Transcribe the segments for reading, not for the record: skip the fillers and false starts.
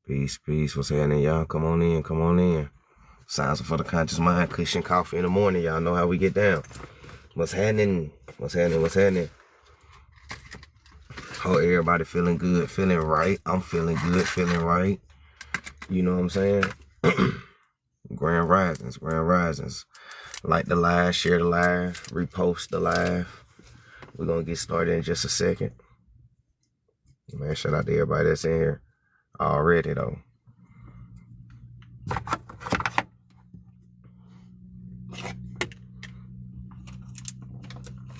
Peace, peace. What's happening, y'all? Come on in, come on in. Sounds for the conscious mind. Cushion coffee in the morning. Y'all know how we get down. What's happening? What's happening? What's happening? Hope everybody feeling good, feeling right. I'm feeling good, feeling right. You know what I'm saying? Grand risings, grand risings. Like the live, share the live, repost the live. We're going to get started in just a second. Man, shout out to everybody that's in here already, though.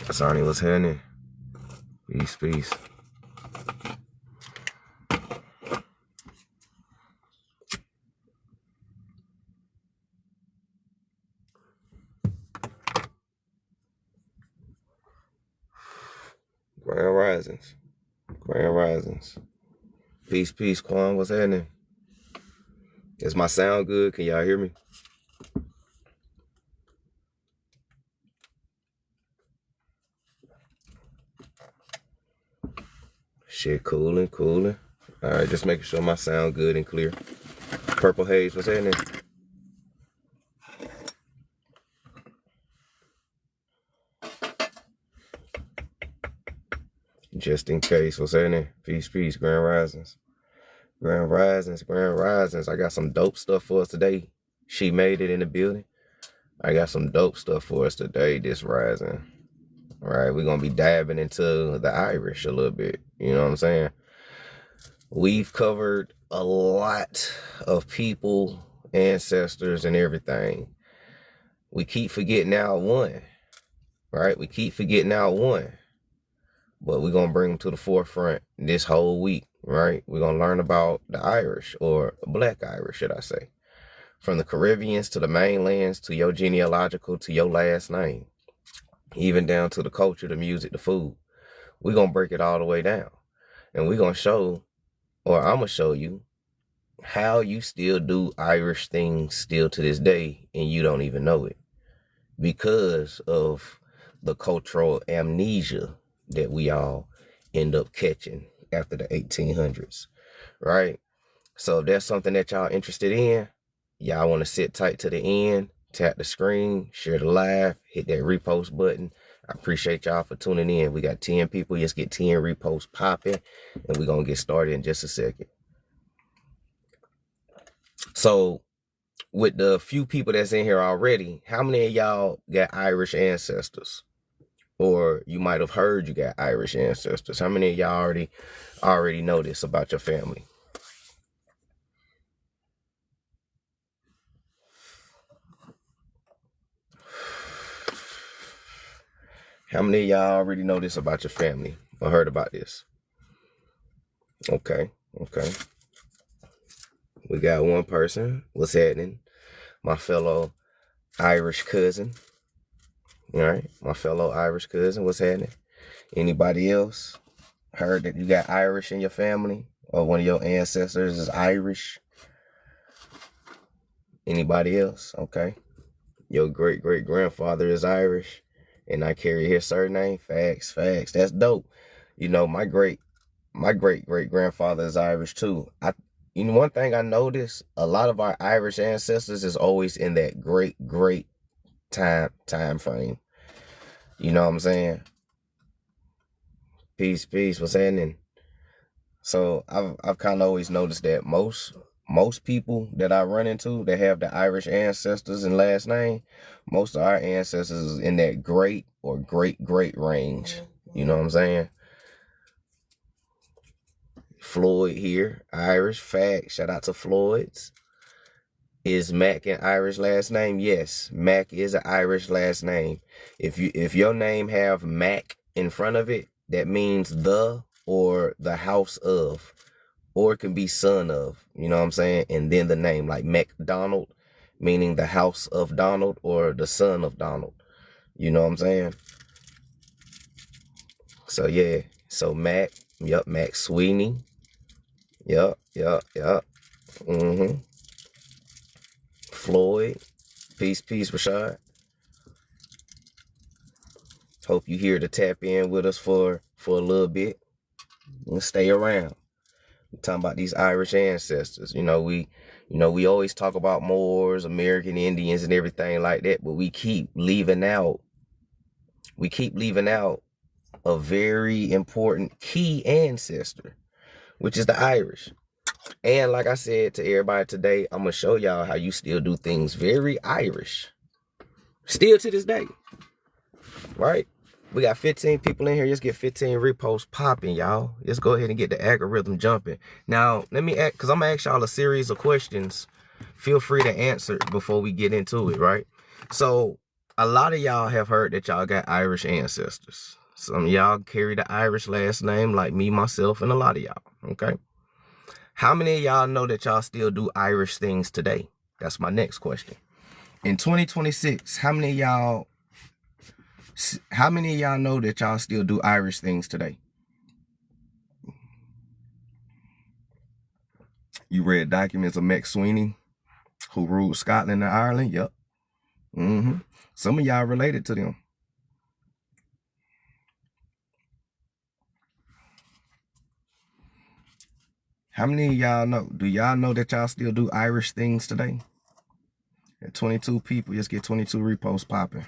Sonny, what's happening? Peace, peace. Grand risings. Grand risings. Peace, peace, Quan. What's happening? Is my sound good? Can y'all hear me? Shit, cooling. All right, just making sure my sound good and clear. Purple Haze, what's happening? Just in case, what's happening? Peace, peace, grand risings. Grand risings, grand risings. I got some dope stuff for us today. She made it in the building. I got some dope stuff for us today, this rising. All right, we're going to be diving into the Irish a little bit. You know what I'm saying? We've covered a lot of people, ancestors, and everything. We keep forgetting our one, right? We keep forgetting our one. But we're going to bring them to the forefront this whole week, right? We're going to learn about the Irish, or Black Irish, should I say. From the Caribbeans to the mainlands, to your genealogical, to your last name. Even down to the culture, the music, the food. We're going to break it all the way down. And we're going to show, or I'm going to show you, how you still do Irish things still to this day, and you don't even know it. Because of the cultural amnesia that we all end up catching after the 1800s, right? So if that's something that y'all interested in, y'all want to sit tight to the end, tap the screen, share the live, hit that repost button. I appreciate y'all for tuning in. We got 10 people. Just get 10 reposts popping, and we're going to get started in just a second. So with the few people that's in here already, how many of y'all got Irish ancestors? Or you might have heard you got Irish ancestors. How many of y'all already know this about your family? How many of y'all already know this about your family or heard about this? Okay. We got one person. What's happening? My fellow Irish cousin. All right. My fellow Irish cousin. What's happening? Anybody else heard that you got Irish in your family, or one of your ancestors is Irish? Anybody else? Okay. Your great-great-grandfather is Irish, and I carry his surname. Facts. That's dope. You know, my great-great-grandfather is Irish too. One thing I noticed, a lot of our Irish ancestors is always in that great time frame. You know what I'm saying? Peace. What's happening? So I've kind of always noticed that most people that I run into that have the Irish ancestors and last name, most of our ancestors is in that great or great range. You know what I'm saying? Floyd here, Irish. Fact. Shout out to Floyd's. Is Mac an Irish last name? Yes, Mac is an Irish last name. If your name have Mac in front of it, that means the or the house of, or it can be son of, you know what I'm saying? And then the name, like MacDonald, meaning the house of Donald or the son of Donald. You know what I'm saying? So yeah, so Mac, Mac Sweeney. Yup. Floyd. Peace, Rashad. Hope you here to tap in with us for a little bit and stay around. We're talking about these Irish ancestors. We always talk about Moors, American Indians, and everything like that, but we keep leaving out a very important key ancestor, which is the Irish. And like I said to everybody today, I'm gonna show y'all how you still do things very Irish, still to this day, right? We got 15 people in here. Let's get 15 reposts popping, y'all. Let's go ahead and get the algorithm jumping. Now, let me ask, because I'm gonna ask y'all a series of questions. Feel free to answer before we get into it, right? So, a lot of y'all have heard that y'all got Irish ancestors. Some of y'all carry the Irish last name, like me, myself, and a lot of y'all, okay? How many of y'all know that y'all still do Irish things today? That's my next question. In 2026, how many of y'all know that y'all still do Irish things today? You read documents of Mac Sweeney, who ruled Scotland and Ireland? Yep. Some of y'all related to them. How many of y'all know? Do y'all know that y'all still do Irish things today? At 22 people, just get 22 reposts popping.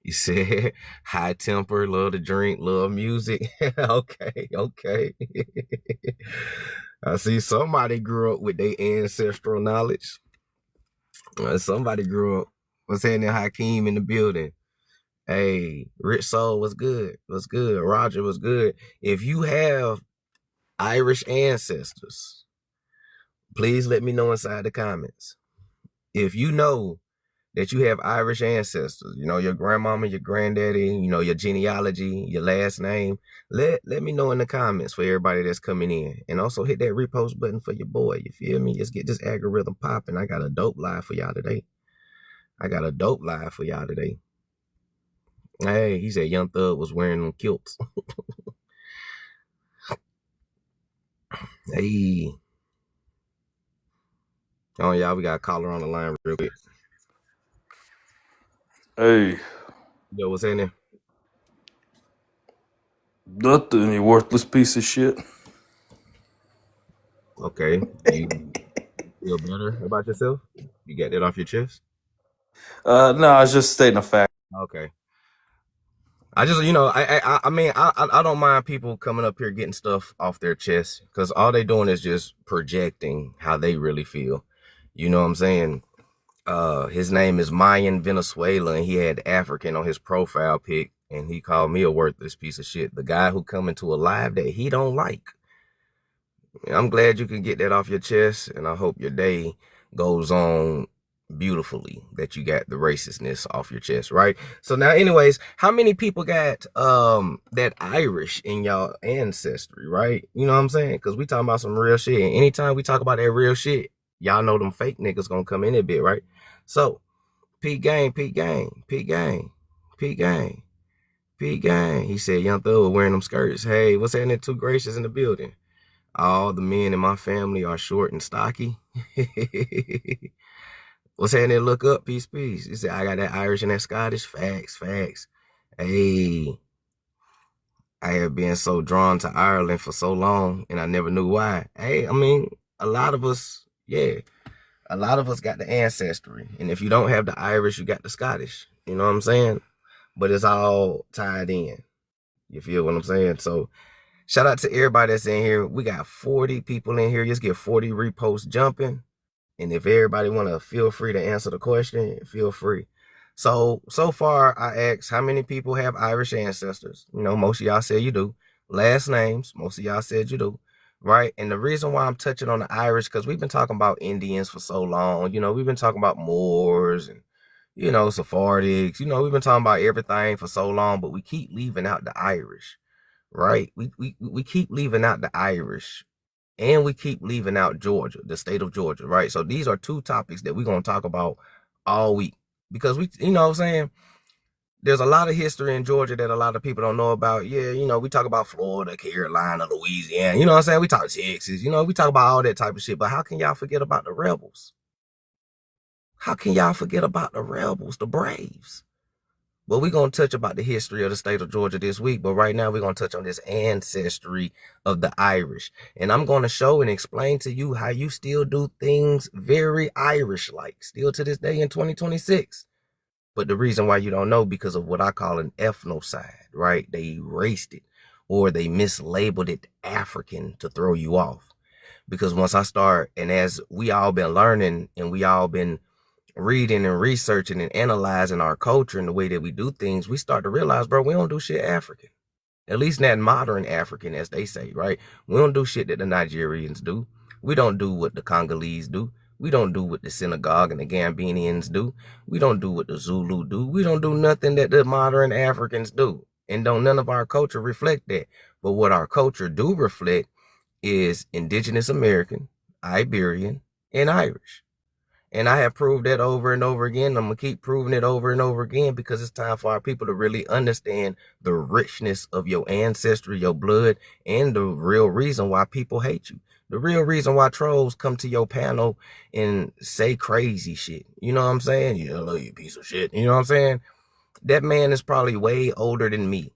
You said high temper, love to drink, love music. Okay. I see somebody grew up with their ancestral knowledge. Somebody grew up. What's happening, Hakeem in the building? Hey, Rich Soul was good. Was good. Roger was good. If you have Irish ancestors, please let me know inside the comments. If you know that you have Irish ancestors, your grandmama, your granddaddy, your genealogy, your last name, let me know in the comments for everybody that's coming in. And also hit that repost button for your boy. You feel me? Let's get this algorithm popping. I got a dope live for y'all today. Hey, he said Young Thug was wearing them kilts. Hey. Oh, y'all, we got a caller on the line real quick. Hey. Yo, what's happening? Nothing, you worthless piece of shit. Okay. You feel better about yourself? You got that off your chest? No, I was just stating a fact. Okay. I just, I mean, I don't mind people coming up here getting stuff off their chest, because all they doing is just projecting how they really feel. You know what I'm saying? His name is Mayan Venezuela, and he had African on his profile pic, and he called me a worthless piece of shit. The guy who come into a live that he don't like. I'm glad you can get that off your chest, and I hope your day goes on beautifully, that you got the racistness off your chest, right? So now, anyways, how many people got that Irish in y'all ancestry, right? You know what I'm saying? Because we talking about some real shit, and anytime we talk about that real shit, y'all know them fake niggas gonna come in a bit, right? So P gang. He said Young Thug wearing them skirts. Hey, what's happening? Too Gracious in the building. All the men in my family are short and stocky. What's happening? Look up, peace. He said, I got that Irish and that Scottish. Facts. Hey, I have been so drawn to Ireland for so long, and I never knew why. Hey, I mean, a lot of us got the ancestry. And if you don't have the Irish, you got the Scottish. You know what I'm saying? But it's all tied in. You feel what I'm saying? So shout out to everybody that's in here. We got 40 people in here. Just get 40 reposts jumping. And if everybody want to, feel free to answer the question, feel free. So far, I asked how many people have Irish ancestors. Most of y'all said you do. Last names, most of y'all said you do. Right? And the reason why I'm touching on the Irish, because we've been talking about Indians for so long. We've been talking about Moors and, Sephardics. We've been talking about everything for so long, but we keep leaving out the Irish. Right? We keep leaving out the Irish. And we keep leaving out Georgia, the state of Georgia, right? So these are two topics that we're going to talk about all week, because we, you know what I'm saying? There's a lot of history in Georgia that a lot of people don't know about. Yeah, we talk about Florida, Carolina, Louisiana. You know what I'm saying? We talk Texas. We talk about all that type of shit. But how can y'all forget about the rebels? How can y'all forget about the rebels, the Braves? Well, we're going to touch about the history of the state of Georgia this week, but right now we're going to touch on this ancestry of the Irish. And I'm going to show and explain to you how you still do things very Irish-like, still to this day in 2026. But the reason why you don't know, because of what I call an ethnocide, right? They erased it or they mislabeled it African to throw you off. Because once I start, and as we all been learning and we all been reading and researching and analyzing our culture and the way that we do things, we start to realize, bro, we don't do shit African. At least not modern African, as they say, right? We don't do shit that the Nigerians do. We don't do what the Congolese do. We don't do what the Senegal and the Gambinians do. We don't do what the Zulu do. We don't do nothing that the modern Africans do. And don't none of our culture reflect that. But what our culture do reflect is Indigenous American, Iberian, and Irish. And I have proved that over and over again. I'm going to keep proving it over and over again because it's time for our people to really understand the richness of your ancestry, your blood, and the real reason why people hate you. The real reason why trolls come to your panel and say crazy shit. You know what I'm saying? Yeah, I love you, piece of shit. You know what I'm saying? That man is probably way older than me.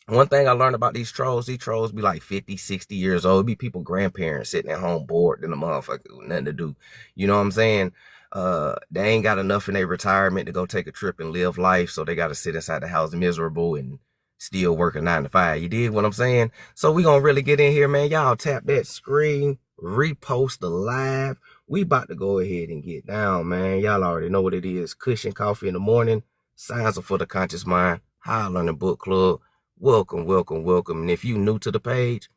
One thing I learned about these trolls be like 50, 60 years old. It be people grandparents sitting at home bored than a motherfucker with nothing to do. You know what I'm saying? They ain't got enough in their retirement to go take a trip and live life, so they got to sit inside the house miserable and still work a 9 to 5. You dig what I'm saying? So we gonna really get in here, man. Y'all tap that screen, repost the live. We about to go ahead and get down, man. Y'all already know what it is. Cushion coffee in the morning. Signs are for the conscious mind. High Learning Book Club. Welcome, welcome, welcome. And if you new to the page,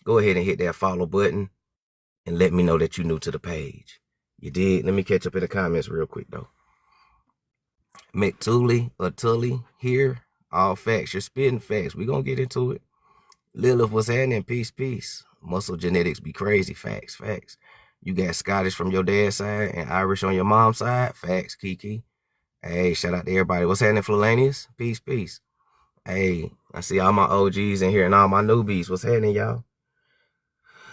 go ahead and hit that follow button and let me know that you new to the page. You did? Let me catch up in the comments real quick, though. McTully or Tully here. All facts. You're spitting facts. We're going to get into it. Lilith, what's happening? Peace, peace. Muscle genetics be crazy. Facts, facts. You got Scottish from your dad's side and Irish on your mom's side. Facts, Kiki. Hey, shout out to everybody. What's happening, Flalanius? Peace, peace. Hey, I see all my OGs in here and all my newbies. What's happening, y'all?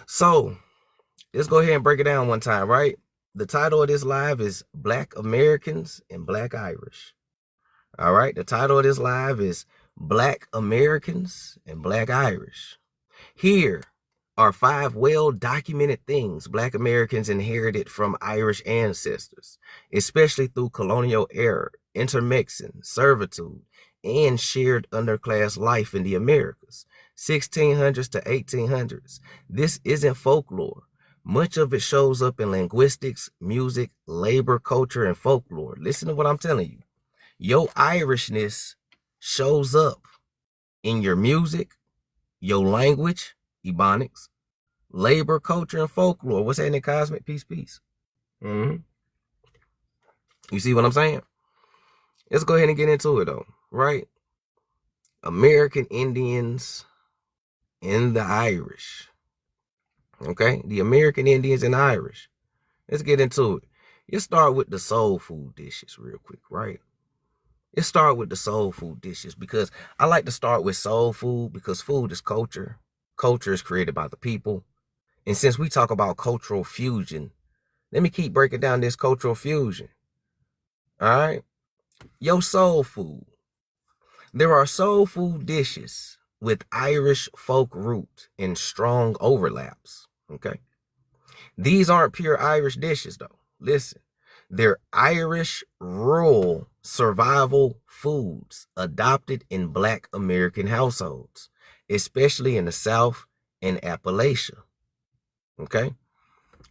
So, let's go ahead and break it down one time, right? The title of this live is Black Americans and Black Irish. All right, the title of this live is Black Americans and Black Irish. Here are 5 well-documented things Black Americans inherited from Irish ancestors, especially through colonial era, intermixing, servitude, and shared underclass life in the Americas, 1600s to 1800s. This isn't folklore. Much of it shows up in linguistics, music, labor, culture, and folklore. Listen to what I'm telling you. Your Irishness shows up in your music, your language, Ebonics, labor, culture, and folklore. What's happening, Cosmic? Peace, peace. Mm-hmm. You see what I'm saying? Let's go ahead and get into it, though, right? American Indians and the Irish. Okay? The American Indians and the Irish. Let's get into it. Let's start with the soul food dishes real quick, right? Let's start with the soul food dishes because I like to start with soul food because food is culture. Culture is created by the people. And since we talk about cultural fusion, let me keep breaking down this cultural fusion. All right? Your soul food. There are soul food dishes with Irish folk root and strong overlaps. Okay? These aren't pure Irish dishes, though. Listen, they're Irish rural survival foods adopted in Black American households, especially in the South and Appalachia. Okay?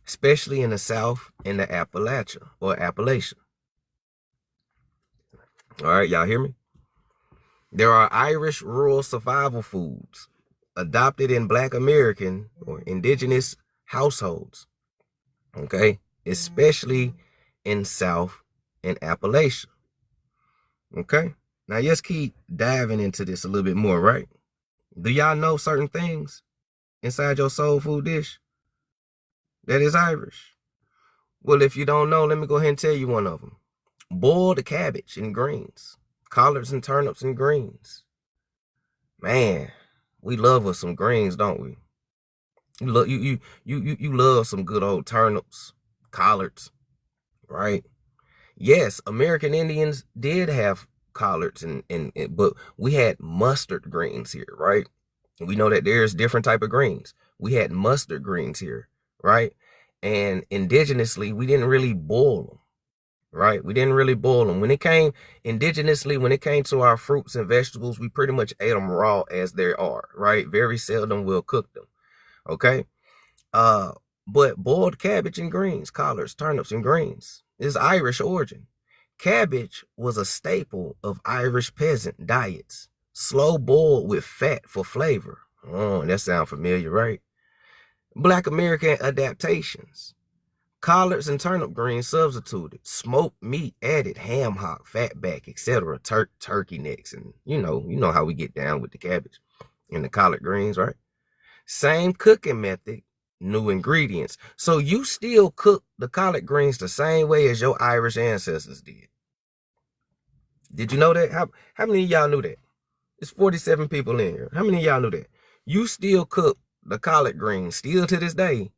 Especially in the South and the Appalachia. All right, y'all hear me? There are Irish rural survival foods adopted in Black American or Indigenous households. Okay? Especially in South and Appalachia. Okay? Now let's keep diving into this a little bit more, right? Do y'all know certain things inside your soul food dish that is Irish? Well, if you don't know, let me go ahead and tell you one of them. Boiled cabbage and greens. Collards and turnips and greens. Man, we love us some greens, don't we? You love some good old turnips, collards, right? Yes, American Indians did have collards and but we had mustard greens here, right? We know that there's different type of greens. We had mustard greens here, right? And indigenously, we didn't really boil them, right? We didn't really boil them. When it came indigenously, when it came to our fruits and vegetables, we pretty much ate them raw as they are, right? Very seldom we'll cook them, okay? Uh, but boiled cabbage and greens, collards, turnips, and greens is Irish origin. Cabbage was a staple of Irish peasant diets, slow boiled with fat for flavor. Oh, that sounds familiar, right? Black American adaptations. Collards and turnip greens substituted, smoked meat added, ham hock, fatback, etc. Turkey necks, and you know how we get down with the cabbage and the collard greens, right? Same cooking method, new ingredients. So you still cook the collard greens the same way as your Irish ancestors did. Did you know that? How many of y'all knew that? It's 47 people in here. How many of y'all knew that? You still cook the collard greens still to this day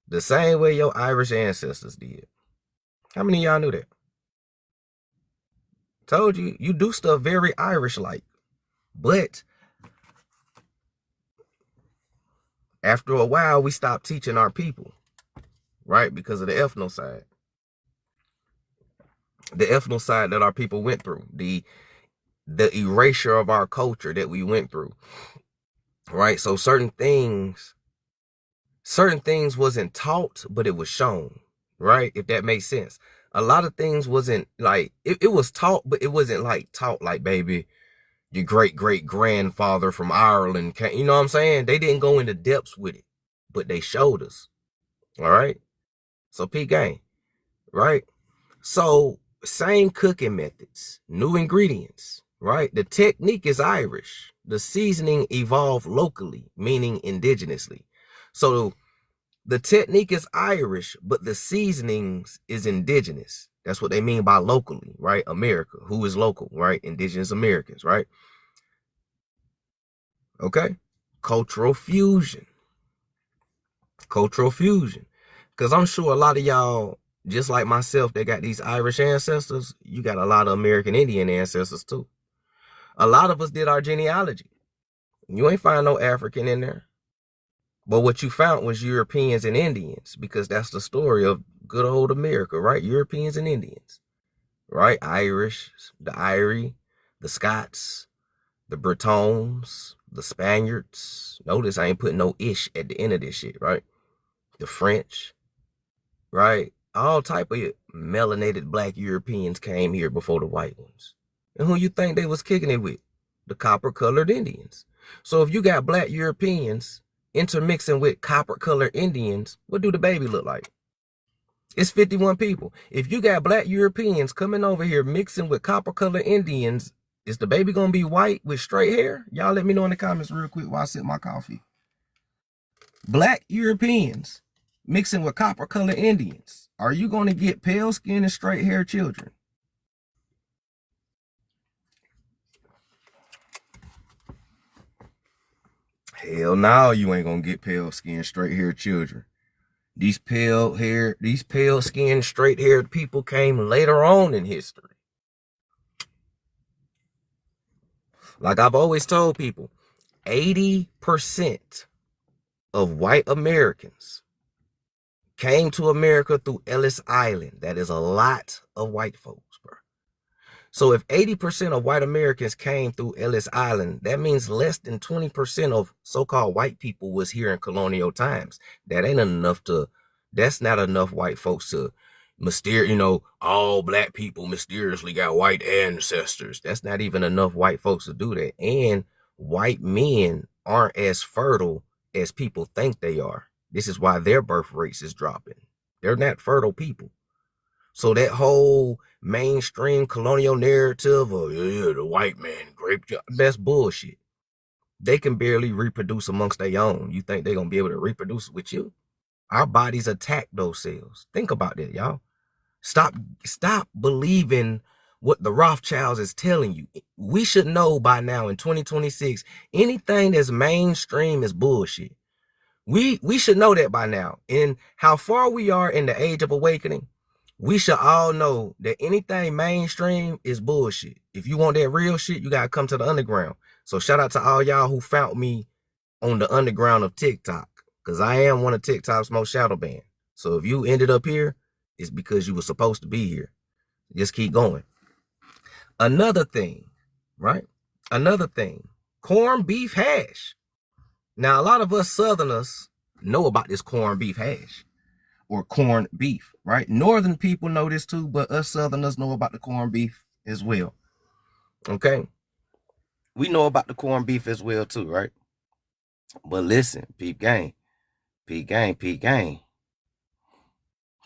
the same way your Irish ancestors did. How many of y'all knew that? Told you, you do stuff very Irish-like. But after a while, we stopped teaching our people, right? Because of the ethnocide. The ethnocide that our people went through. The erasure of our culture that we went through. Right? So certain things wasn't taught, but it was shown, right? If that makes sense. A lot of things wasn't like, it was taught, but it wasn't like taught like, baby, your great-great-grandfather from Ireland came, you know what I'm saying? They didn't go into depths with it, but they showed us, all right? So P gang, right? So same cooking methods, new ingredients, right? The technique is Irish. The seasoning evolved locally, meaning indigenously. So the technique is Irish, but the seasonings is indigenous. That's what they mean by locally, right? America, who is local, right? Indigenous Americans, right? Okay. Cultural fusion. Cultural fusion. Because I'm sure a lot of y'all, just like myself, that got these Irish ancestors, you got a lot of American Indian ancestors too. A lot of us did our genealogy. You ain't find no African in there. But what you found was Europeans and Indians, because that's the story of good old America, right? Europeans and Indians, right? Irish, the Irie, the Scots, the Bretons, the Spaniards. Notice I ain't putting no ish at the end of this shit, right? The French, right? All type of melanated black Europeans came here before the white ones. And who you think they was kicking it with? The copper-colored Indians. So if you got black Europeans intermixing with copper-colored Indians, what do the baby look like? It's 51 people. If you got black Europeans coming over here mixing with copper-colored Indians, is the baby gonna be white with straight hair? Y'all let me know in the comments real quick while I sip my coffee. Black Europeans mixing with copper-colored Indians. Are you gonna get pale skin and straight hair children? Hell no, you ain't gonna get pale skin, straight hair children. These pale skin, straight haired people came later on in history. Like I've always told people, 80% of white Americans came to America through Ellis Island. That is a lot of white folks, bro. So if 80% of white Americans came through Ellis Island, that means less than 20% of so-called white people was here in colonial times. That's not enough white folks to all black people mysteriously got white ancestors. That's not even enough white folks to do that. And white men aren't as fertile as people think they are. This is why their birth rates is dropping. They're not fertile people. So that whole mainstream colonial narrative of the white man, that's bullshit. They can barely reproduce amongst their own. You think they're gonna be able to reproduce with you? Our bodies attack those cells. Think about that, y'all. Stop believing what the Rothschilds is telling you. We should know by now in 2026, anything that's mainstream is bullshit. We should know that by now. And how far we are in the age of awakening, we should all know that anything mainstream is bullshit. If you want that real shit, you gotta come to the underground. So shout out to all y'all who found me on the underground of TikTok, because I am one of TikTok's most shadow banned. So if you ended up here, it's because you were supposed to be here. Just keep going. Another thing, right? Another thing, corned beef hash. Now, a lot of us Southerners know about this corned beef hash or corned beef, right? Northern people know this too, but us Southerners know about the corned beef as well. Okay? We know about the corned beef as well too, right? But listen, peep gang, peep gang, peep gang,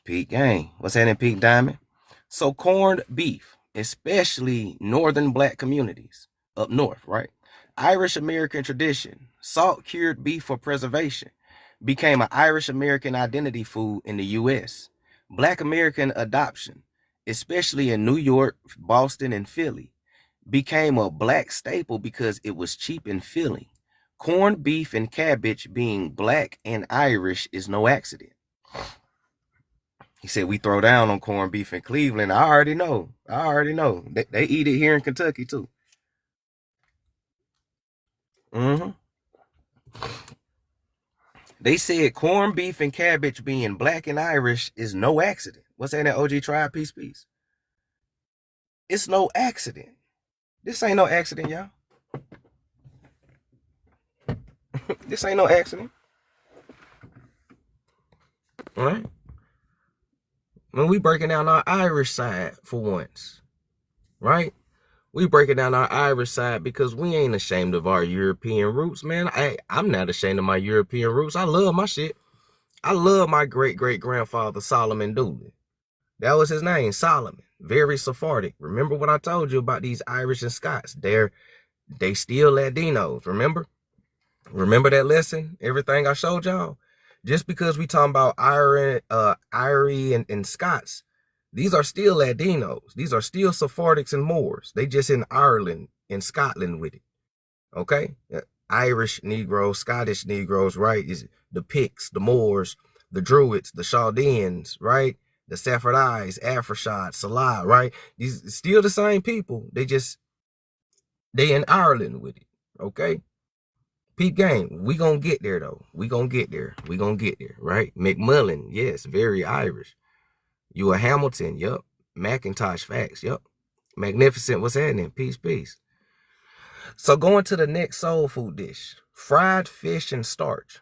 peep gang. What's that in Peak Diamond? So corned beef, especially northern black communities up north, right? Irish American tradition, salt cured beef for preservation, became an Irish American identity food in the U.S. Black American adoption, especially in New York, Boston, and Philly, became a black staple because it was cheap and filling. Corned beef and cabbage being black and Irish is no accident. He said we throw down on corned beef in Cleveland. I already know. They eat it here in Kentucky too. They said corned beef and cabbage being black and Irish is no accident. What's that in OG Tribe? Peace. It's no accident. This ain't no accident, y'all. This ain't no accident. All right? When we breaking down our Irish side for once, right? We breaking down our Irish side because we ain't ashamed of our European roots, man. I'm not ashamed of my European roots. I love my shit. I love my great-great-grandfather Solomon Dooley. That was his name, Solomon. Very Sephardic. Remember what I told you about these Irish and Scots? They still Latinos, remember? Remember that lesson? Everything I showed y'all? Just because we talking about Irie and Scots, these are still Latinos. These are still Sephardics and Moors. They just in Ireland and Scotland with it. Okay? Irish Negroes, Scottish Negroes, right? Is the Picts, the Moors, the Druids, the Chaldeans, right? The Sephardites, Afrashad, Salah, right? These still the same people. They in Ireland with it. Okay? Peep game, we gonna get there though. We gonna get there, right? McMullen, yes, very Irish. You a Hamilton, yup. Macintosh, facts, yup. Magnificent, what's happening? Peace. So going to the next soul food dish, fried fish and starch.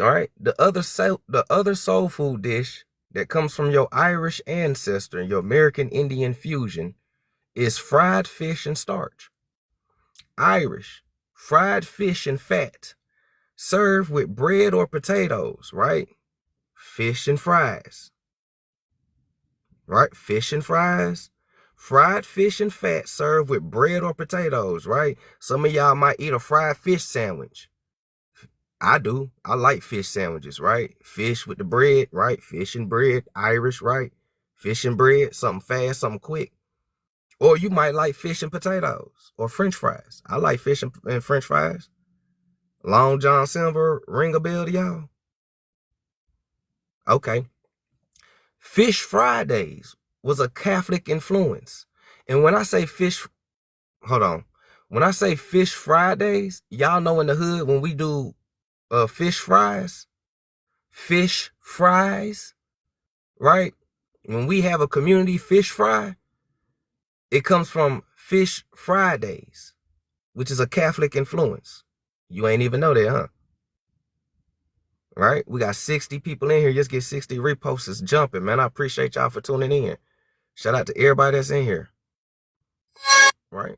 All right, the other soul food dish that comes from your Irish ancestor, your American Indian fusion, is fried fish and starch. Irish, fried fish and fat, served with bread or potatoes, right? Fish and fries, right? Fish and fries, fried fish and fat served with bread or potatoes, right? Some of y'all might eat a fried fish sandwich. I do. I like fish sandwiches, right? Fish with the bread, right? Fish and bread, Irish, right? Fish and bread, something fast, something quick. Or you might like fish and potatoes or French fries. I like fish and French fries. Long John Silver, ring a bell to y'all? Okay. Fish Fridays was a Catholic influence. And when I say when I say Fish Fridays, y'all know in the hood when we do fish fries, right? When we have a community fish fry, it comes from Fish Fridays, which is a Catholic influence. You ain't even know that, huh? Right? We got 60 people in here. Just get 60 reposts jumping, man. I appreciate y'all for tuning in. Shout out to everybody that's in here. Right?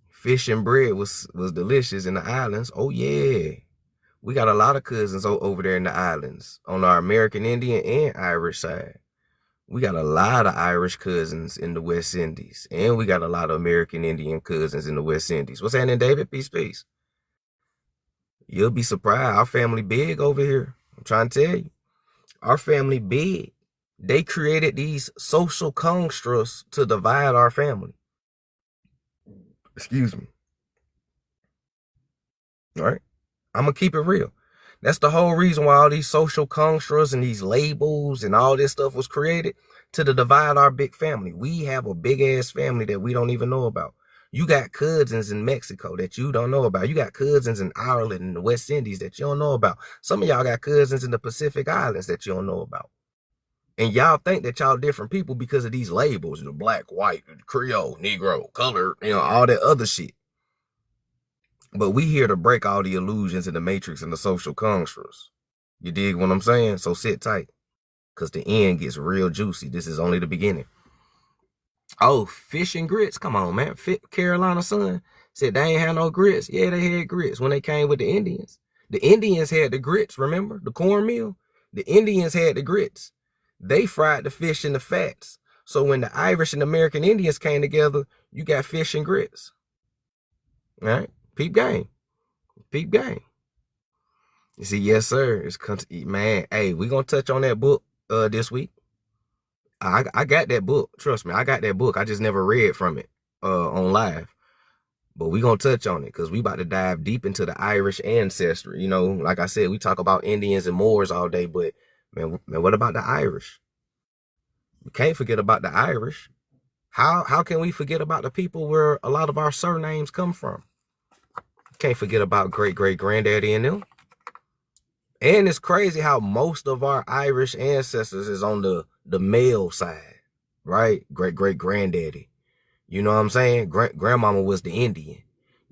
Fish and bread was delicious in the islands. Oh, yeah. We got a lot of cousins over there in the islands on our American Indian and Irish side. We got a lot of Irish cousins in the West Indies. And we got a lot of American Indian cousins in the West Indies. What's happening, David? Peace. You'll be surprised. Our family big over here. I'm trying to tell you. Our family big. They created these social constructs to divide our family. Excuse me. All right? I'm going to keep it real. That's the whole reason why all these social constructs and these labels and all this stuff was created, to divide our big family. We have a big ass family that we don't even know about. You got cousins in Mexico that you don't know about. You got cousins in Ireland and the West Indies that you don't know about. Some of y'all got cousins in the Pacific Islands that you don't know about. And y'all think that y'all different people because of these labels, the black, white, Creole, Negro, color, all that other shit. But we here to break all the illusions in the matrix and the social constructs. You dig what I'm saying? So sit tight, because the end gets real juicy. This is only the beginning. Oh, fish and grits. Come on, man. Carolina Sun said they ain't had no grits. Yeah, they had grits when they came with the Indians. The Indians had the grits, remember? The cornmeal. The Indians had the grits. They fried the fish and the fats. So when the Irish and American Indians came together, you got fish and grits. All right? Peep game. Peep game. You see, yes, sir. It's man. Hey, we gonna touch on that book this week. I got that book. Trust me, I got that book. I just never read from it on live. But we gonna touch on it because we about to dive deep into the Irish ancestry. Like I said, we talk about Indians and Moors all day, but man, what about the Irish? We can't forget about the Irish. How can we forget about the people where a lot of our surnames come from? Can't forget about great-great-granddaddy and them. And it's crazy how most of our Irish ancestors is on the male side, right? Great-great-granddaddy. You know what I'm saying? Grandmama was the Indian.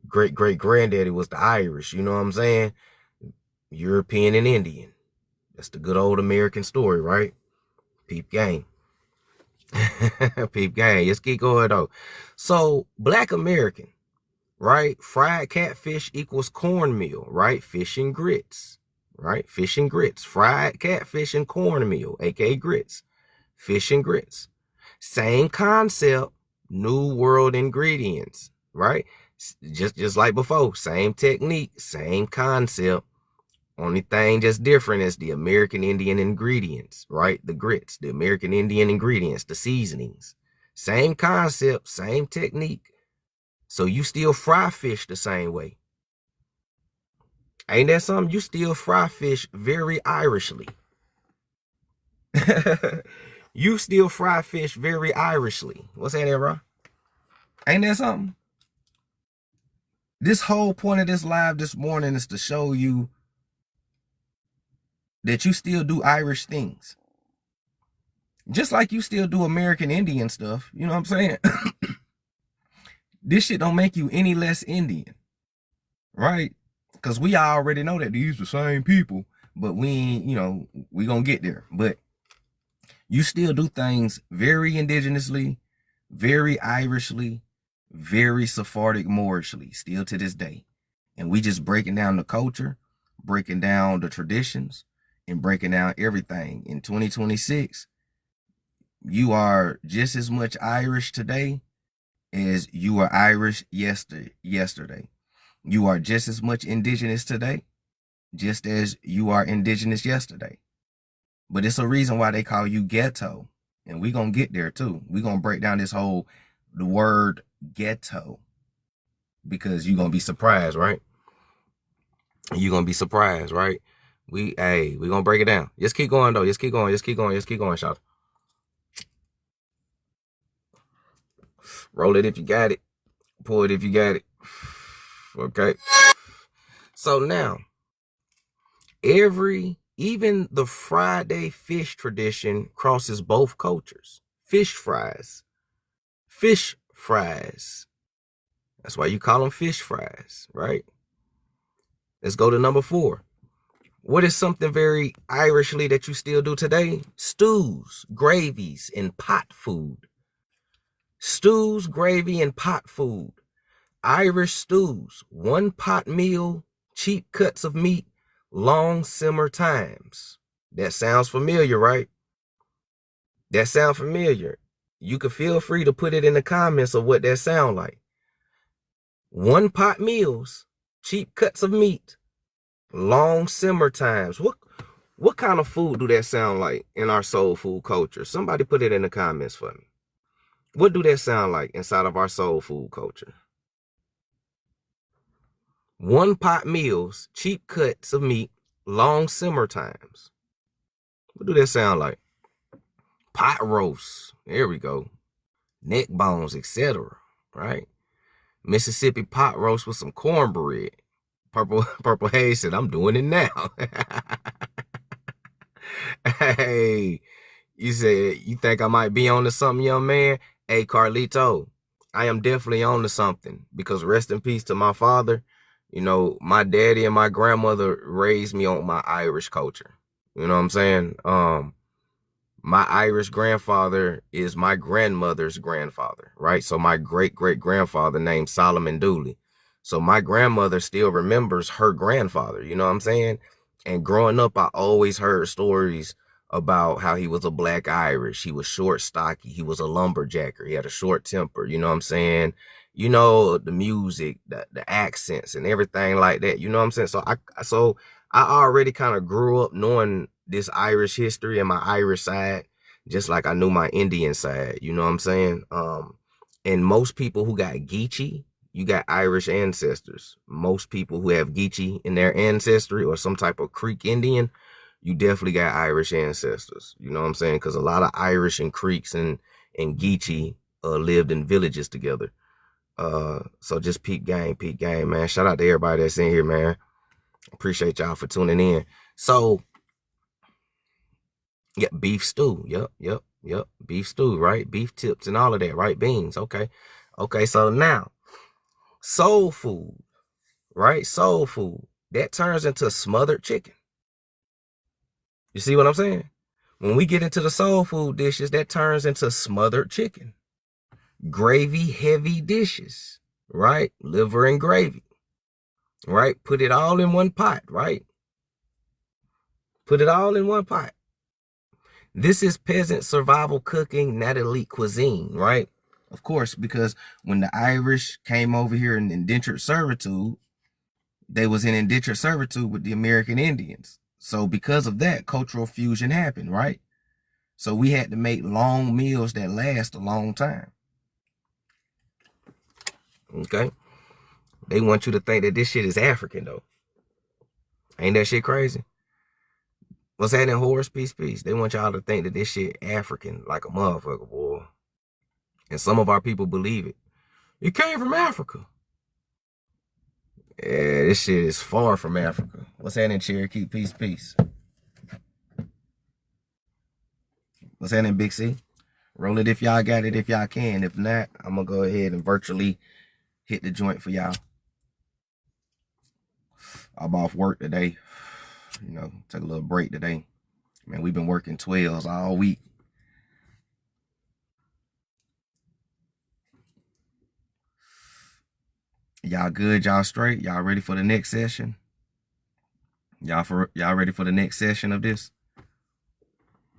Great-great-granddaddy was the Irish. You know what I'm saying? European and Indian. That's the good old American story, right? Peep game. Peep game. Let's keep going, though. So, Black American, right? Fried catfish equals cornmeal, right? Fish and grits, right? Fish and grits. Fried catfish and cornmeal, aka grits. Fish and grits. Same concept, new world ingredients, right? Just like before, same technique, same concept. Only thing just different is the American Indian ingredients, right? The grits, the American Indian ingredients, the seasonings. Same concept, same technique. So you still fry fish the same way. Ain't that something? You still fry fish very Irishly. You still fry fish very Irishly. What's that, bro? Ain't that something? This whole point of this live this morning is to show you that you still do Irish things. Just like you still do American Indian stuff. You know what I'm saying? This shit don't make you any less Indian. Right? Because we already know that these are the same people. But we gonna get there. But you still do things very indigenously, very Irishly, very Sephardic Moorishly, still to this day. And we just breaking down the culture, breaking down the traditions, and breaking down everything. In 2026, you are just as much Irish today as you were Irish yesterday. You are just as much indigenous today, just as you are indigenous yesterday. But it's a reason why they call you ghetto. And we're going to get there too. We're going to break down the word ghetto. Because you're going to be surprised, right? You're going to be surprised, right? We're going to break it down. Just keep going, though. Just keep going, shout. Roll it if you got it. Pull it if you got it. Okay. So now, even the Friday fish tradition crosses both cultures. Fish fries. Fish fries. That's why you call them fish fries, right? Let's go to number 4. What is something very Irishly that you still do today? Stews, gravies, and pot food. Stews, gravy, and pot food. Irish stews, 1 pot meal, cheap cuts of meat, long simmer times. That sounds familiar, right? That sounds familiar. You can feel free to put it in the comments of what that sound like. 1 pot meals, cheap cuts of meat, long simmer times. What kind of food do that sound like in our soul food culture? Somebody put it in the comments for me. What do that sound like inside of our soul food culture? One pot meals, cheap cuts of meat, long simmer times. What do that sound like? Pot roast. There we go. Neck bones, etc. Right? Mississippi pot roast with some cornbread. Purple Haze said, I'm doing it now. Hey, you said you think I might be on to something, young man? Hey, Carlito, I am definitely on to something, because rest in peace to my father. You know, my daddy and my grandmother raised me on my Irish culture. You know what I'm saying? My Irish grandfather is my grandmother's grandfather, right? So my great-great-grandfather named Solomon Dooley. So my grandmother still remembers her grandfather, you know what I'm saying? And growing up, I always heard stories about how he was a black Irish. He was short, stocky. He was a lumberjacker. He had a short temper, you know what I'm saying? You know, the music, the accents and everything like that, you know what I'm saying? So I already kind of grew up knowing this Irish history and my Irish side, just like I knew my Indian side, you know what I'm saying? And most people who got Geechee, you got Irish ancestors. Most people who have Geechee in their ancestry or some type of Creek Indian, you definitely got Irish ancestors. You know what I'm saying? Because a lot of Irish and Creeks and Geechee lived in villages together. So just peep game, man. Shout out to everybody that's in here, man. Appreciate y'all for tuning in. So, yeah, beef stew. Yep. Beef stew, right? Beef tips and all of that, right? Beans. Okay. So now, soul food, right? Soul food. That turns into smothered chicken. You see what I'm saying? When we get into the soul food dishes, that turns into smothered chicken. Gravy heavy dishes, right? Liver and gravy, right? Put it all in one pot, right? Put it all in one pot. This is peasant survival cooking, not elite cuisine, right? Of course, because when the Irish came over here in indentured servitude, they was in indentured servitude with the American Indians. So because of that, cultural fusion happened, right? So we had to make long meals that last a long time. Okay? They want you to think that this shit is African, though. Ain't that shit crazy? What's that in Horse? Peace. They want y'all to think that this shit African like a motherfucker, boy. And some of our people believe it. It came from Africa. Yeah, this shit is far from Africa. What's that in Cherokee? Peace. What's that in Big C? Roll it if y'all got it, if y'all can. If not, I'm going to go ahead and virtually hit the joint for y'all. I'm off work today. You know, take a little break today. Man, we've been working 12s all week. Y'all good? Y'all straight? Y'all ready for the next session? Y'all ready for the next session of this?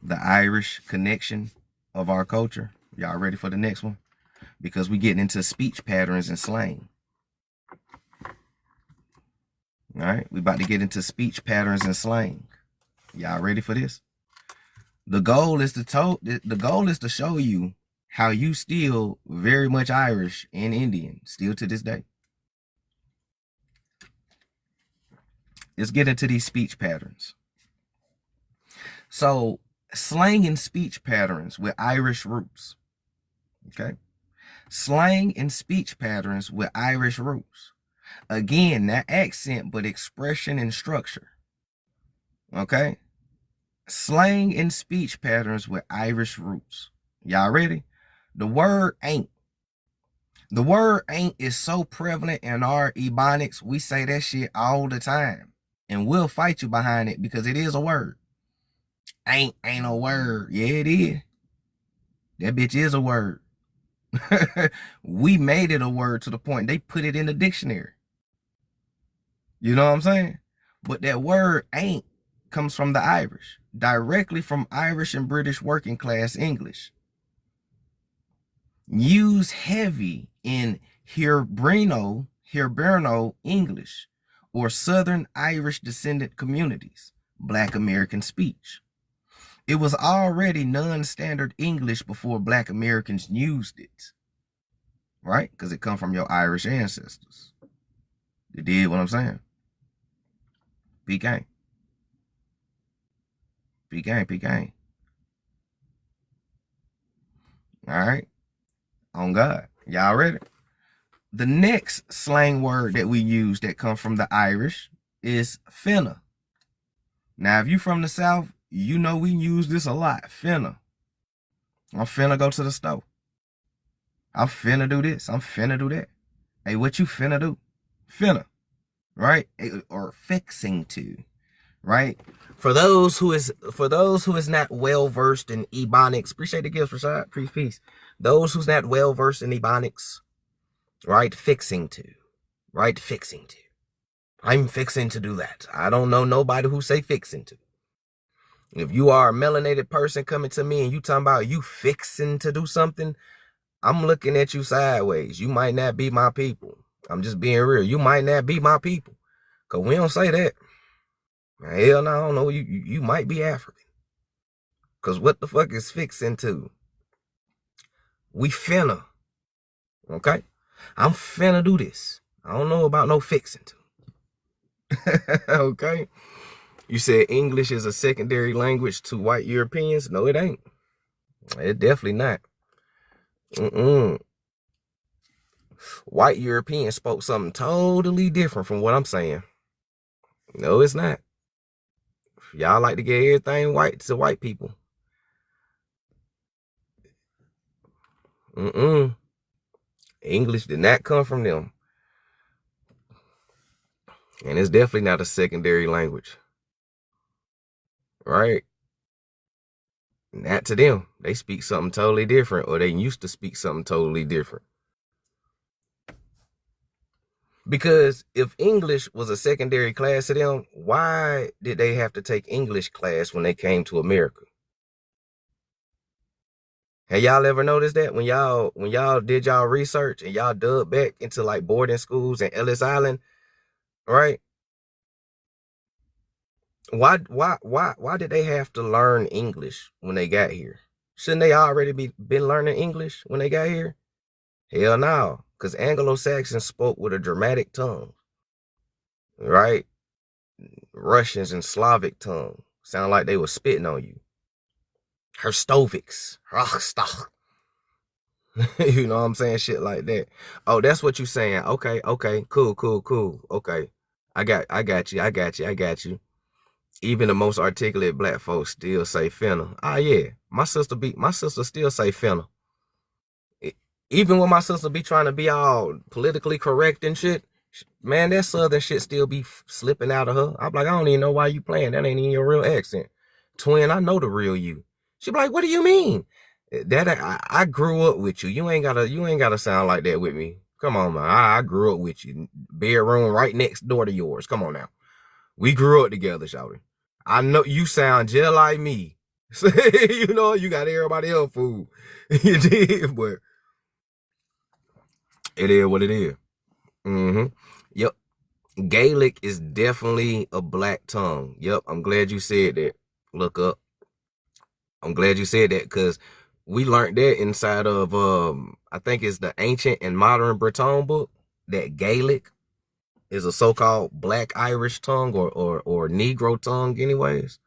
The Irish connection of our culture. Y'all ready for the next one? Because we getting into speech patterns and slang. All right, we about to get into speech patterns and slang. Y'all ready for this? The goal is to show you how you still very much Irish and Indian, still to this day. Let's get into these speech patterns. So, slang and speech patterns with Irish roots. Okay? Slang and speech patterns with Irish roots. Again, not accent, but expression and structure. Okay? Slang and speech patterns with Irish roots. Y'all ready? The word ain't. The word ain't is so prevalent in our ebonics. We say that shit all the time. And we'll fight you behind it because it is a word. Ain't a word. Yeah, it is. That bitch is a word. We made it a word to the point they put it in the dictionary. You know what I'm saying? But that word ain't comes from the Irish, directly from Irish and British working class English. Used heavy in Hiberno English or Southern Irish descendant communities, Black American speech. It was already non-standard English before Black Americans used it, right? Because it come from your Irish ancestors. You did what I'm saying? Peak gang. Peak gang, peak gang. All right? On God. Y'all ready? The next slang word that we use that comes from the Irish is finna. Now, if you from the South, you know we use this a lot. Finna. I'm finna go to the store. I'm finna do this. I'm finna do that. Hey, what you finna do? Finna. Right? Or fixing to. Right? For those who is not well versed in Ebonics, appreciate the gifts, Rashad. Peace. Those who's not well versed in Ebonics, right? Fixing to. Right? Fixing to. I'm fixing to do that. I don't know nobody who say fixing to. If you are a melanated person coming to me and you talking about you fixing to do something, I'm looking at you sideways. You might not be my people. I'm just being real. You might not be my people. Because we don't say that. Hell no, I don't know. You might be African. Because what the fuck is fixing to? We finna. Okay? I'm finna do this. I don't know about no fixing to. Okay? You said English is a secondary language to white Europeans? No, it ain't. It definitely not. White Europeans spoke something totally different from what I'm saying. No, it's not. Y'all like to get everything white to white people. English did not come from them. And it's definitely not a secondary language. Right? Not to them. They speak something totally different, or they used to speak something totally different. Because if English was a secondary class to them, why did they have to take English class when they came to America? Have y'all ever noticed that when y'all did y'all research and y'all dug back into like boarding schools and Ellis Island, right? Why did they have to learn English when they got here? Shouldn't they already been learning English when they got here? Hell no, because Anglo-Saxons spoke with a dramatic tongue, right? Russians and Slavic tongue sound like they were spitting on you. Herstovics, you know what I'm saying? Shit like that. Oh, that's what you saying. Okay, cool. Okay. I got you. Even the most articulate black folks still say finna. Ah, yeah. My sister still say finna. Even when my sister be trying to be all politically correct and shit, man, that southern shit still be slipping out of her. I'm like, I don't even know why you playing. That ain't even your real accent. Twin, I know the real you. She be like, what do you mean? That I grew up with you. You ain't gotta sound like that with me. Come on, man. I grew up with you. Bedroom right next door to yours. Come on now. We grew up together, shawty. I know you sound just like me. You know, you got everybody else food. You did, but it is what it is. Yep. Gaelic is definitely a black tongue. Yep. I'm glad you said that. Look up. I'm glad you said that because we learned that inside of I think it's the Ancient and Modern Breton book, that Gaelic is a so-called Black Irish tongue or Negro tongue anyways.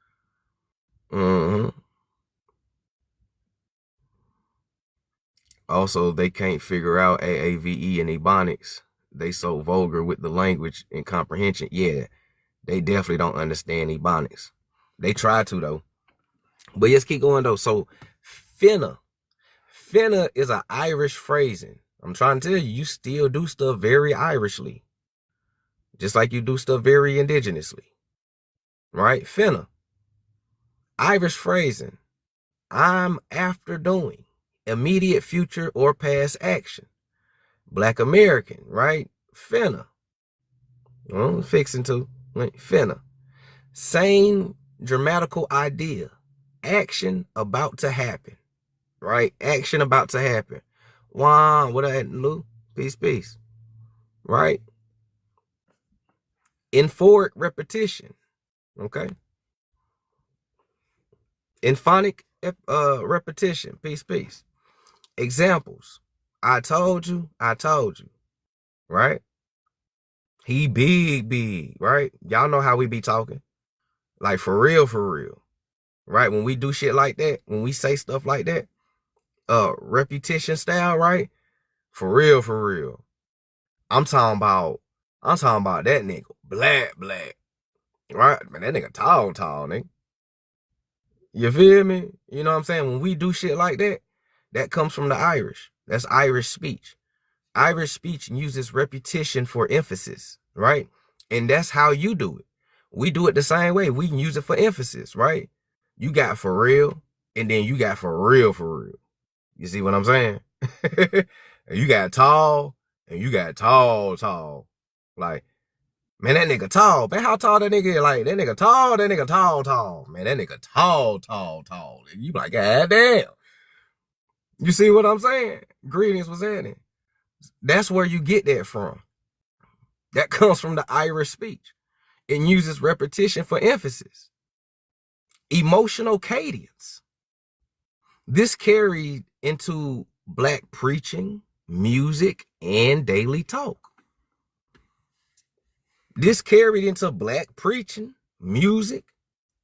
Also, they can't figure out AAVE and Ebonics. They so vulgar with the language and comprehension. Yeah, they definitely don't understand Ebonics. They try to though. But let's keep going though. So finna is an Irish phrasing. I'm trying to tell you, you still do stuff very Irishly. Just like you do stuff very indigenously. Right? Finna. Irish phrasing. I'm after doing. Immediate future or past action. Black American, right? Finna. Fixing to. Finna. Same dramatical idea. Action about to happen. Right? Action about to happen. Wow, what I Lou? Peace. Right? In forward repetition. Okay? In phonic repetition. Peace. Examples. I told you, right? He big, right? Y'all know how we be talking. Like for real. Right? When we do shit like that, when we say stuff like that, repetition style, right? For real. I'm talking about that nigga. Black. Right? Man, that nigga tall, nigga. You feel me? You know what I'm saying? When we do shit like that, that comes from the Irish. That's Irish speech. Irish speech uses repetition for emphasis, right? And that's how you do it. We do it the same way. We can use it for emphasis, right? You got for real, and then you got for real. You see what I'm saying? You got tall, and you got tall. Like, man, that nigga tall. Man, how tall that nigga is? Like, that nigga tall. Man, that nigga tall. You like, god damn. You see what I'm saying? Greetings, what's happening? That's where you get that from. That comes from the Irish speech. It uses repetition for emphasis. Emotional cadence. This carried into Black preaching, music, and daily talk. This carried into Black preaching, music,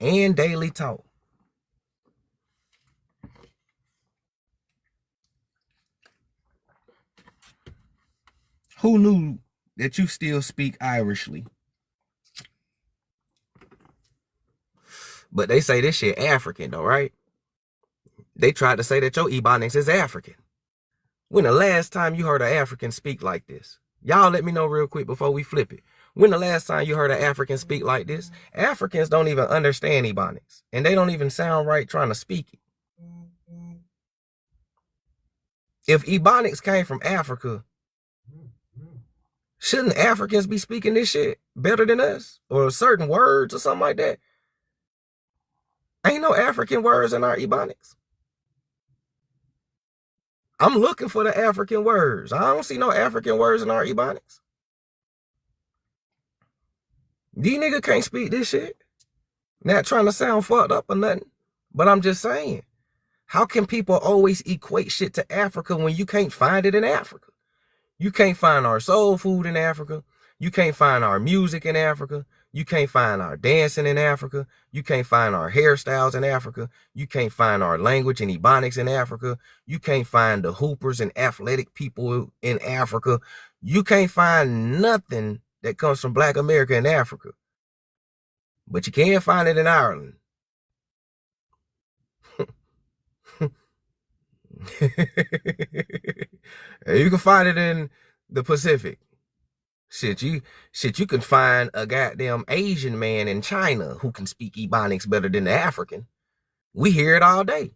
and daily talk. Who knew that you still speak Irishly? But they say this shit African though, right? They tried to say that your Ebonics is African. When the last time you heard an African speak like this? Y'all let me know real quick before we flip it. When the last time you heard an African speak like this? Africans don't even understand Ebonics. And they don't even sound right trying to speak it. If Ebonics came from Africa, shouldn't Africans be speaking this shit better than us? Or certain words or something like that? Ain't no African words in our Ebonics. I'm looking for the African words. I don't see no African words in our Ebonics. These niggas can't speak this shit. Not trying to sound fucked up or nothing. But I'm just saying, how can people always equate shit to Africa when you can't find it in Africa? You can't find our soul food in Africa. You can't find our music in Africa. You can't find our dancing in Africa. You can't find our hairstyles in Africa. You can't find our language and Ebonics in Africa. You can't find the hoopers and athletic people in Africa. You can't find nothing that comes from Black America in Africa. But you can find it in Ireland. You can find it in the Pacific. Shit, you can find a goddamn Asian man in China who can speak Ebonics better than the African. We hear it all day.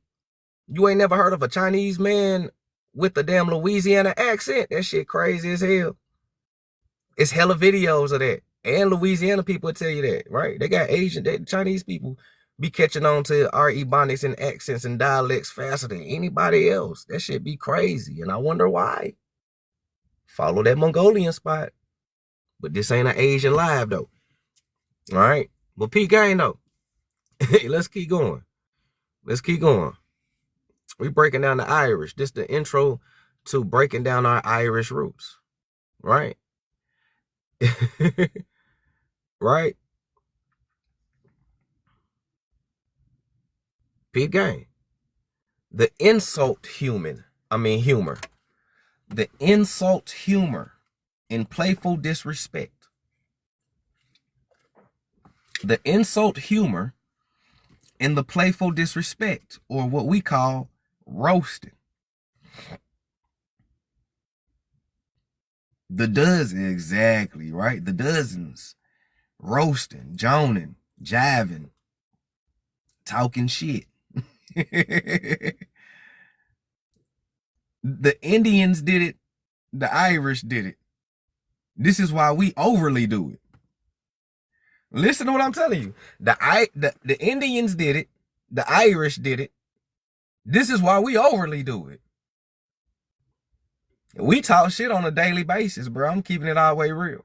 You ain't never heard of a Chinese man with a damn Louisiana accent? That shit crazy as hell. It's hella videos of that. And Louisiana people will tell you that, right? They got Chinese people be catching on to our Ebonics and accents and dialects faster than anybody else. That shit be crazy. And I wonder why. Follow that Mongolian spot. But this ain't an Asian live though. All right. But P gang though. Let's keep going. We breaking down the Irish. This the intro to breaking down our Irish roots. Right? Right? P gang. The insult humor. The insult humor in playful disrespect. The insult humor in the playful disrespect, or what we call roasting. The dozens, exactly, right? The dozens. Roasting, joning, jiving, talking shit. The Indians did it. The Irish did it. This is why we overly do it. Listen to what I'm telling you. The Indians did it. The Irish did it. This is why we overly do it. We talk shit on a daily basis, bro. I'm keeping it all the way real.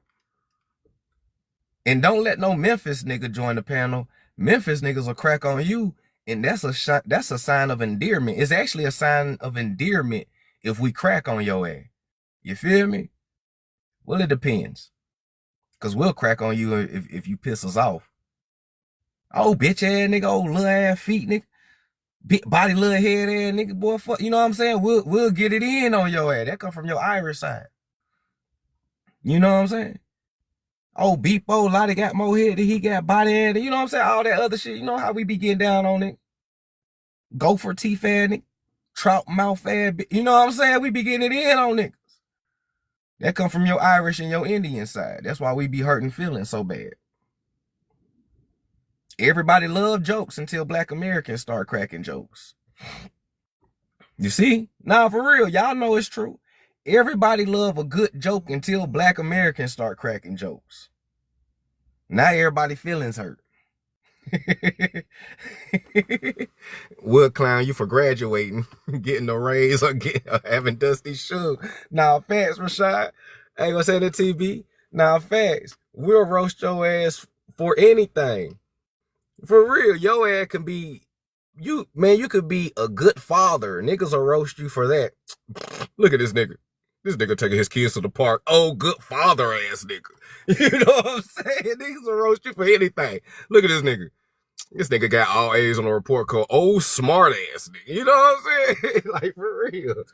And don't let no Memphis nigga join the panel. Memphis niggas will crack on you And that's a sign of endearment. It's actually a sign of endearment if we crack on your ass. You feel me? Well, it depends. Cause we'll crack on you if you piss us off. Oh, bitch ass nigga, old little ass feet nigga, big body little head ass nigga, boy, fuck. You know what I'm saying? We'll get it in on your ass. That come from your Irish side. You know what I'm saying? Oh, Beepo, Lottie got more head than he got body head. You know what I'm saying? All that other shit. You know how we be getting down on it. Gopher teeth ass nigga, trout mouth ass. You know what I'm saying? We be getting it in on niggas. That come from your Irish and your Indian side. That's why we be hurting feelings so bad. Everybody love jokes until Black Americans start cracking jokes. You see? Nah, for real. Y'all know it's true. Everybody love a good joke until Black Americans start cracking jokes. Now everybody feelings hurt. We'll clown you for graduating, getting a raise, or having dusty shoes. Now, facts, Rashad. Hey, what's that, TB? Now, facts. We'll roast your ass for anything. For real, your ass can be, you could be a good father. Niggas will roast you for that. Look at this nigga. This nigga taking his kids to the park. Oh, good father ass nigga. You know what I'm saying? Niggas will roast you for anything. Look at this nigga. This nigga got all A's on the report card. Oh, smart ass nigga. You know what I'm saying? Like, for real.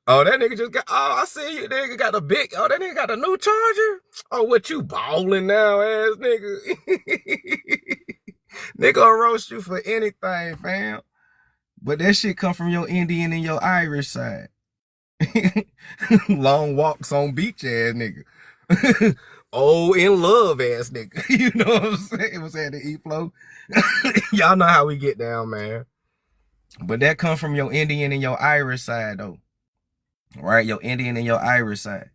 Oh, that nigga just got, oh, I see you, nigga got that nigga got a new charger? Oh, what you balling now, ass nigga? Nigga will roast you for anything, fam. But that shit come from your Indian and your Irish side. Long walks on beach ass nigga. Oh, in love ass nigga. You know what I'm saying? Was that the E-flow? Y'all know how we get down, man. But that come from your Indian and your Irish side, though. Right? Your Indian and your Irish side.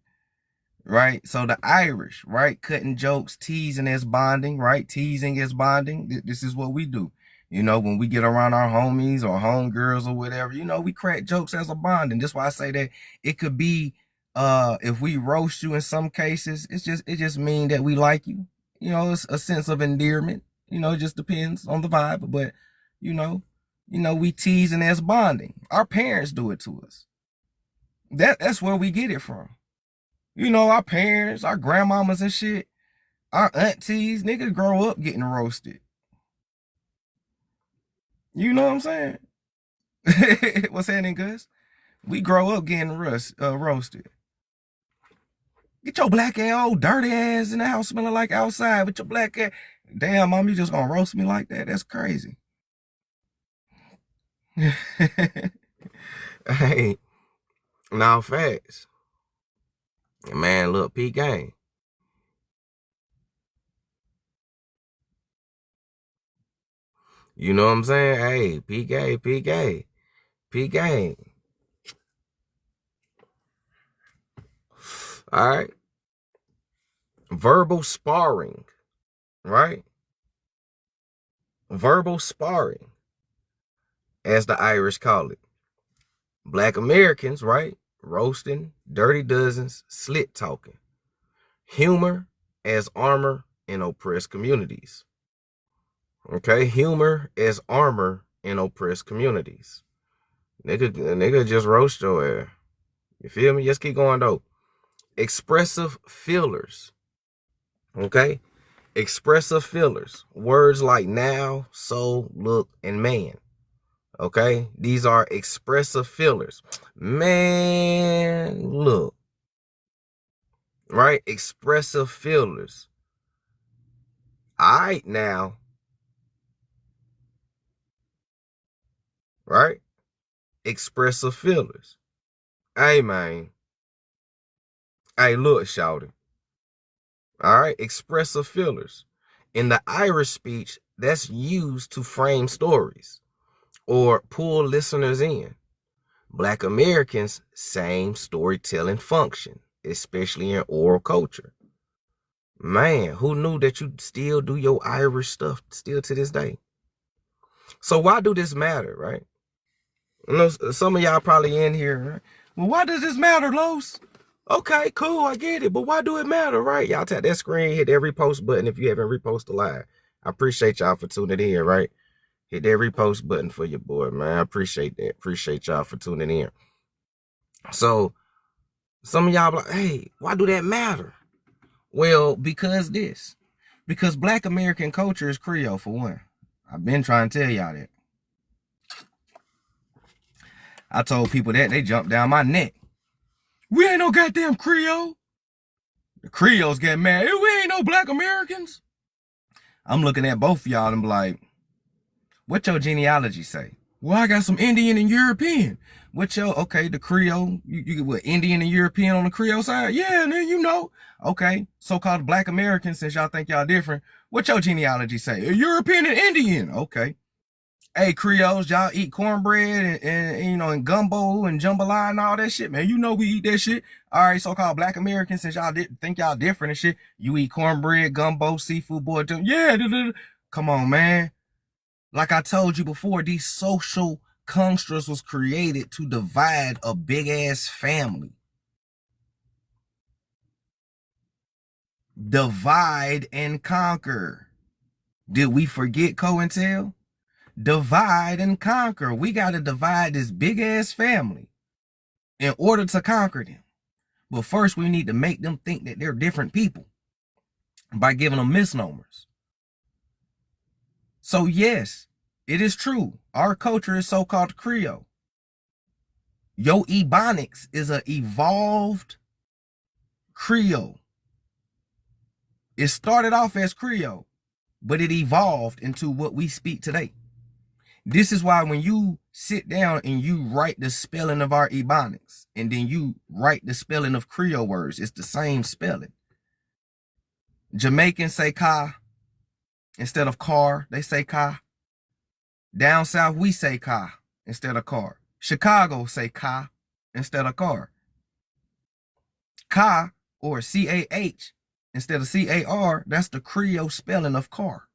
Right? So the Irish, right? Cutting jokes, teasing is bonding, right? Teasing is bonding. This is what we do. You know, when we get around our homies or homegirls or whatever, you know, we crack jokes as a bonding. That's why I say that it could be, if we roast you in some cases, it just mean that we like you. You know, it's a sense of endearment. You know, it just depends on the vibe. But, you know, we teasing as bonding. Our parents do it to us. That's where we get it from. You know, our parents, our grandmamas and shit, our aunties, niggas grow up getting roasted. You know what I'm saying? What's happening, Gus? We grow up getting roasted. Get your black ass, old dirty ass in the house smelling like outside with your black ass. Damn, mom, you just gonna roast me like that? That's crazy. Hey, now facts. Man, look, P gang. You know what I'm saying? Hey, P gang. All right. Verbal sparring, right? Verbal sparring, as the Irish call it. Black Americans, right? Roasting, dirty dozens, slit talking. Humor as armor in oppressed communities. Okay, humor as armor in oppressed communities. Nigga just roast your ass. You feel me? Just keep going though. Expressive fillers. Okay? Expressive fillers. Words like now, so, look, and man. Okay? These are expressive fillers. Man, look. Right? Expressive fillers. All right, now. Right? Expressive fillers. Hey, man. Hey, look, shouty. All right? Expressive fillers. In the Irish speech, that's used to frame stories or pull listeners in. Black Americans, same storytelling function, especially in oral culture. Man, who knew that you still do your Irish stuff still to this day? So why do this matter, right? You know, some of y'all probably in here, right? Well, why does this matter, Los? Okay, cool, I get it, but why do it matter, right? Y'all tap that screen, hit that repost button if you haven't reposted live. I appreciate y'all for tuning in, right? Hit that repost button for your boy, man. I appreciate that. Appreciate y'all for tuning in. So some of y'all be like, hey, why do that matter? Well, because Black American culture is Creole, for one. I've been trying to tell y'all that. I told people that, they jumped down my neck. We ain't no goddamn Creole. The Creoles get mad. We ain't no Black Americans. I'm looking at both of y'all and be like, what your genealogy say? Well, I got some Indian and European. Okay, the Creole, you get what, Indian and European on the Creole side? Yeah, and then you know. Okay, so-called Black Americans, since y'all think y'all different, what your genealogy say? European and Indian. Okay. Hey, Creoles, y'all eat cornbread and you know, and gumbo and jambalaya and all that shit, man. You know we eat that shit. All right, so-called Black Americans, since y'all think y'all different and shit, you eat cornbread, gumbo, seafood, boy. Yeah, come on, man. Like I told you before, these social constructs was created to divide a big-ass family. Divide and conquer. Did we forget COINTEL? Divide and conquer. We got to divide this big-ass family in order to conquer them. But first, we need to make them think that they're different people by giving them misnomers. So yes, it is true. Our culture is so-called Creole. Your Ebonics is an evolved Creole. It started off as Creole, but it evolved into what we speak today. This is why when you sit down and you write the spelling of our Ebonics, and then you write the spelling of Creole words, it's the same spelling. Jamaicans say ka instead of car, they say ka. Down south, we say ka instead of car. Chicago say ka instead of car. Ka, or C-A-H, instead of C-A-R, that's the Creole spelling of car.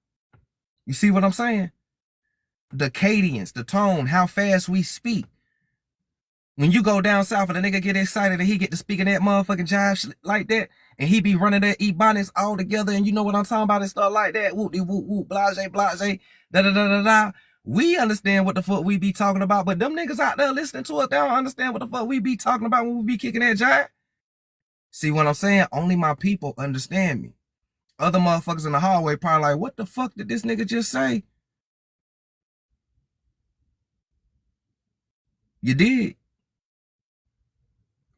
You see what I'm saying? The cadence, the tone, how fast we speak. When you go down south and a nigga get excited and he get to speaking that motherfucking jive like that, and he be running that Ebonics all together, and you know what I'm talking about and stuff like that, whoop de whoop whoop, blase, blase, da da da da da. We understand what the fuck we be talking about, but them niggas out there listening to us, they don't understand what the fuck we be talking about when we be kicking that jive. See what I'm saying? Only my people understand me. Other motherfuckers in the hallway probably like, what the fuck did this nigga just say? You did.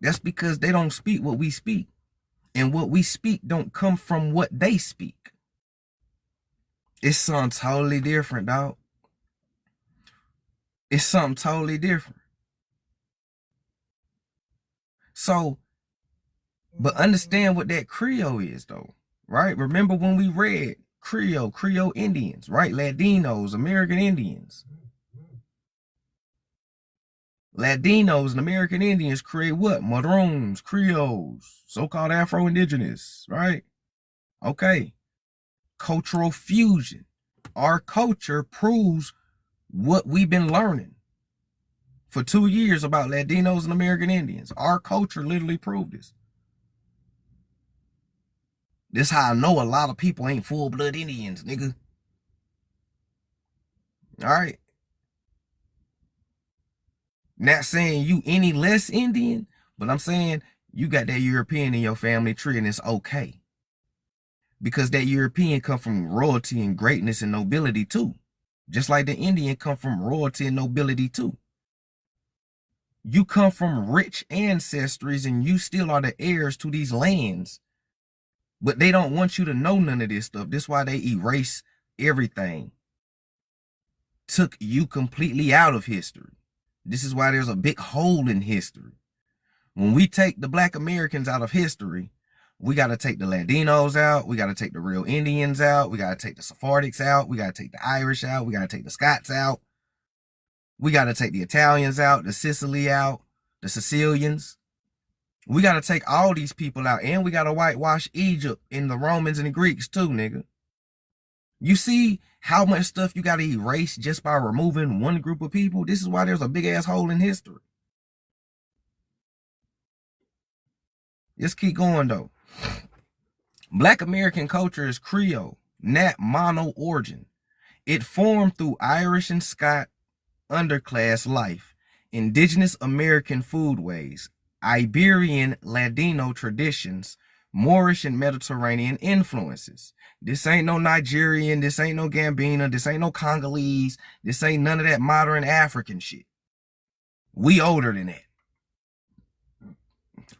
That's because they don't speak what we speak. And what we speak don't come from what they speak. It's something totally different, dog. It's something totally different. So, but understand what that Creole is, though, right? Remember when we read Creole Indians, right? Latinos, American Indians. Latinos and American Indians create what? Maroons, Creoles, so-called Afro-Indigenous, right? Okay. Cultural fusion. Our culture proves what we've been learning for 2 years about Latinos and American Indians. Our culture literally proved this. This is how I know a lot of people ain't full-blood Indians, nigga. All right. Not saying you any less Indian, but I'm saying you got that European in your family tree, and it's okay. Because that European come from royalty and greatness and nobility too. Just like the Indian come from royalty and nobility too. You come from rich ancestries and you still are the heirs to these lands. But they don't want you to know none of this stuff. That's why they erase everything. Took you completely out of history. This is why there's a big hole in history. When we take the Black Americans out of history, we got to take the Latinos out. We got to take the real Indians out. We got to take the Sephardics out. We got to take the Irish out. We got to take the Scots out. We got to take the Italians out, the Sicily out, the Sicilians. We got to take all these people out. And we got to whitewash Egypt and the Romans and the Greeks too, nigga. You see how much stuff you got to erase just by removing one group of people? This is why there's a big ass hole in history. Let's keep going though. Black American culture is Creole, not mono origin. It formed through Irish and Scot underclass life, indigenous American foodways, Iberian Ladino traditions, Moorish and Mediterranean influences. This ain't no Nigerian, this ain't no Gambino, this ain't no Congolese, this ain't none of that modern African shit. We older than that.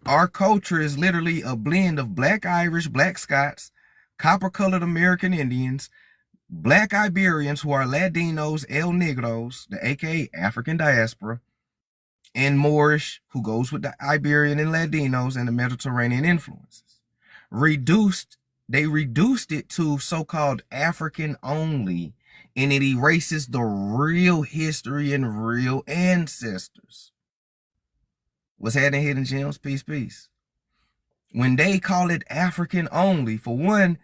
Our culture is literally a blend of Black Irish, Black Scots, copper-colored American Indians, Black Iberians who are Latinos, El Negros, the aka African diaspora, and Moorish, who goes with the Iberian and Latinos and the Mediterranean influences. They reduced it to so-called African only, and it erases the real history and real ancestors. What's happening, Hidden Gems? Peace, peace. When they call it African only, for one,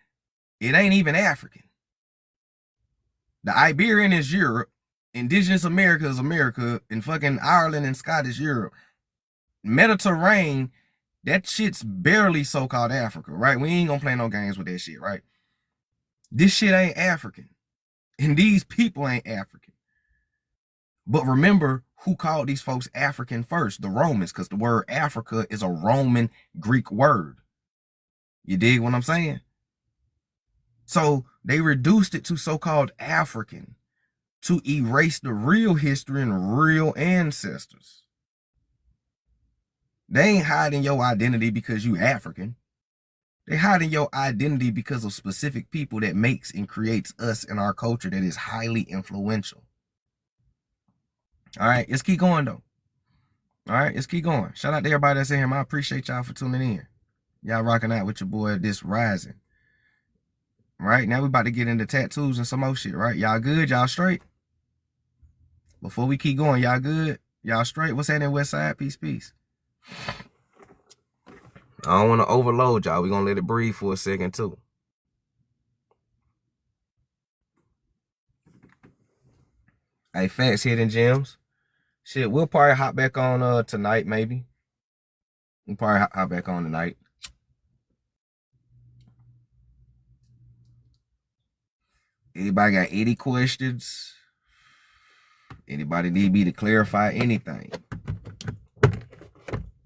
it ain't even African. The Iberian is Europe, Indigenous America is America, and fucking Ireland and Scottish Europe. Mediterranean, that shit's barely so-called Africa, right? We ain't gonna play no games with that shit, right? This shit ain't African, and these people ain't African. But remember who called these folks African first? The Romans, because the word Africa is a Roman Greek word. You dig what I'm saying? So they reduced it to so-called African to erase the real history and real ancestors. They ain't hiding your identity because you African. They hiding your identity because of specific people that makes and creates us and our culture that is highly influential. All right, let's keep going though. All right, let's keep going. Shout out to everybody that's in here. I appreciate y'all for tuning in. Y'all rocking out with your boy, this rising. Right, now we about to get into tattoos and some more shit, right? Y'all good? Y'all straight? Before we keep going, y'all good? Y'all straight? What's happening West Side? Peace, peace. I don't want to overload y'all. We're going to let it breathe for a second too. Hey, facts, Hidden Gems. Shit, we'll probably hop back on tonight, maybe. We'll probably hop back on tonight. Anybody got any questions? Anybody need me to clarify anything?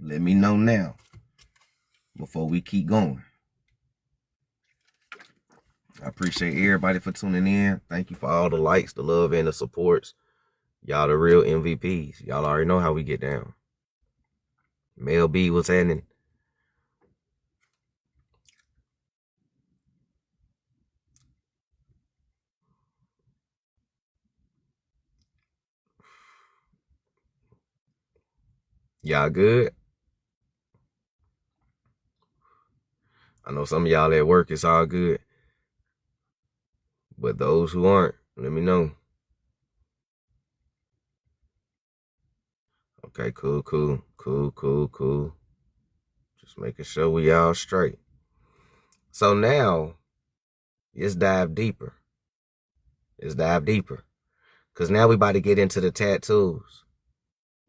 Let me know now before we keep going. I appreciate everybody for tuning in. Thank you for all the likes, the love, and the supports. Y'all the real MVPs. Y'all already know how we get down. Mel B, what's happening? Y'all good? I know some of y'all at work, it's all good. But those who aren't, let me know. Okay, cool. Just making sure we all straight. So now, let's dive deeper. Because now we about to get into the tattoos.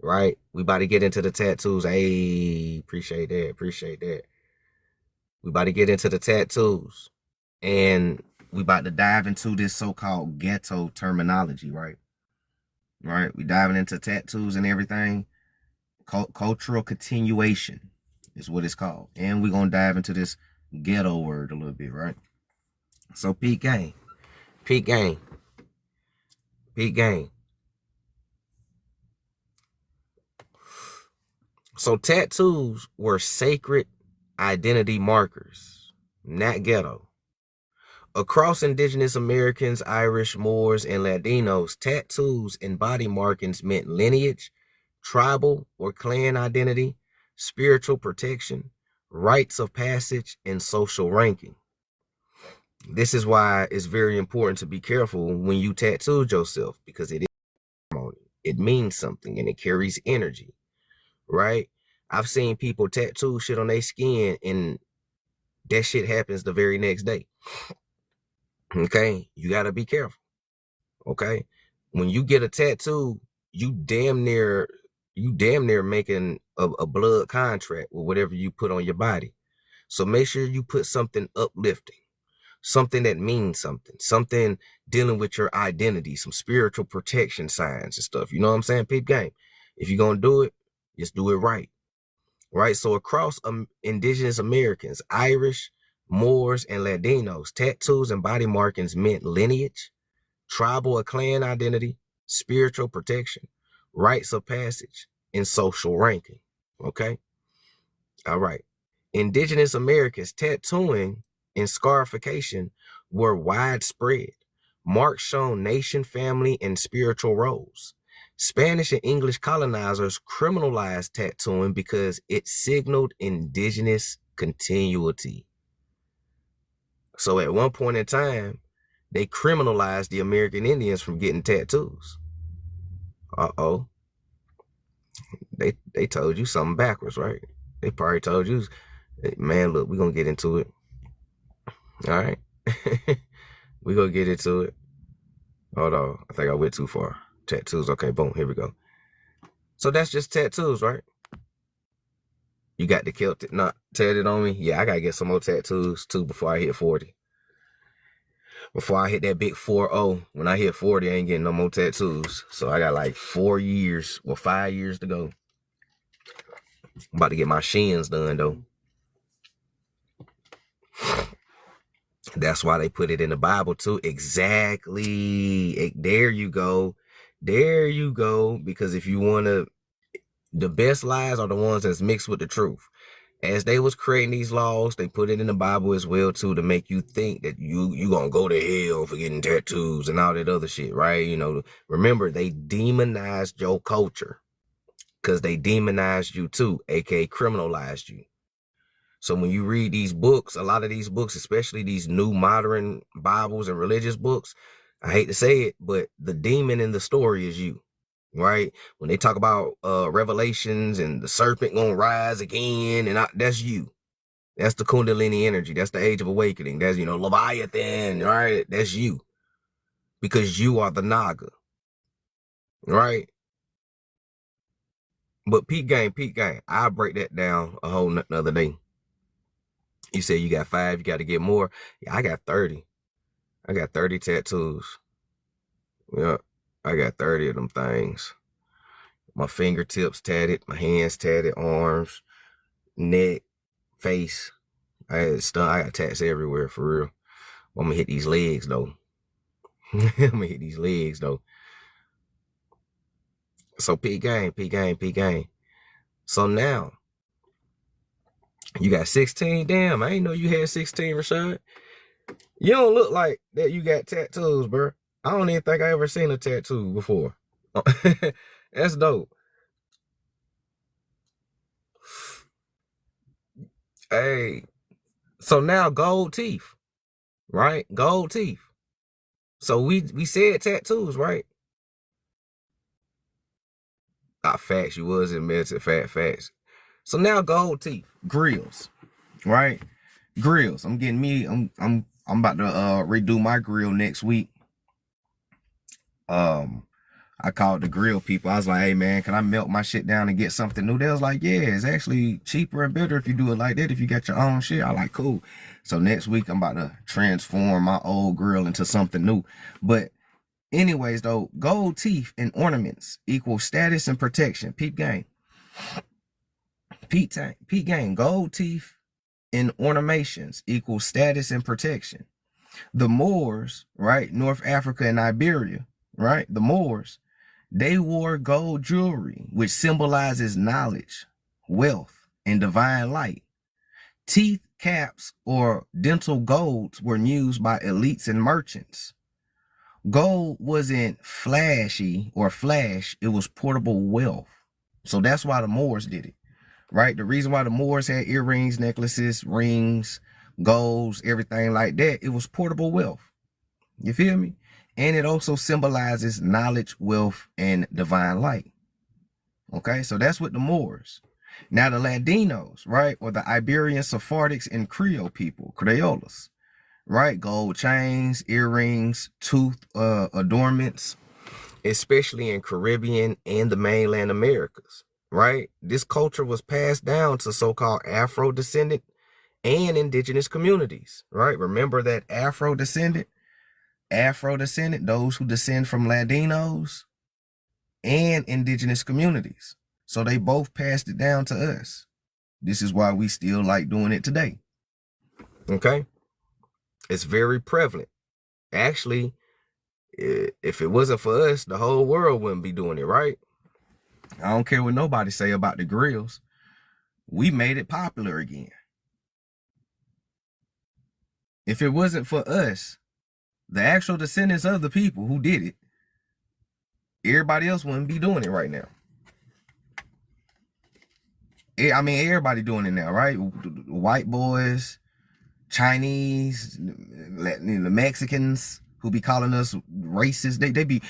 Right? We about to get into the tattoos. Hey, appreciate that. We about to get into the tattoos. And we about to dive into this so-called ghetto terminology, right? Right? We diving into tattoos and everything. Cultural continuation is what it's called. And we're going to dive into this ghetto word a little bit, right? So peak game. So tattoos were sacred identity markers, not ghetto. Across Indigenous Americans, Irish, Moors, and Latinos, tattoos and body markings meant lineage, tribal or clan identity, spiritual protection, rites of passage, and social ranking. This is why it's very important to be careful when you tattoo yourself, because it means something and it carries energy, right? I've seen people tattoo shit on their skin and that shit happens the very next day. Okay, you gotta be careful. Okay, when you get a tattoo, you damn near making a blood contract with whatever you put on your body. So make sure you put something uplifting, something that means something dealing with your identity, some spiritual protection signs and stuff. You know what I'm saying? Peep game. If you're going to do it, just do it right. Right? So across indigenous Americans, Irish, Moors, and Latinos, tattoos and body markings meant lineage, tribal or clan identity, spiritual protection, rites of passage, and social ranking. Okay? All right. Indigenous Americans, tattooing and scarification were widespread. Marks shown nation, family, and spiritual roles. Spanish and English colonizers criminalized tattooing because it signaled indigenous continuity. So at one point in time, they criminalized the American Indians from getting tattoos. Uh-oh. They told you something backwards, right? They probably told you, man, look, we're going to get into it. All right. We're going to get into it. Hold on. I think I went too far. Tattoos. Okay, boom. Here we go. So that's just tattoos, right? You got the Celtic not tatted on me? Yeah, I got to get some more tattoos too before I hit 40. Before I hit that big 4-0. When I hit 40, I ain't getting no more tattoos. So I got like 4 years or 5 years to go. I'm about to get my shins done, though. That's why they put it in the Bible, too. Exactly. There you go. There you go. Because if you want to, the best lies are the ones that's mixed with the truth. As they was creating these laws, they put it in the Bible as well, too, to make you think that you gonna go to hell for getting tattoos and all that other shit, right? You know, remember, they demonized your culture because they demonized you, too, aka criminalized you. So when you read these books, a lot of these books, especially these new modern Bibles and religious books, I hate to say it, but the demon in the story is you, right? When they talk about Revelations and the serpent gonna rise again, and that's you. That's the Kundalini energy. That's the Age of Awakening. That's, Leviathan, right? That's you. Because you are the Naga, right? But peak game. I'll break that down a whole another day. You said you got 5, you got to get more. Yeah, I got 30. I got 30 tattoos. Yeah, I got 30 of them things. My fingertips tatted, my hands tatted, arms, neck, face. I got tats everywhere, for real. I'm gonna hit these legs, though. So peak game. So now, you got 16? Damn, I didn't know you had 16, Rashad. You don't look like that you got tattoos, bro. I don't even think I ever seen a tattoo before. That's dope. Hey, so now gold teeth, right? Gold teeth. So we said tattoos, right? Facts. You was admitted to facts. So now gold teeth, grills, right? Grills. I'm about to redo my grill next week. I called the grill people. I was like, hey man, can I melt my shit down and get something new? They was like, yeah, it's actually cheaper and better if you do it like that, if you got your own shit. I like, cool. So next week I'm about to transform my old grill into something new. But anyways though, gold teeth and ornaments equal status and protection. Peep game. Peep game. Gold teeth and ornamentations equal status and protection. The Moors, right? North Africa and Iberia, right? The Moors, they wore gold jewelry, which symbolizes knowledge, wealth, and divine light. Teeth caps or dental golds were used by elites and merchants. Gold wasn't flashy or flash, it was portable wealth. So that's why the Moors did it, right? The reason why the Moors had earrings, necklaces, rings, golds, everything like that, it was portable wealth. You feel me? And it also symbolizes knowledge, wealth, and divine light. Okay, so that's with the Moors. Now the Latinos, right, or the Iberian, Sephardics, and Creole people, Creoles, right? Gold chains, earrings, tooth adornments, especially in Caribbean and the mainland Americas, right? This culture was passed down to so-called Afro-descendant and indigenous communities, right? Remember that Afro-descendant, those who descend from Latinos and indigenous communities. So they both passed it down to us. This is why we still like doing it today. Okay? It's very prevalent. Actually, if it wasn't for us, the whole world wouldn't be doing it, right? I don't care what nobody say about the grills. We made it popular again. If it wasn't for us, the actual descendants of the people who did it, everybody else wouldn't be doing it right now. I mean, everybody doing it now, right? White boys, Chinese, the Mexicans who be calling us racist. They be,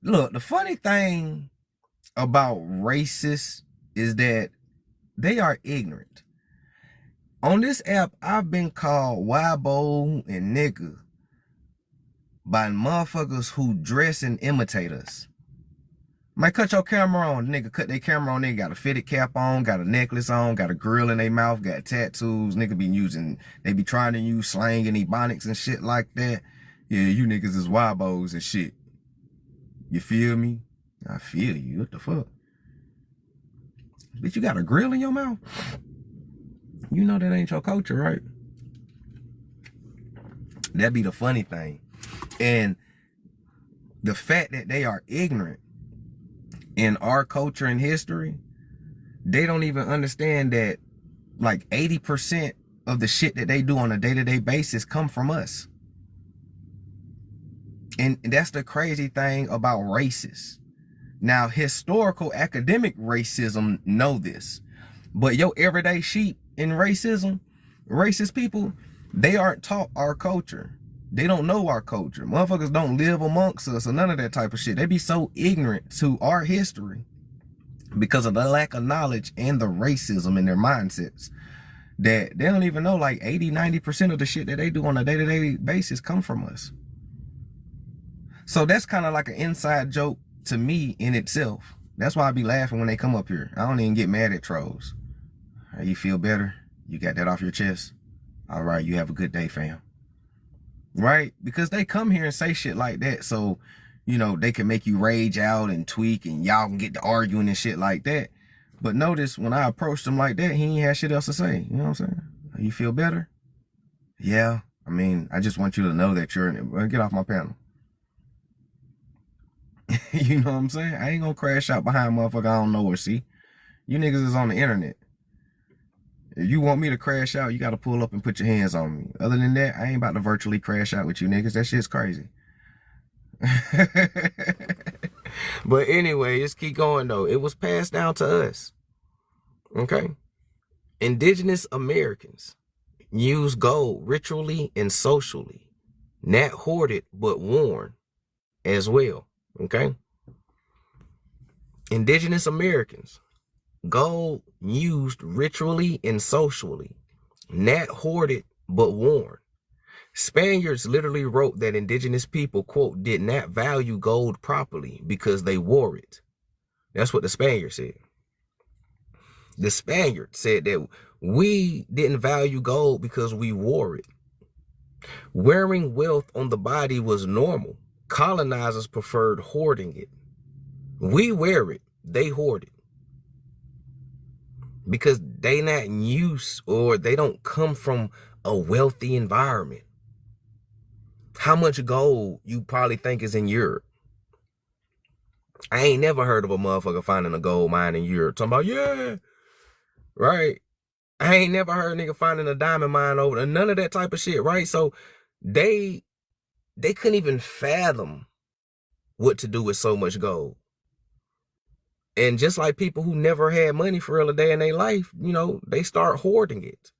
look, the funny thing about racists is that they are ignorant. On this app, I've been called wabo and nigga by motherfuckers who dress and imitate us. Might cut your camera on, nigga. Cut their camera on, nigga. Got a fitted cap on, got a necklace on, got a grill in their mouth, got tattoos. Nigga they be trying to use slang and ebonics and shit like that. Yeah, you niggas is wabos and shit. You feel me? I feel you. What the fuck? Bitch, you got a grill in your mouth? You know that ain't your culture, right? That'd be the funny thing. And the fact that they are ignorant in our culture and history, they don't even understand that like 80% of the shit that they do on a day-to-day basis come from us. And that's the crazy thing about racists. Now, historical academic racism know this, but your everyday sheep in racism, racist people, they aren't taught our culture. They don't know our culture. Motherfuckers don't live amongst us or none of that type of shit. They be so ignorant to our history because of the lack of knowledge and the racism in their mindsets that they don't even know like 80-90% of the shit that they do on a day-to-day basis come from us. So that's kind of like an inside joke to me in itself. That's why I be laughing when they come up here. I don't even get mad at trolls. You feel better? You got that off your chest? All right, you have a good day, fam. Right? Because they come here and say shit like that so, you know, they can make you rage out and tweak and y'all can get to arguing and shit like that. But notice when I approached him like that, he ain't had shit else to say. You know what I'm saying? You feel better? Yeah. I mean, I just want you to know that you're in it. Well, get off my panel. You know what I'm saying? I ain't gonna crash out behind motherfucker I don't know or see. You niggas is on the internet. If you want me to crash out, you got to pull up and put your hands on me. Other than that, I ain't about to virtually crash out with you niggas. That shit's crazy. But anyway, let's keep going though. It was passed down to us. Okay? Indigenous Americans use gold ritually and socially. Not hoarded, but worn as well. Okay? Indigenous Americans. Gold used ritually and socially, not hoarded but worn. Spaniards literally wrote that indigenous people, quote, did not value gold properly because they wore it. That's what the Spaniard said. The Spaniard said that we didn't value gold because we wore it. Wearing wealth on the body was normal. Colonizers preferred hoarding it. We wear it, they hoard it. Because they not used or they don't come from a wealthy environment. How much gold you probably think is in Europe? I ain't never heard of a motherfucker finding a gold mine in Europe. Talking about, yeah, right? I ain't never heard a nigga finding a diamond mine over there. None of that type of shit, right? So they couldn't even fathom what to do with so much gold. And just like people who never had money for real a day in their life, you know, they start hoarding it.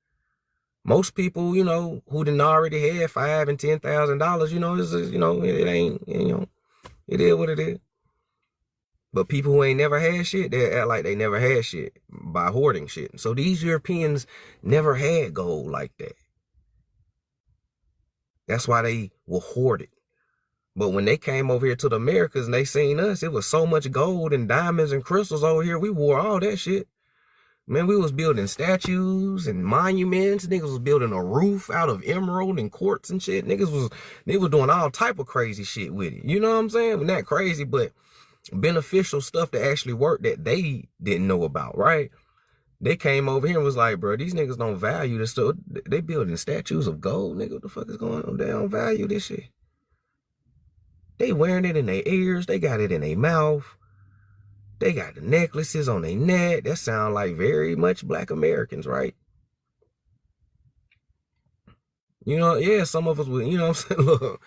Most people, you know, who didn't already have $5,000 and $10,000, you know, it ain't, you know, it is what it is. But people who ain't never had shit, they act like they never had shit by hoarding shit. So these Europeans never had gold like that. That's why they will hoard it. But when they came over here to the Americas and they seen us, it was so much gold and diamonds and crystals over here. We wore all that shit. Man, we was building statues and monuments. Niggas was building a roof out of emerald and quartz and shit. They was doing all type of crazy shit with it. You know what I'm saying? Well, not crazy, but beneficial stuff that actually worked that they didn't know about, right? They came over here and was like, bro, these niggas don't value this stuff. They building statues of gold, nigga. What the fuck is going on? They don't value this shit. They wearing it in their ears. They got it in their mouth. They got the necklaces on their neck. That sound like very much Black Americans, right? You know, yeah, some of us would, you know what I'm saying? Look,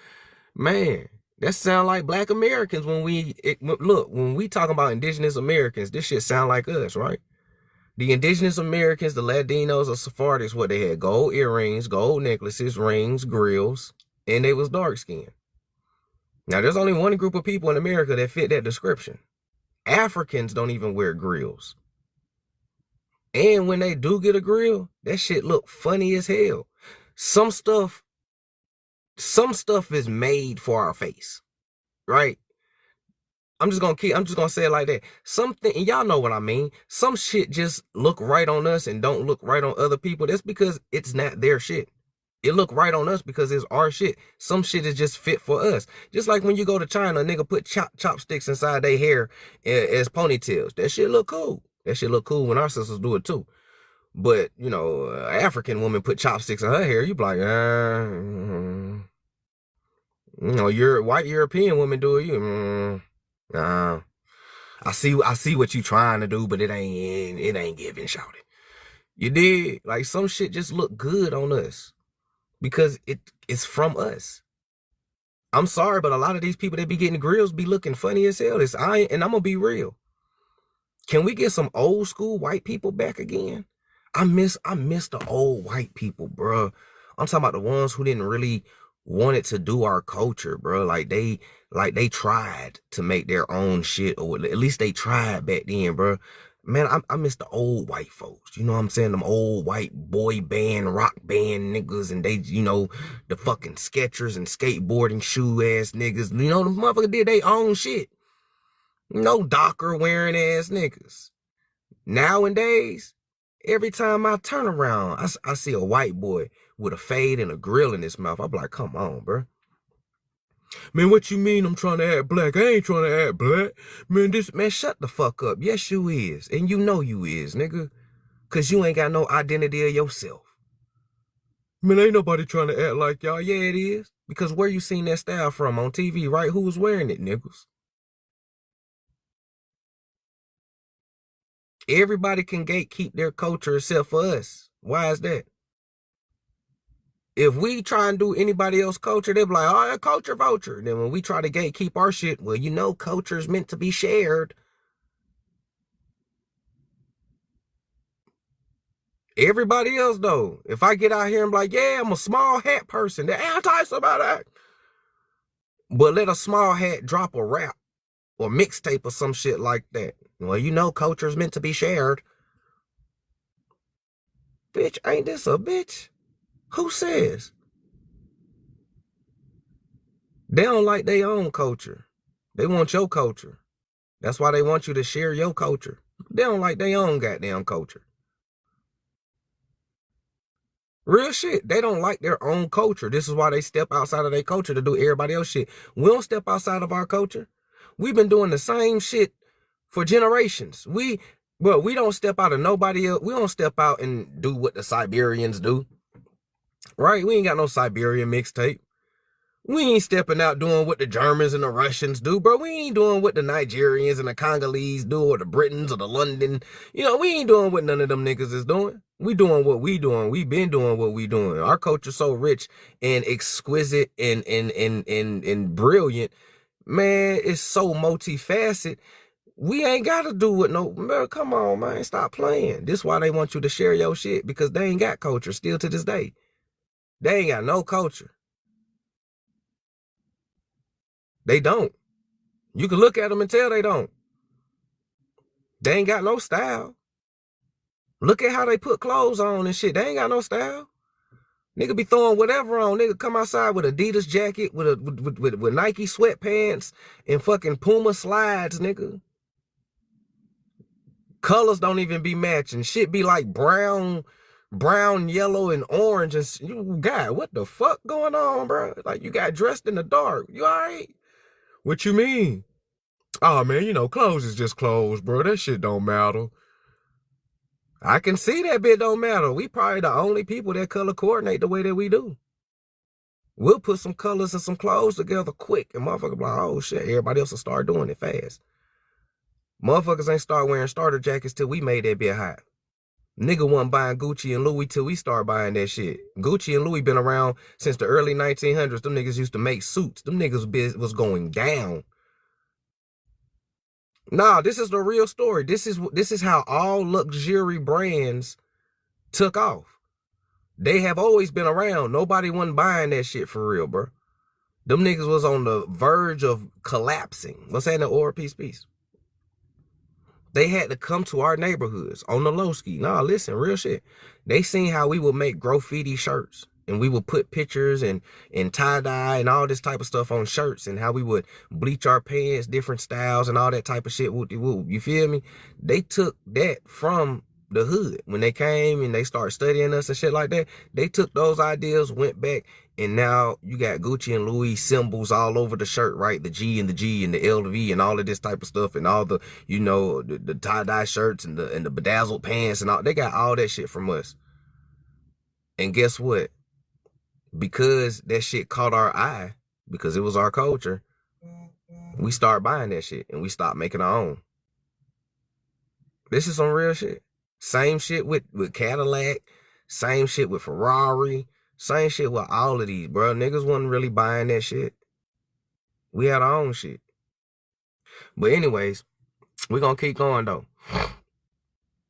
man, that sound like Black Americans when when we talk about Indigenous Americans, this shit sound like us, right? The Indigenous Americans, the Latinos, or Sephardics, what they had, gold earrings, gold necklaces, rings, grills, and they was dark skinned. Now, there's only one group of people in America that fit that description. Africans don't even wear grills. And when they do get a grill, that shit look funny as hell. Some stuff is made for our face, right? I'm just gonna say it like that. Something, and y'all know what I mean. Some shit just look right on us and don't look right on other people. That's because it's not their shit. It look right on us because it's our shit. Some shit is just fit for us. Just like when you go to China, a nigga put chopsticks inside their hair as ponytails. That shit look cool. That shit look cool when our sisters do it too. But, you know, an African woman put chopsticks in her hair, you be like, you know, white European woman do it, nah. I see what you trying to do, but it ain't giving, shouted. You did? Like, some shit just look good on us because it's from us. I'm sorry, but a lot of these people that be getting grills be looking funny as hell. And I'm gonna be real. Can we get some old school white people back again? I miss the old white people, bro. I'm talking about the ones who didn't really want it to do our culture, bro. Like they tried to make their own shit, or at least they tried back then, bro. Man, I miss the old white folks. You know what I'm saying? Them old white boy band, rock band niggas, and they, you know, the fucking Skechers and skateboarding shoe ass niggas. You know, the motherfucker did their own shit. No Docker wearing ass niggas. Nowadays, every time I turn around, I see a white boy with a fade and a grill in his mouth. I'm like, come on, bro. Man, what you mean I'm trying to act black? I ain't trying to act black. Man, shut the fuck up. Yes, you is. And you know you is, nigga. Cause you ain't got no identity of yourself. Man, ain't nobody trying to act like y'all. Yeah, it is. Because where you seen that style from? On TV, right? Who was wearing it, niggas? Everybody can gatekeep their culture except for us. Why is that? If we try and do anybody else's culture, they'll be like, oh, a culture vulture. Then when we try to gatekeep our shit, well, you know, culture is meant to be shared. Everybody else, though, if I get out here and be like, yeah, I'm a small hat person, they're anti-somebody that. But let a small hat drop a rap or mixtape or some shit like that. Well, you know, culture is meant to be shared. Bitch, ain't this a bitch? Who says? They don't like their own culture. They want your culture. That's why they want you to share your culture. They don't like their own goddamn culture. Real shit. They don't like their own culture. This is why they step outside of their culture to do everybody else shit. We don't step outside of our culture. We've been doing the same shit for generations. We don't step out of nobody else. We don't step out and do what the Siberians do. Right? We ain't got no Siberian mixtape. We ain't stepping out doing what the Germans and the Russians do, bro. We ain't doing what the Nigerians and the Congolese do, or the Britons or the London. You know, we ain't doing what none of them niggas is doing. We doing what we doing. We been doing what we doing. Our culture's so rich and exquisite and brilliant. Man, it's so multifaceted. We ain't gotta do what no, man, come on, man. Stop playing. This why they want you to share your shit, because they ain't got culture still to this day. They ain't got no culture. They don't. You can look at them and tell they don't. They ain't got no style. Look at how they put clothes on and shit. They ain't got no style. Nigga be throwing whatever on. Nigga come outside with Adidas jacket, with Nike sweatpants and fucking Puma slides, nigga. Colors don't even be matching. Shit be like brown, yellow, and orange. And you got what the fuck going on, bro? Like you got dressed in the dark. You all right? What you mean? Oh man, you know, clothes is just clothes, bro. That shit don't matter. I can see that bit don't matter. We probably the only people that color coordinate the way that we do. We'll put some colors and some clothes together quick, and motherfuckers be like, oh shit, everybody else will start doing it fast. Motherfuckers ain't start wearing starter jackets till we made that bit hot. Nigga wasn't buying Gucci and Louis till we started buying that shit. Gucci and Louis been around since the early 1900s. Them niggas used to make suits. Them niggas was going down. Nah, this is the real story. This is how all luxury brands took off. They have always been around. Nobody wasn't buying that shit for real, bro. Them niggas was on the verge of collapsing. What's that in the order? Peace. They had to come to our neighborhoods on the low ski. Nah, listen, real shit. They seen how we would make graffiti shirts. And we would put pictures and tie-dye and all this type of stuff on shirts, and how we would bleach our pants, different styles and all that type of shit. You feel me? They took that from the hood. When they came and they started studying us and shit like that, they took those ideas, went back, and now you got Gucci and Louis symbols all over the shirt, right? The G and the G and the L to V and all of this type of stuff, and all the, you know, the tie-dye shirts and the bedazzled pants and all. They got all that shit from us. And guess what? Because that shit caught our eye, because it was our culture, we start buying that shit and we stopped making our own. This is some real shit. Same shit with Cadillac, same shit with Ferrari, same shit with all of these, bro. Niggas wasn't really buying that shit. We had our own shit. But anyways, we're gonna keep going though.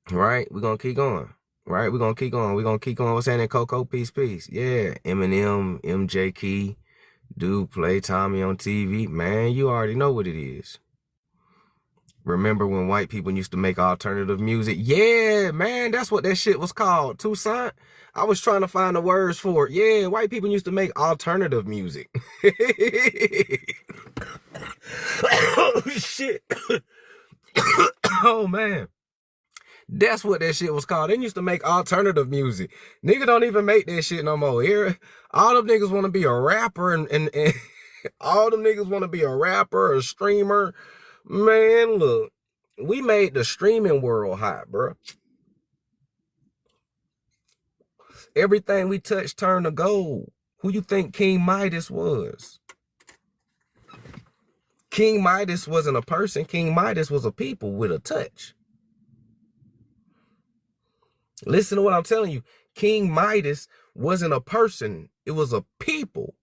Right? We're gonna keep going. Right, we're gonna keep going. We're gonna keep going. What's happening, Coco? Peace. Yeah, Eminem, MJ Key, dude play Tommy on TV. Man, you already know what it is. Remember when white people used to make alternative music? Yeah, man, that's what that shit was called. Toussaint. I was trying to find the words for it. Yeah, white people used to make alternative music. Oh, shit. Oh, man. That's what that shit was called. They used to make alternative music. Nigga don't even make that shit no more. Here, all them niggas want to be a rapper and all them niggas want to be a rapper, a streamer. Man, look, we made the streaming world hot, bro. Everything we touched turned to gold. Who you think King Midas was? King Midas wasn't a person. King Midas was a people with a touch. Listen to what I'm telling you. King Midas wasn't a person. It was a people.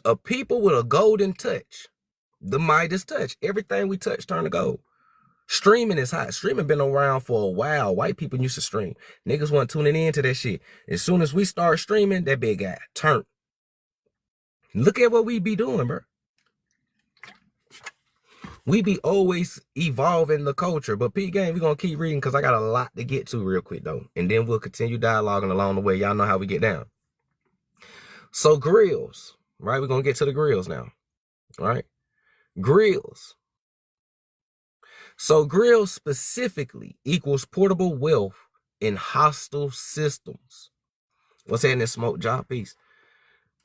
A people with a golden touch. The Midas touch. Everything we touch turned to gold. Streaming is hot. Streaming been around for a while. White people used to stream. Niggas weren't tuning into that shit. As soon as we start streaming, that big guy turned. Look at what we be doing, bro. We be always evolving the culture. But P Game, we're going to keep reading because I got a lot to get to real quick, though. And then we'll continue dialoguing along the way. Y'all know how we get down. So grills, right? We're going to get to the grills now, right? Grills. So grills specifically equals portable wealth in hostile systems. What's happening, Smoke Job? Peace.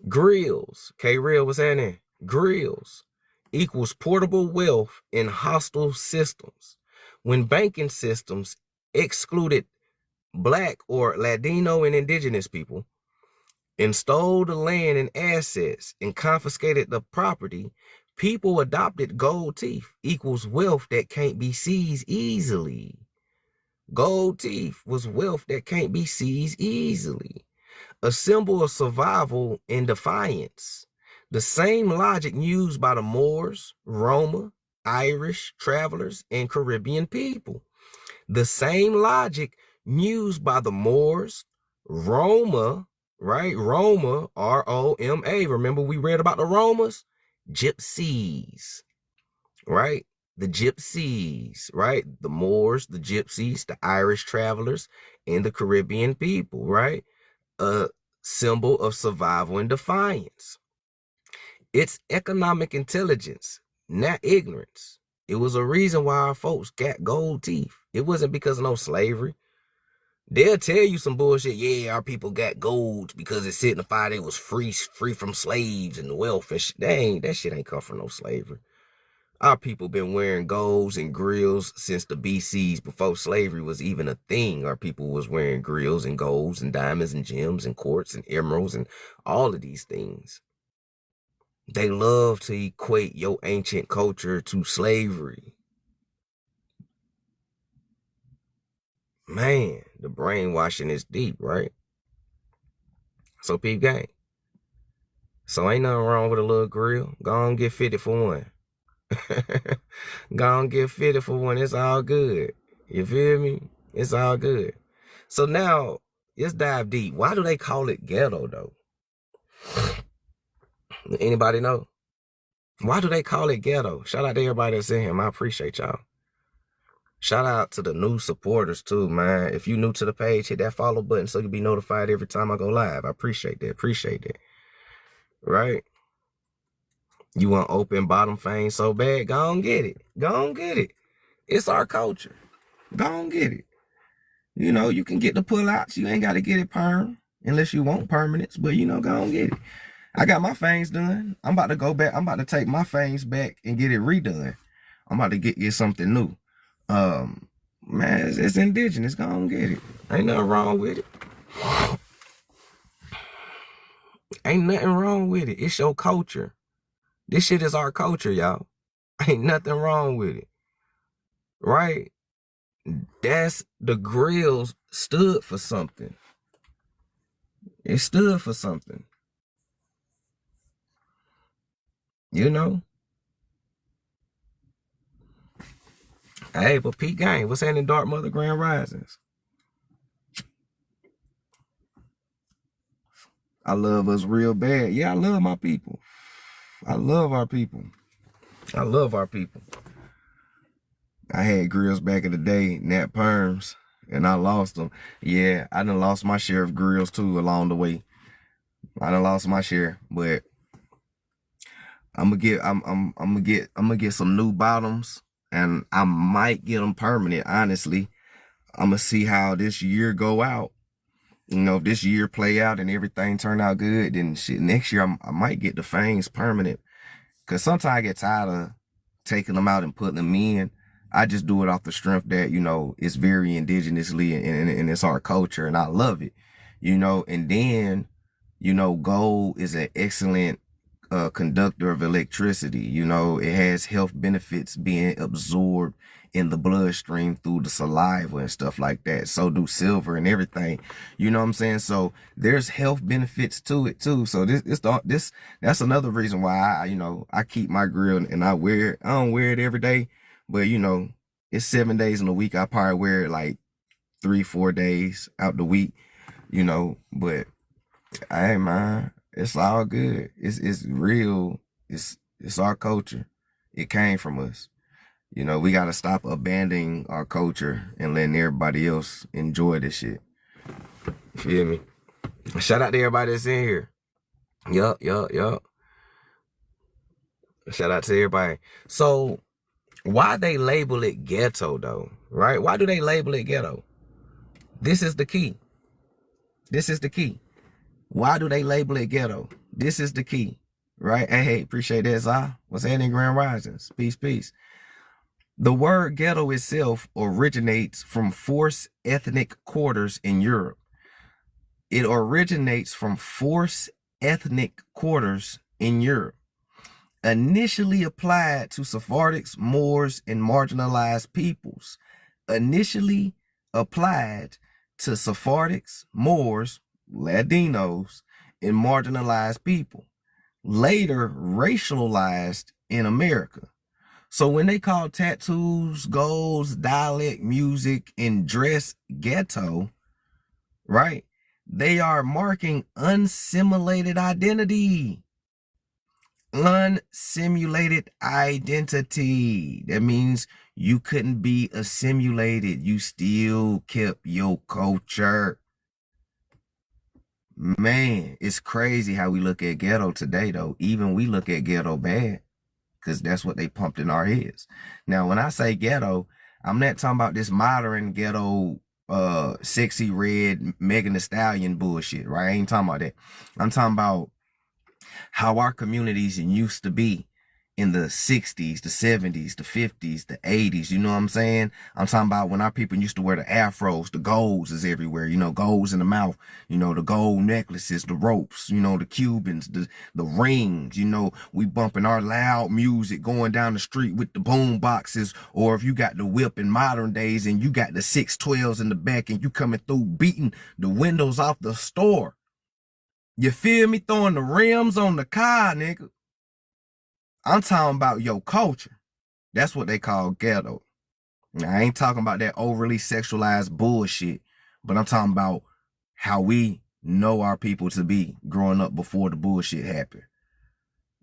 Grills. K-Real, what's happening? Grills equals portable wealth in hostile systems. When banking systems excluded Black or Latino and Indigenous people, and stole the land and assets and confiscated the property, people adopted gold teeth equals wealth that can't be seized easily. Gold teeth was wealth that can't be seized easily. A symbol of survival and defiance. The same logic used by the Moors, Roma, Irish travelers, and Caribbean people. The same logic used by the Moors, Roma, right? Roma, R-O-M-A. Remember we read about the Romas? Gypsies, right? The Gypsies, right? The Moors, the Gypsies, the Irish travelers, and the Caribbean people, right? A symbol of survival and defiance. It's economic intelligence, not ignorance. It was a reason why our folks got gold teeth. It wasn't because of no slavery. They'll tell you some bullshit. Yeah, our people got gold because it signified it was free from slaves and wealth and shit. That shit ain't come from no slavery. Our people been wearing golds and grills since the BCs, before slavery was even a thing. Our people was wearing grills and golds and diamonds and gems and quartz and emeralds and all of these things. They love to equate your ancient culture to slavery. Man, the brainwashing is deep, right? So peep gang. So ain't nothing wrong with a little grill. Go on get fitted for one. Go on get fitted for one. It's all good. You feel me? It's all good. So now, let's dive deep. Why do they call it ghetto, though? Anybody know? Why do they call it ghetto? Shout out to everybody that's in here. I appreciate y'all. Shout out to the new supporters too, man. If you new to the page, hit that follow button so you'll be notified every time I go live. I appreciate that. Appreciate that. Right? You want open bottom fangs so bad? Go on get it. Go on get it. It's our culture. Go on get it. You know, you can get the pull-outs. You ain't got to get it perm unless you want permanents. But, you know, go on get it. I got my fangs done. I'm about to go back. I'm about to take my fangs back and get it redone. I'm about to get something new. Man, it's indigenous. Go on get it. Ain't nothing wrong with it. Ain't nothing wrong with it. It's your culture. This shit is our culture, y'all. Ain't nothing wrong with it. Right? That's the grills stood for something. It stood for something. You know? Hey, but Pete Gang, what's happening, Dark Mother Grand Risings? I love us real bad. Yeah, I love my people. I love our people. I love our people. I had grills back in the day, nat perms, and I lost them. Yeah, I done lost my share of grills too along the way. I done lost my share, but I'm gonna get some new bottoms, and I might get them permanent. Honestly, I'm gonna see how this year go out. You know, if this year play out and everything turn out good, then shit, next year I might get the fangs permanent. Cause sometimes I get tired of taking them out and putting them in. I just do it off the strength that, you know, it's very indigenously and it's our culture and I love it, you know. And then, you know, gold is an excellent conductor of electricity. You know, it has health benefits being absorbed in the bloodstream through the saliva and stuff like that. So do silver and everything. You know what I'm saying? So there's health benefits to it too. So that's another reason why I keep my grill and I wear it. I don't wear it every day, but you know, it's 7 days in a week. I probably wear it like 3-4 days out the week, you know, but hey man, it's all good. It's real. It's our culture. It came from us. You know, we gotta stop abandoning our culture and letting everybody else enjoy this shit. You feel me? Shout out to everybody that's in here. Yup. Shout out to everybody. So why they label it ghetto though? Right? Why do they label it ghetto? This is the key. This is the key. Why do they label it ghetto? This is the key. Right? Hey, appreciate that, Zah. What's happening, Grand Risings? Peace. The word ghetto itself originates from forced ethnic quarters in Europe. It originates from forced ethnic quarters in Europe. Initially applied to Sephardics, Moors, and marginalized peoples. Initially applied to Sephardics, Moors, Latinos, and marginalized people. Later racialized in America. So when they call tattoos, golds, dialect, music, and dress ghetto, right? They are marking unsimulated identity. Unsimulated identity. That means you couldn't be assimilated. You still kept your culture. Man, it's crazy how we look at ghetto today, though. Even we look at ghetto bad. Because that's what they pumped in our heads. Now, when I say ghetto, I'm not talking about this modern ghetto, sexy red Megan Thee Stallion bullshit, right? I ain't talking about that. I'm talking about how our communities used to be in the 60s, the 70s, the 50s, the 80s. You know what I'm saying? I'm talking about when our people used to wear the afros, the golds is everywhere, golds in the mouth, the gold necklaces, the ropes, the Cubans, the rings, we bumping our loud music going down the street with the boom boxes, or if you got the whip in modern days and you got the 612s in the back and you coming through beating the windows off the store. You feel me? Throwing the rims on the car, nigga. I'm talking about your culture. That's what they call ghetto. Now, I ain't talking about that overly sexualized bullshit, but I'm talking about how we know our people to be growing up before the bullshit happened.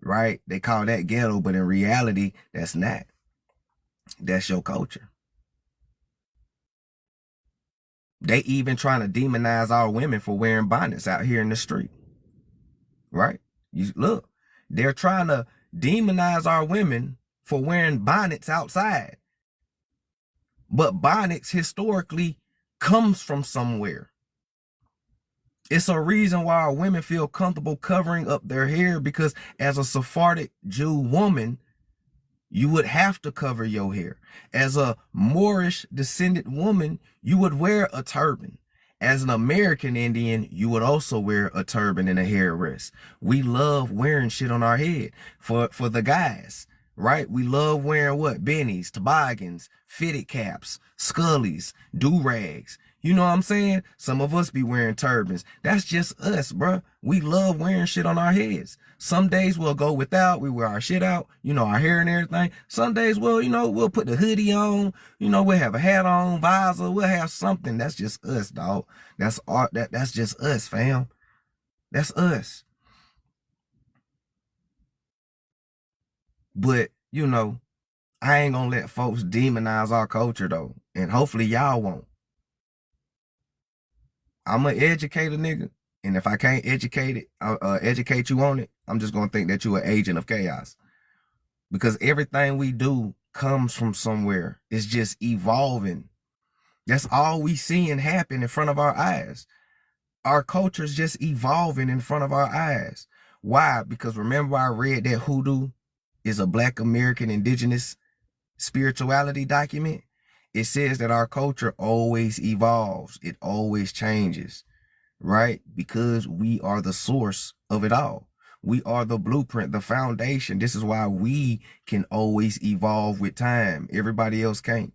Right? They call that ghetto, but in reality, that's not. That's your culture. They even trying to demonize our women for wearing bonnets out here in the street. Right? You look, they're trying to demonize our women for wearing bonnets outside. But bonnets historically comes from somewhere. It's a reason why our women feel comfortable covering up their hair, because as a Sephardic Jew woman, you would have to cover your hair. As a Moorish descendant woman, you would wear a turban. As an American Indian, you would also wear a turban and a hair rest. We love wearing shit on our head. For the guys, right? We love wearing what? Bennies, toboggans, fitted caps, scullies, do-rags. You know what I'm saying? Some of us be wearing turbans. That's just us, bruh. We love wearing shit on our heads. Some days we'll go without. We wear our shit out, our hair and everything. Some days, we'll put the hoodie on. We'll have a hat on, visor. We'll have something. That's just us, dog. That's just us, fam. That's us. But, I ain't gonna let folks demonize our culture, though. And hopefully y'all won't. I'm an educator, nigga. And if I can't educate you on it, I'm just going to think that you're an agent of chaos. Because everything we do comes from somewhere. It's just evolving. That's all we seeing happen in front of our eyes. Our culture's just evolving in front of our eyes. Why? Because remember I read that hoodoo is a Black American indigenous spirituality document? It says that our culture always evolves. It always changes, right? Because we are the source of it all. We are the blueprint, the foundation. This is why we can always evolve with time. Everybody else can't.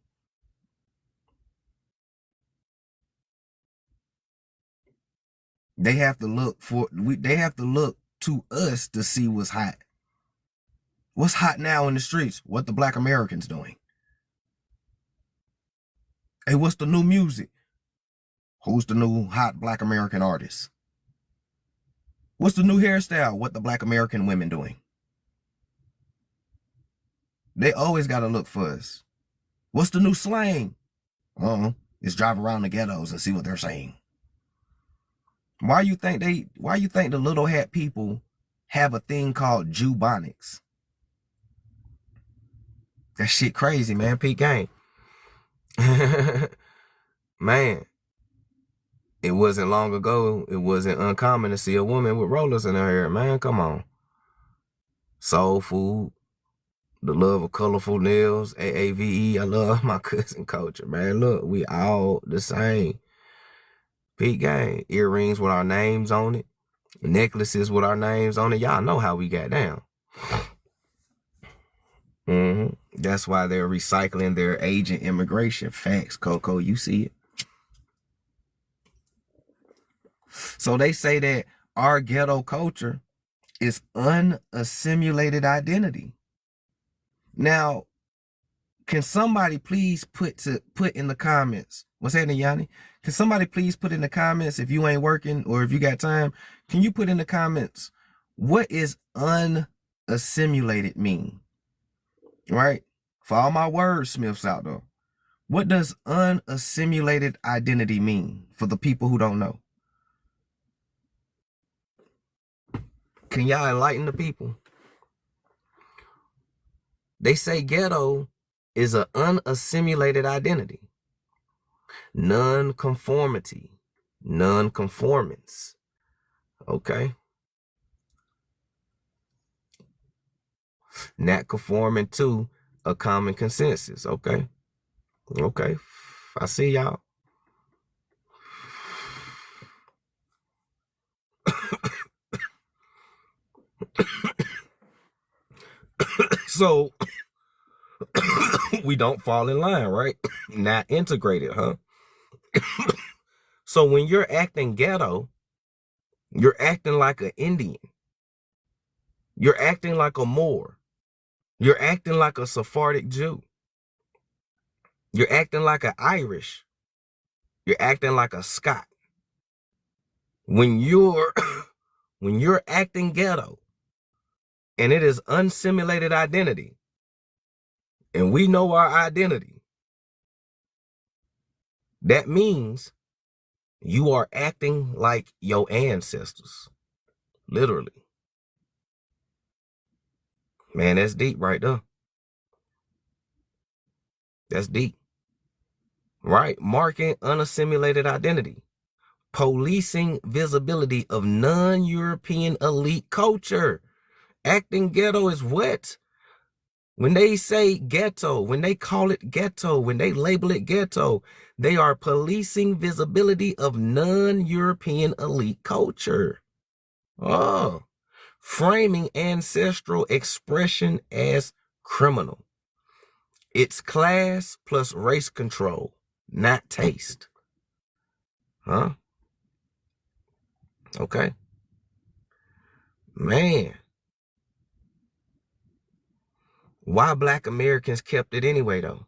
They have to look to us to see what's hot. What's hot now in the streets? What the Black Americans doing? Hey, what's the new music? Who's the new hot Black American artist? What's the new hairstyle? What the Black American women doing? They always got to look for us. What's the new slang? It's drive around the ghettos and see what they're saying. Why you think the little hat people have a thing called Jubonics? That shit crazy, man. Pete Gang. Man, it wasn't long ago. It wasn't uncommon to see a woman with rollers in her hair. Man, come on. Soul food. The love of colorful nails. AAVE. I love my cousin culture, man. Look, we all the same. Pete Gang. Earrings with our names on it. Necklaces with our names on it. Y'all know how we got down. That's why they're recycling their agent immigration. Facts, Coco. You see it. So they say that our ghetto culture is unassimilated identity. Now, can somebody please put in the comments? What's happening, Yanni? Can somebody please put in the comments, if you ain't working or if you got time, can you put in the comments, what is unassimilated mean? Right? For all my wordsmiths out there, what does unassimilated identity mean for the people who don't know? Can y'all enlighten the people? They say ghetto is an unassimilated identity. Non-conformity, non-conformance. Okay. Not conforming to a common consensus. Okay. Okay. I see y'all. So we don't fall in line, right? Not integrated, huh? So when you're acting ghetto, you're acting like an Indian. You're acting like a Moor. You're acting like a Sephardic Jew. You're acting like an Irish. You're acting like a Scot. When you're when you're acting ghetto and it is unsimulated identity, and we know our identity, that means you are acting like your ancestors. Literally. Man, that's deep right there. That's deep. Right? Marking unassimilated identity. Policing visibility of non-European elite culture. Acting ghetto is what? When they say ghetto, when they call it ghetto, when they label it ghetto, they are policing visibility of non-European elite culture. Oh, framing ancestral expression as criminal. It's class plus race control, not taste. Huh? Okay. Man. Why Black Americans kept it anyway, though?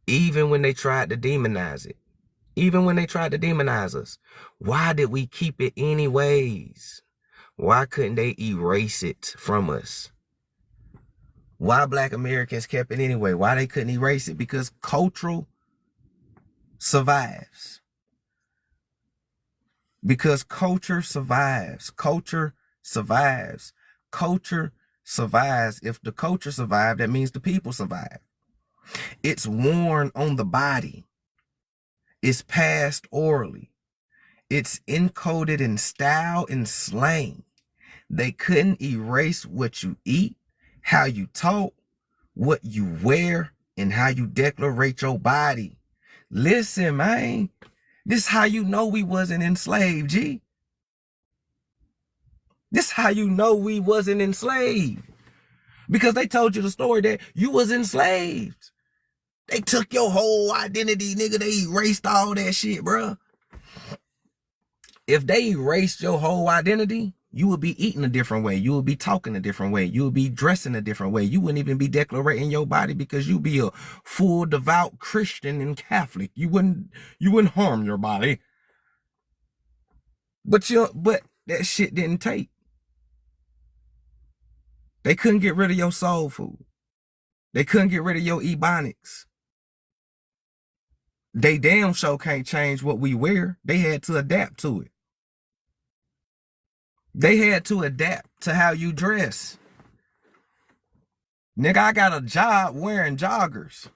Even when they tried to demonize it. Even when they tried to demonize us. Why did we keep it anyways? Why couldn't they erase it from us? Why Black Americans kept it anyway? Why they couldn't erase it? Because cultural survives. Because culture survives. Culture survives. Culture survives. If the culture survived, that means the people survive. It's worn on the body. It's passed orally. It's encoded in style and slang. They couldn't erase what you eat, how you talk, what you wear, and how you declarate your body. Listen, man. This how you know we wasn't enslaved, G. This how you know we wasn't enslaved. Because they told you the story that you was enslaved. They took your whole identity, nigga. They erased all that shit, bro. If they erased your whole identity, you would be eating a different way. You would be talking a different way. You would be dressing a different way. You wouldn't even be declaring your body because you'd be a full devout Christian and Catholic. You wouldn't harm your body. But that shit didn't take. They couldn't get rid of your soul food. They couldn't get rid of your ebonics. They damn sure can't change what we wear. They had to adapt to it. They had to adapt to how you dress. Nigga, I got a job wearing joggers.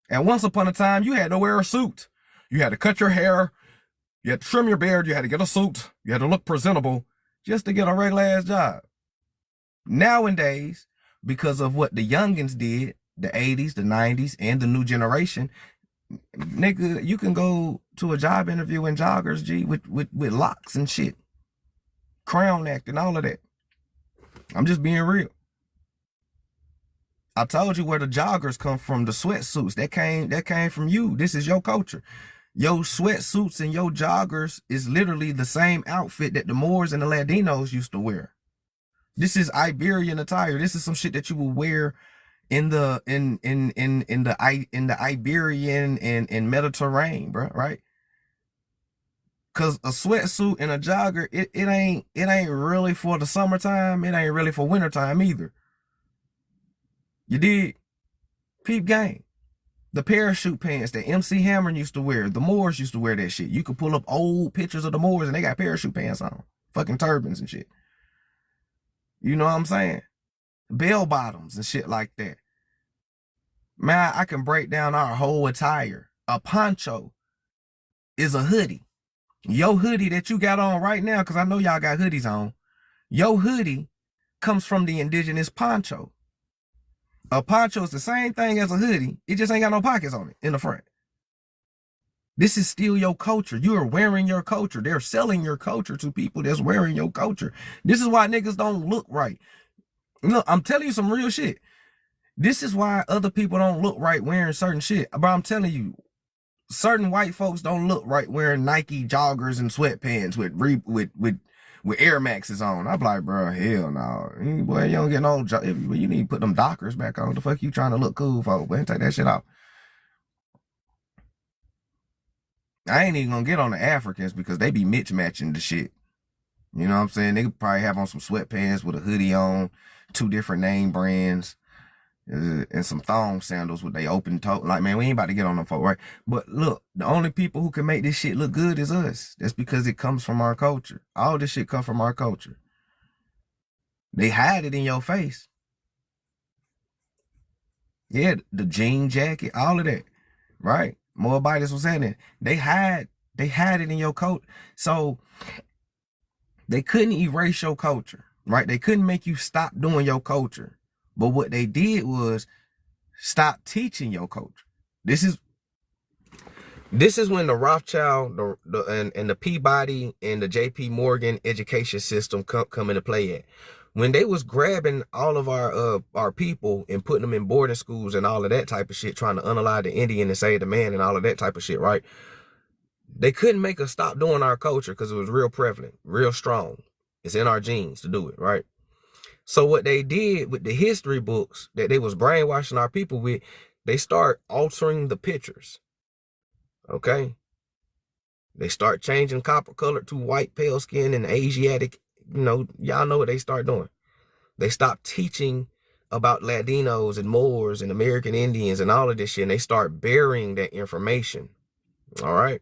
And once upon a time, you had to wear a suit. You had to cut your hair. You had to trim your beard. You had to get a suit. You had to look presentable just to get a regular ass job. Nowadays, because of what the youngins did, the 80s, the 90s, and the new generation, nigga, you can go to a job interview in joggers, G, with locks and shit. Crown act and all of that. I'm just being real. I told you where the joggers come from, the sweatsuits. That came from you. This is your culture. Your sweatsuits and your joggers is literally the same outfit that the Moors and the Latinos used to wear. This is Iberian attire. This is some shit that you will wear in the Iberian and Mediterranean, bro, right? Cause a sweatsuit and a jogger, it ain't really for the summertime. It ain't really for wintertime either. You did? Peep game. The parachute pants that MC Hammer used to wear, the Moors used to wear that shit. You could pull up old pictures of the Moors and they got parachute pants on. Fucking turbans and shit. You know what I'm saying? Bell bottoms and shit like that. Man, I can break down our whole attire. A poncho is a hoodie. Your hoodie that you got on right now, because I know y'all got hoodies on, your hoodie comes from the indigenous poncho. A poncho is the same thing as a hoodie. It just ain't got no pockets on it in the front. This is still your culture. You are wearing your culture. They're selling your culture to people that's wearing your culture. This is why niggas don't look right. Look, I'm telling you some real shit. This is why other people don't look right wearing certain shit. But I'm telling you, certain white folks don't look right wearing Nike joggers and sweatpants with Air Maxes on. I'm like, bro, hell no. Boy, you don't get no job. You need to put them Dockers back on. The fuck you trying to look cool for? Boy, take that shit off. I ain't even gonna get on the Africans because they be mismatching the shit. You know what I'm saying? They could probably have on some sweatpants with a hoodie on, 2 different name brands, and some thong sandals with they open toe. Like, man, we ain't about to get on them folk, right? But look, the only people who can make this shit look good is us. That's because it comes from our culture. All this shit comes from our culture. They hide it in your face. Yeah, the jean jacket, all of that, right? More biters was saying it. They hide it in your coat. So they couldn't erase your culture, right? They couldn't make you stop doing your culture. But what they did was stop teaching your culture. This is when the Rothschild and the Peabody and the J.P. Morgan education system come into play at. When they was grabbing all of our people and putting them in boarding schools and all of that type of shit, trying to unalive the Indian and save the man and all of that type of shit, right? They couldn't make us stop doing our culture because it was real prevalent, real strong. It's in our genes to do it, right? So what they did with the history books that they was brainwashing our people with, they start altering the pictures. Okay? They start changing copper color to white, pale skin and Asiatic. Y'all know what they start doing. They stop teaching about Latinos and Moors and American Indians and all of this shit, and they start burying that information. All right?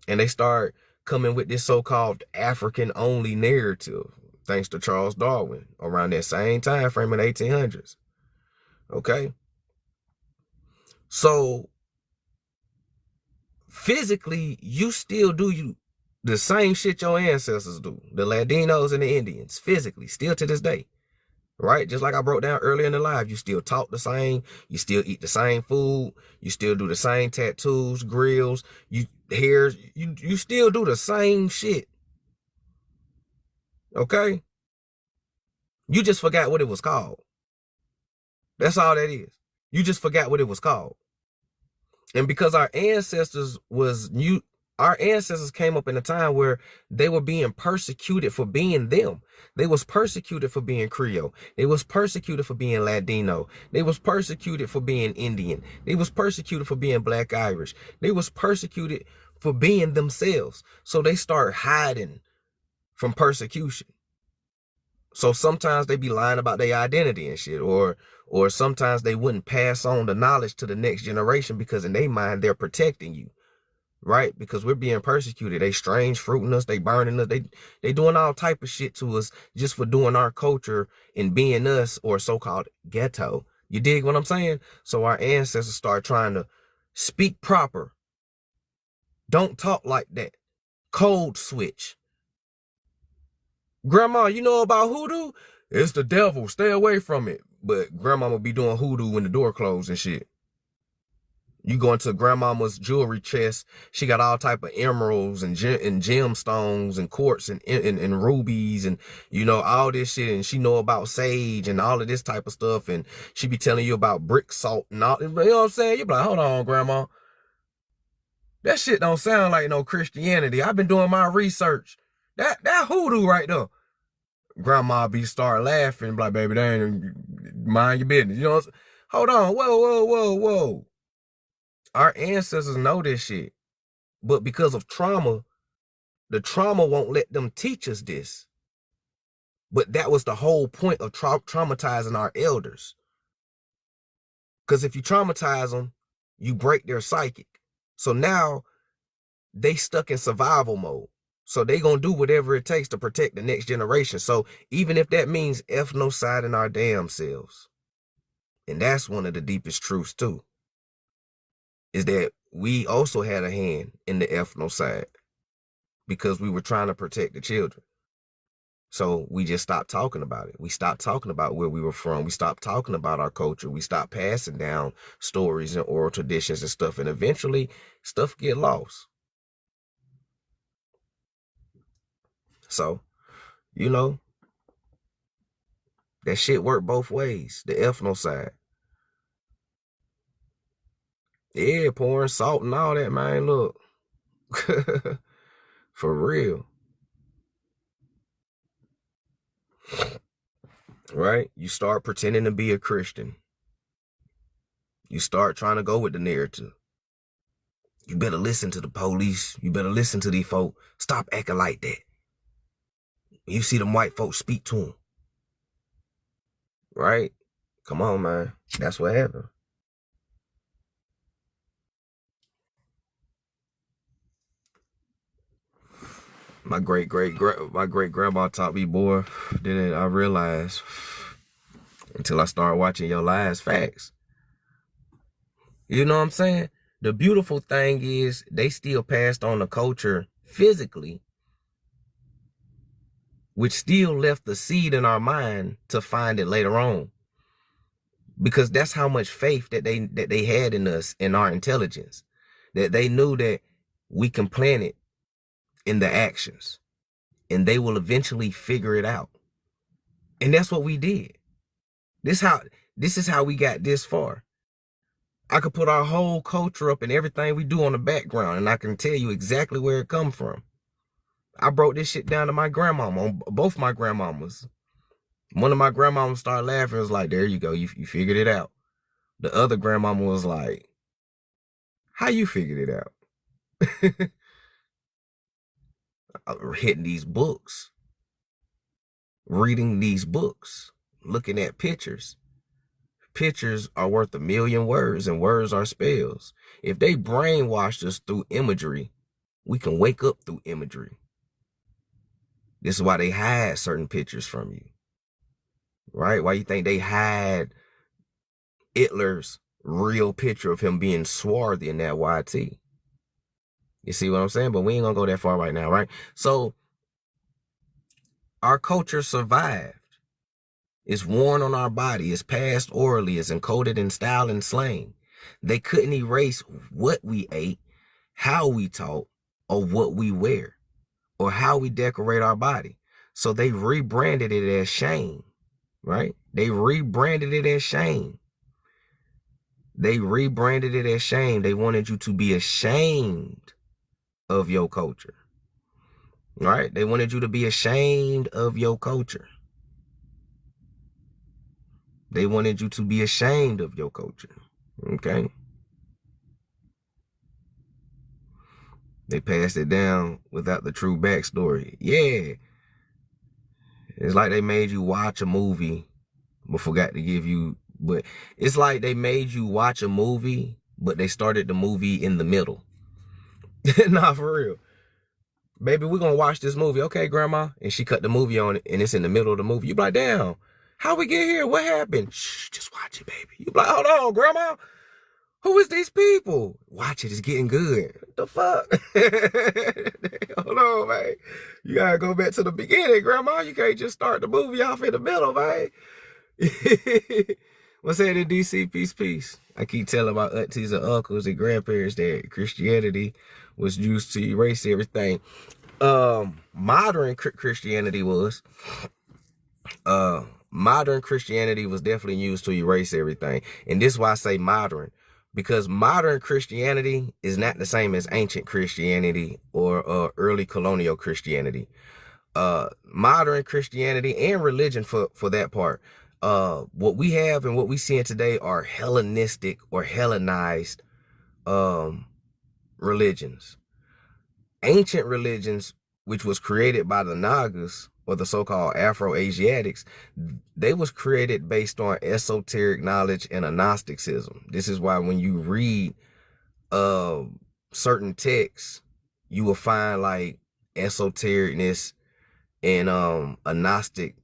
And they start coming with this so-called African-only narrative, thanks to Charles Darwin, around that same time frame in the 1800s. Okay? So, physically, you still do the same shit your ancestors do. The Latinos and the Indians, physically, still to this day. Right? Just like I broke down earlier in the live, you still talk the same, you still eat the same food, you still do the same tattoos, grills, hairs, you still do the same shit. Okay? You just forgot what it was called. That's all that is. You just forgot what it was called. And because our ancestors came up in a time where they were being persecuted for being them. They was persecuted for being Creole. They was persecuted for being Latino. They was persecuted for being Indian. They was persecuted for being Black Irish. They was persecuted for being themselves. So they start hiding from persecution. So sometimes they be lying about their identity and shit, or sometimes they wouldn't pass on the knowledge to the next generation because in their mind they're protecting you. Right? Because we're being persecuted. They strange fruiting us. They burning us. They doing all type of shit to us just for doing our culture and being us, or so-called ghetto. You dig what I'm saying? So our ancestors start trying to speak proper. Don't talk like that. Code switch. Grandma, you know about hoodoo? It's the devil. Stay away from it. But grandma will be doing hoodoo when the door closed and shit. You go into grandmama's jewelry chest, she got all type of emeralds and gemstones and quartz and rubies and, all this shit. And she know about sage and all of this type of stuff. And she be telling you about brick salt and all, you know what I'm saying? You be like, hold on, grandma. That shit don't sound like no Christianity. I've been doing my research. That hoodoo right there. Grandma be start laughing, like, baby, they ain't mind your business. You know what I'm saying? Hold on, whoa. Our ancestors know this shit, but because of trauma, the trauma won't let them teach us this. But that was the whole point of traumatizing our elders. Because if you traumatize them, you break their psychic. So now they stuck in survival mode. So they gonna do whatever it takes to protect the next generation. So even if that means ethnociding our damn selves. And that's one of the deepest truths too, is that we also had a hand in the ethnocide because we were trying to protect the children. So we just stopped talking about it. We stopped talking about where we were from. We stopped talking about our culture. We stopped passing down stories and oral traditions and stuff. And eventually stuff get lost. So, you know, that shit worked both ways. The ethnocide. Yeah, pouring salt and all that, man. Look. For real. Right? You start pretending to be a Christian. You start trying to go with the narrative. You better listen to the police. You better listen to these folk. Stop acting like that. You see them white folks, speak to them. Right? Come on, man. That's what happened. My great grandma taught me, boy. Then I realized until I started watching your lives, facts. You know what I'm saying? The beautiful thing is they still passed on the culture physically, which still left the seed in our mind to find it later on. Because that's how much faith that they had in us, in our intelligence, that they knew that we can plant it in the actions and they will eventually figure it out. And that's what we did. This is how we got this far. I could put our whole culture up and everything we do on the background, and I can tell you exactly where it come from. I broke this shit down to my grandmama, both my grandmamas. One of my grandmamas started laughing. It was like, there you go, you figured it out. The other grandmama was like, how you figured it out? Hitting these books, reading these books, looking at pictures. Pictures are worth 1,000,000 words, and words are spells. If they brainwashed us through imagery, we can wake up through imagery. This is why they hide certain pictures from you. Right? Why you think they hide Hitler's real picture of him being swarthy in that YT? You see what I'm saying? But we ain't gonna go that far right now, right? So our culture survived. It's worn on our body. It's passed orally. It's encoded in style and slang. They couldn't erase what we ate, how we talk, or what we wear, or how we decorate our body. So they rebranded it as shame, right? They rebranded it as shame. They rebranded it as shame. They wanted you to be ashamed of your culture, right? They wanted you to be ashamed of your culture. They wanted you to be ashamed of your culture, okay? They passed it down without the true backstory. Yeah. It's like they made you watch a movie, but forgot to give you, but it's like they made you watch a movie, but they started the movie in the middle. Nah, for real. Baby, we're gonna watch this movie. Okay, grandma. And she cut the movie on it, and it's in the middle of the movie. You be like, damn, how we get here? What happened? Shh, just watch it, baby. You be like, hold on, grandma. Who is these people? Watch it, it's getting good. What the fuck? Hold on, man. You gotta go back to the beginning, grandma. You can't just start the movie off in the middle, man. What's that in DC? Peace. I keep telling my aunties and uncles and grandparents that Christianity was used to erase everything. Modern Christianity was. Modern Christianity was definitely used to erase everything. And this is why I say modern. Because modern Christianity is not the same as ancient Christianity or early colonial Christianity. Modern Christianity and religion for that part. What we have and what we see today are Hellenistic or Hellenized religions. Ancient religions, which was created by the Nagas or the so-called Afro-Asiatics, they was created based on esoteric knowledge and Gnosticism. This is why when you read certain texts, you will find like esotericness and a Gnostic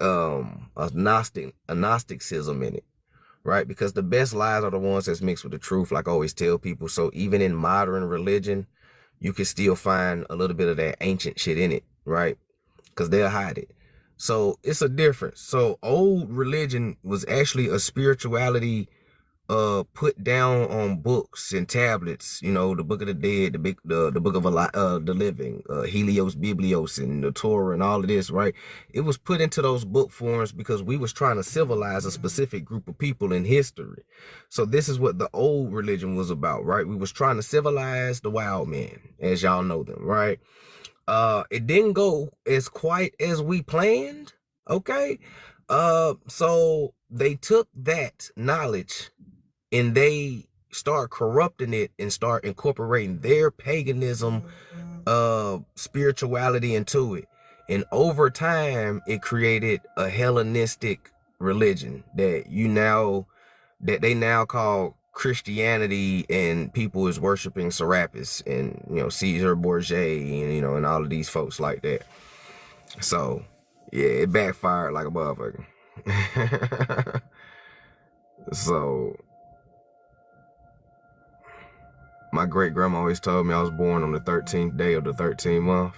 a Gnosticism in it, right? Because the best lies are the ones that's mixed with the truth, like I always tell people. So even in modern religion, you can still find a little bit of that ancient shit in it, right? Because they'll hide it. So it's a difference. So old religion was actually a spirituality put down on books and tablets, you know, the Book of the Dead, the Book of the Living, Helios Biblios, and the Torah, and all of this, right? It was put into those book forms because we was trying to civilize a specific group of people in history. So this is what the old religion was about, right? We was trying to civilize the wild men, as y'all know them, right? It didn't go as quite as we planned, okay? So they took that knowledge and they start corrupting it and start incorporating their paganism, spirituality into it. And over time, it created a Hellenistic religion that they now call Christianity, and people is worshiping Serapis and, you know, Caesar Borgia, and, you know, and all of these folks like that. So yeah, it backfired like a motherfucker. So my great grandma always told me I was born on the 13th day of the 13th month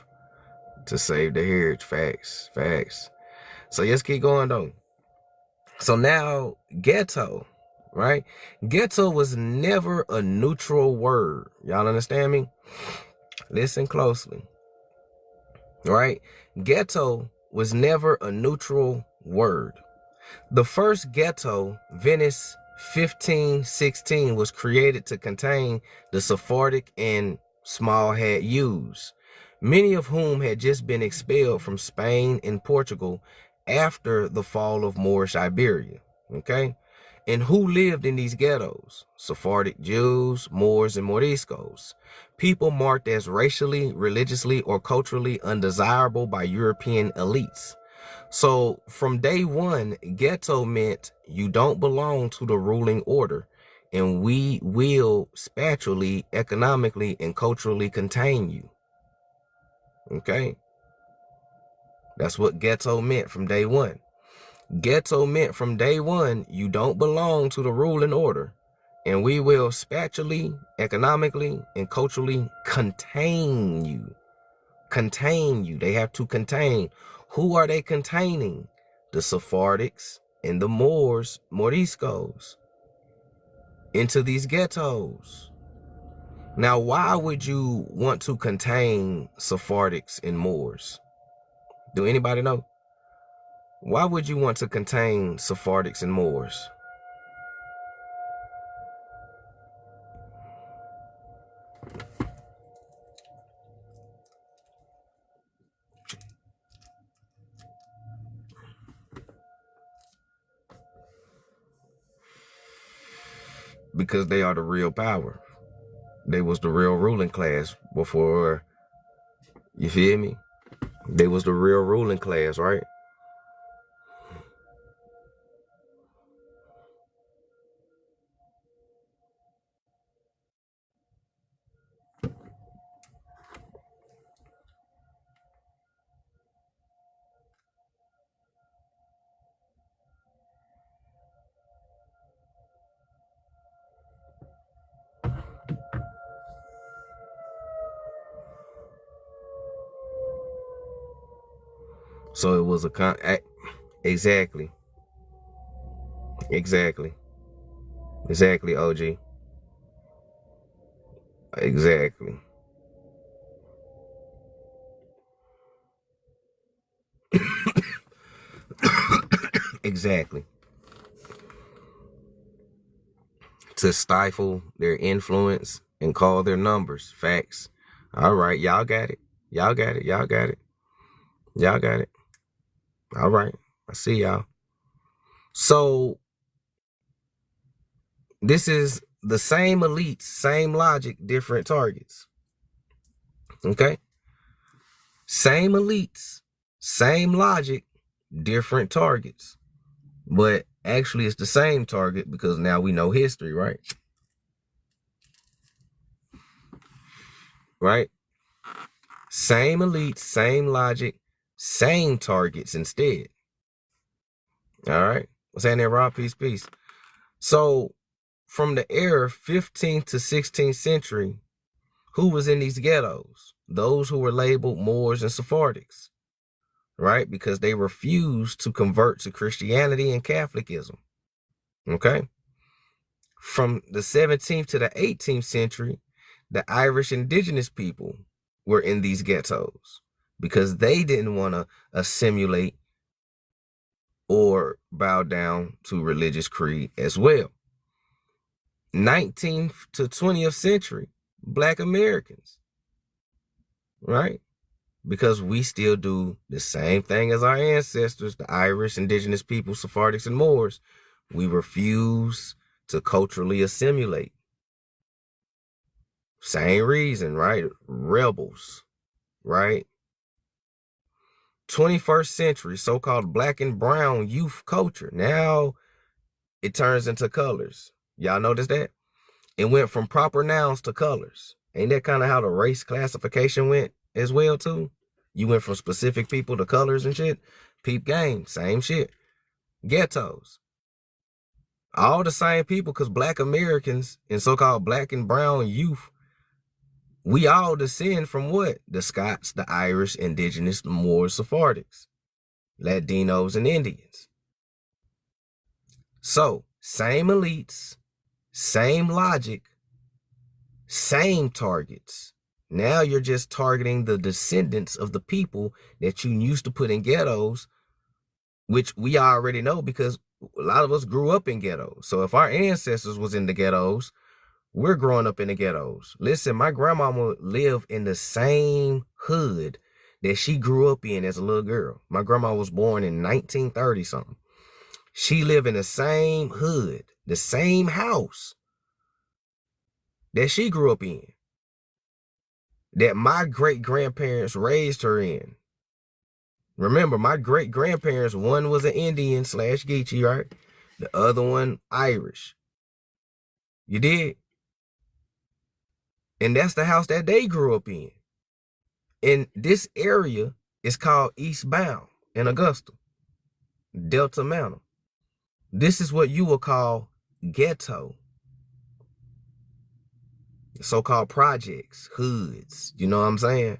to save the heritage. Facts, facts. So let's keep going though. So now ghetto, right? Ghetto was never a neutral word. Y'all understand me? Listen closely, right? Ghetto was never a neutral word. The first ghetto, Venice 1516, was created to contain the Sephardic and small hat Jews, many of whom had just been expelled from Spain and Portugal after the fall of Moorish Iberia, okay? And who lived in these ghettos? Sephardic Jews, Moors, and Moriscos, people marked as racially, religiously, or culturally undesirable by European elites. So from day one, ghetto meant you don't belong to the ruling order, and we will spatially, economically, and culturally contain you. Okay? That's what ghetto meant from day one. Ghetto meant from day one, you don't belong to the ruling order, and we will spatially, economically, and culturally contain you. Contain you. They have to contain. Who are they containing? The Sephardics and the Moors, Moriscos, into these ghettos. Now, why would you want to contain Sephardics and Moors? Do anybody know? Why would you want to contain Sephardics and Moors? Because they are the real power. They was the real ruling class before, you feel me? They was the real ruling class, right? So it was exactly, exactly, exactly, OG, exactly. Exactly. To stifle their influence and call their numbers. Facts. All right, y'all got it. Y'all got it. Y'all got it. Y'all got it. All right. I see y'all. So this is the same elites, same logic, different targets. Okay? Same elites, same logic, different targets. But actually it's the same target because now we know history, right? Right? Same elites, same logic, same targets instead. All right. What's happening, Rob? Peace, peace. So, from the era 15th to 16th century, who was in these ghettos? Those who were labeled Moors and Sephardics, right? Because they refused to convert to Christianity and Catholicism. Okay. From the 17th to the 18th century, the Irish indigenous people were in these ghettos because they didn't want to assimilate or bow down to religious creed as well. 19th to 20th century, Black Americans, right? Because we still do the same thing as our ancestors, the Irish, indigenous people, Sephardics, and Moors. We refuse to culturally assimilate. Same reason, right? Rebels, right? 21st century, so-called black and brown youth culture. Now it turns into colors. Y'all notice that? It went from proper nouns to colors. Ain't that kind of how the race classification went as well, too? You went from specific people to colors and shit. Peep game, same shit. Ghettos. All the same people, because Black Americans and so-called black and brown youth, we all descend from what? The Scots, the Irish, indigenous, the Moors, Sephardics, Latinos, and Indians. So, same elites, same logic, same targets. Now you're just targeting the descendants of the people that you used to put in ghettos, which we already know because a lot of us grew up in ghettos. So if our ancestors was in the ghettos, we're growing up in the ghettos. Listen, my grandmama lived in the same hood that she grew up in as a little girl. My grandma was born in 1930 something. She lived in the same hood, the same house that she grew up in, that my great-grandparents raised her in. Remember, my great-grandparents, one was an Indian / Geechee, right? The other one, Irish. You did? And that's the house that they grew up in. And this area is called Eastbound in Augusta, Delta Manor. This is what you will call ghetto. So-called projects, hoods. You know what I'm saying?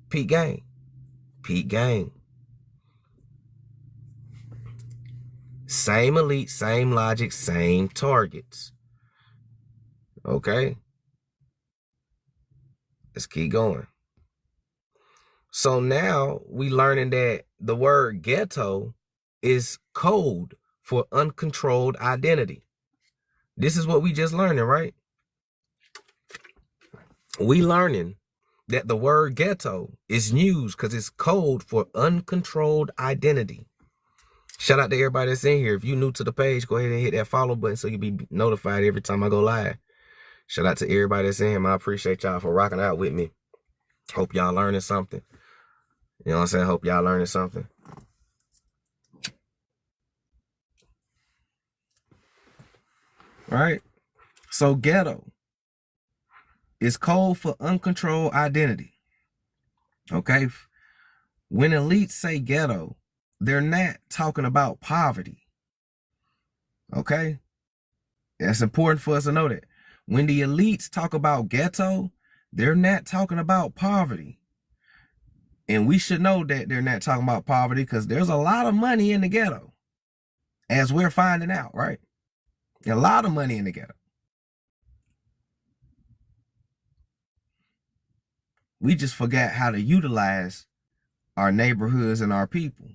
Peak gang. Peak gang. Same elite, same logic, same targets. Okay? Let's keep going. So now we learning that the word ghetto is code for uncontrolled identity. This is what we just learning, right? We learning that the word ghetto is used because it's code for uncontrolled identity. Shout out to everybody that's in here. If you're new to the page, go ahead and hit that follow button so you'll be notified every time I go live. Shout out to everybody that's in here. I appreciate y'all for rocking out with me. Hope y'all learning something. You know what I'm saying? Hope y'all learning something. Right? So ghetto is code for uncontrolled identity. Okay? When elites say ghetto, they're not talking about poverty. Okay? That's important for us to know that. When the elites talk about ghetto, they're not talking about poverty. And we should know that they're not talking about poverty because there's a lot of money in the ghetto, as we're finding out, right? A lot of money in the ghetto. We just forgot how to utilize our neighborhoods and our people.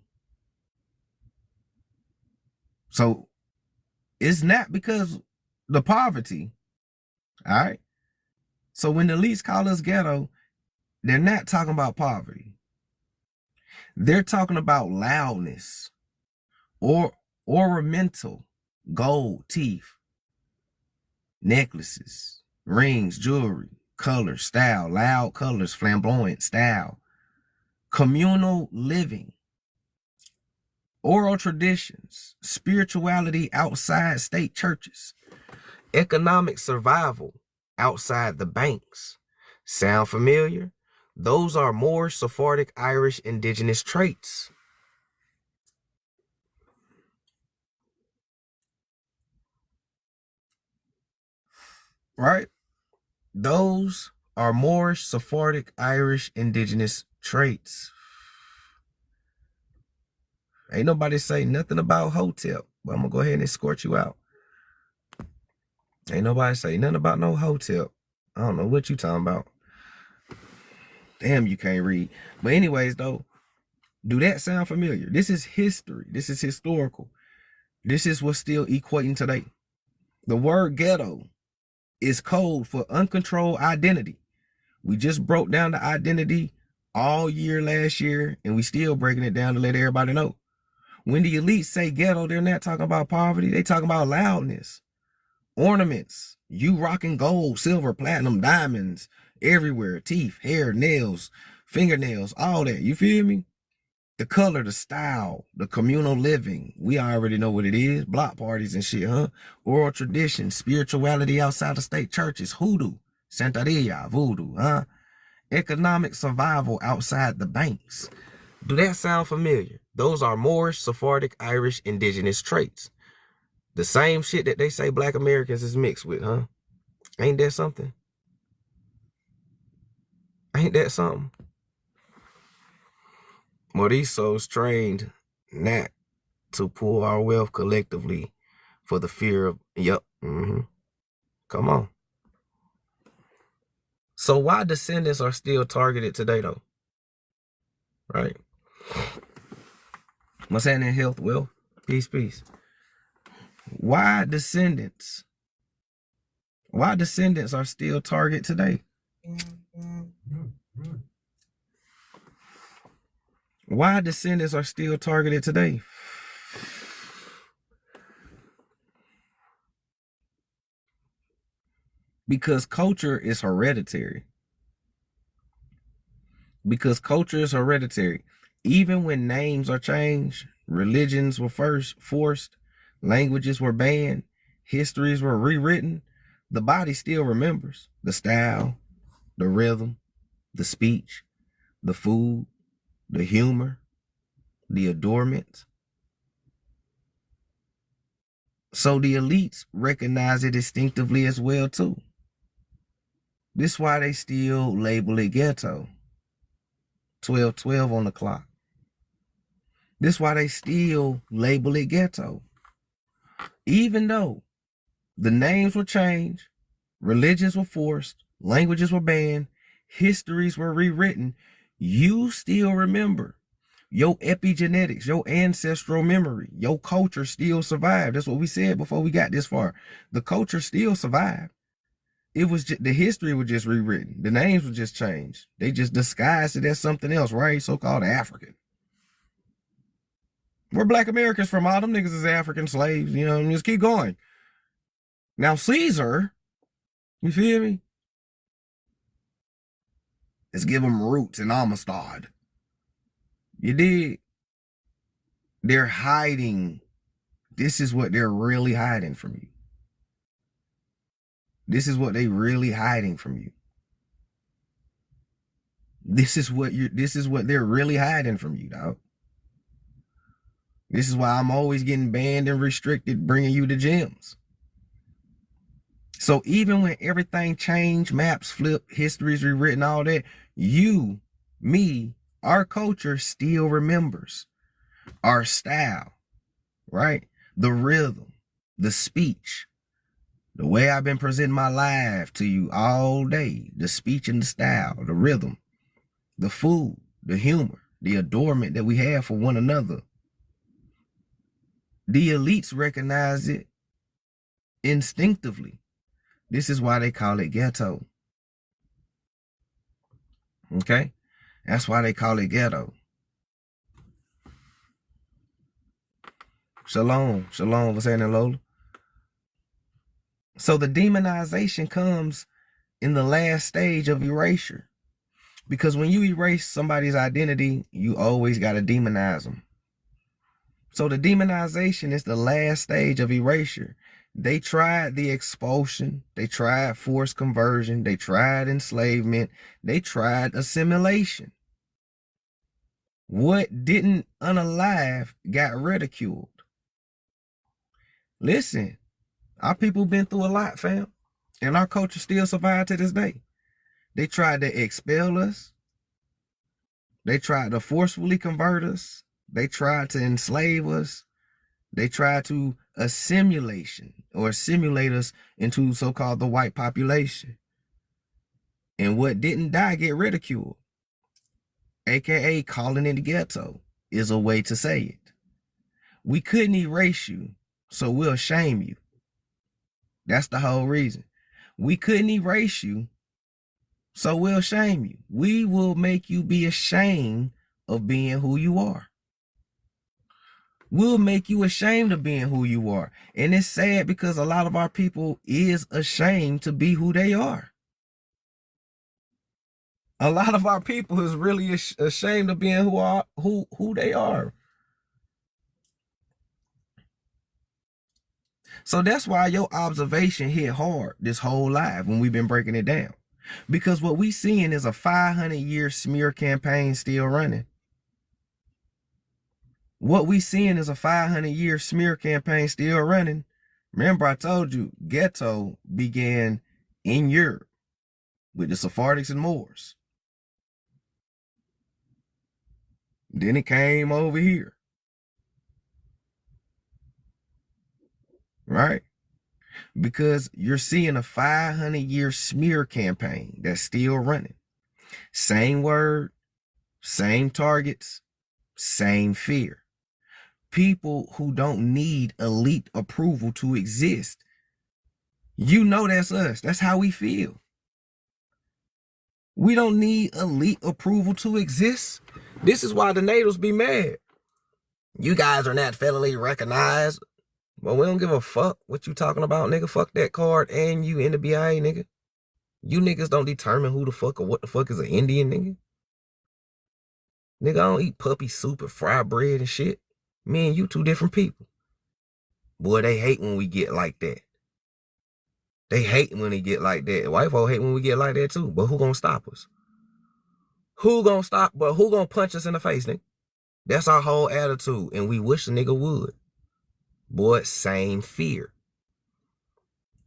So it's not because the poverty, all right? So when the elites call us ghetto, they're not talking about poverty. They're talking about loudness or ornamental, gold teeth, necklaces, rings, jewelry, colors, style, loud colors, flamboyant style, communal living, oral traditions, spirituality outside state churches, economic survival outside the banks. Sound familiar? Those are more Sephardic Irish indigenous traits. right? Those are Moorish, Sephardic, Irish, Indigenous traits. Ain't nobody say nothing about Hotep, but I'm gonna go ahead and escort you out. Ain't nobody say nothing about no Hotep. I don't know what you talking about. Damn, you can't read. But anyways, though, do that sound familiar? This is history. This is historical. This is what's still equating today. The word ghetto is code for uncontrolled identity. We just broke down the identity all year last year, and we still breaking it down to let everybody know. When the elites say ghetto, they're not talking about poverty. They talking about loudness, ornaments, you rocking gold, silver, platinum, diamonds everywhere, teeth, hair, nails, fingernails, all that. You feel me? The color, the style, the communal living. We already know what it is. Block parties and shit, huh? Oral tradition, spirituality outside of state churches, hoodoo, Santeria, voodoo, huh? Economic survival outside the banks. Do that sound familiar? Those are Moorish, Sephardic, Irish, Indigenous traits. The same shit that they say Black Americans is mixed with, huh? Ain't that something? Ain't that something? Well, these souls trained not to pull our wealth collectively for the fear of, yep, come on. So why descendants are still targeted today, though? Right? What's that in health, wealth, peace, peace? Why descendants are still targeted today? Why descendants are still targeted today? Because culture is hereditary. Because culture is hereditary. Even when names are changed, religions were first forced, languages were banned, histories were rewritten, the body still remembers the style, the rhythm, the speech, the food, the humor, the adornment. So the elites recognize it instinctively as well too. This is why they still label it ghetto. 12:12 on the clock. This is why they still label it ghetto. Even though the names were changed, religions were forced, languages were banned, histories were rewritten, you still remember. Your epigenetics, your ancestral memory, your culture still survived. That's what we said before we got this far. The culture still survived. It was just, the history was just rewritten. The names were just changed. They just disguised it as something else, right? So-called African. Where Black Americans from? All them niggas is African slaves, you know, just keep going. Now Caesar, you feel me? Let's give them roots in Amistad. You did. They're hiding. This is what they're really hiding from you. This is what they really hiding from you. This is what they're really hiding from you, dog. This is why I'm always getting banned and restricted, bringing you to gyms. So even when everything changed, maps flipped, history's rewritten, all that, you, me, our culture still remembers our style, right? The rhythm, the speech, the way I've been presenting my life to you all day, the speech and the style, the rhythm, the food, the humor, the adornment that we have for one another. The elites recognize it instinctively. This is why they call it ghetto. Okay? That's why they call it ghetto. Shalom. Shalom. What's happening, Lola? So the demonization comes in the last stage of erasure. Because when you erase somebody's identity, you always got to demonize them. So the demonization is the last stage of erasure. They tried the expulsion. They tried forced conversion. They tried enslavement. They tried assimilation. What didn't unalive got ridiculed. Listen, our people been through a lot, fam. And our culture still survived to this day. They tried to expel us. They tried to forcefully convert us. They tried to enslave us. They tried to assimilate us into so-called the white population. And what didn't die get ridiculed, aka calling it the ghetto, is a way to say it. We couldn't erase you, so we'll shame you. That's the whole reason. We couldn't erase you, so we'll shame you. We will make you be ashamed of being who you are. We'll make you ashamed of being who you are. And it's sad because a lot of our people is ashamed to be who they are. A lot of our people is really ashamed of being who they are. So that's why your observation hit hard this whole live when we've been breaking it down. Because what we seeing is a 500-year smear campaign still running. What we seeing is a 500-year smear campaign still running. Remember, I told you, ghetto began in Europe with the Sephardics and Moors. Then it came over here. Right? Because you're seeing a 500-year smear campaign that's still running. Same word, same targets, same fear. People who don't need elite approval to exist. You know that's us. That's how we feel. We don't need elite approval to exist. This is why the natives be mad. You guys are not federally recognized. Well, we don't give a fuck what you talking about, nigga. Fuck that card and you in the BIA, nigga. You niggas don't determine who the fuck or what the fuck is an Indian, nigga. Nigga, I don't eat puppy soup and fried bread and shit. Me and you two different people. Boy, they hate when we get like that. They hate when they get like that. White folk hate when we get like that too. But who gonna stop us? Who gonna stop? But who gonna punch us in the face, nigga? That's our whole attitude. And we wish a nigga would. Boy, same fear.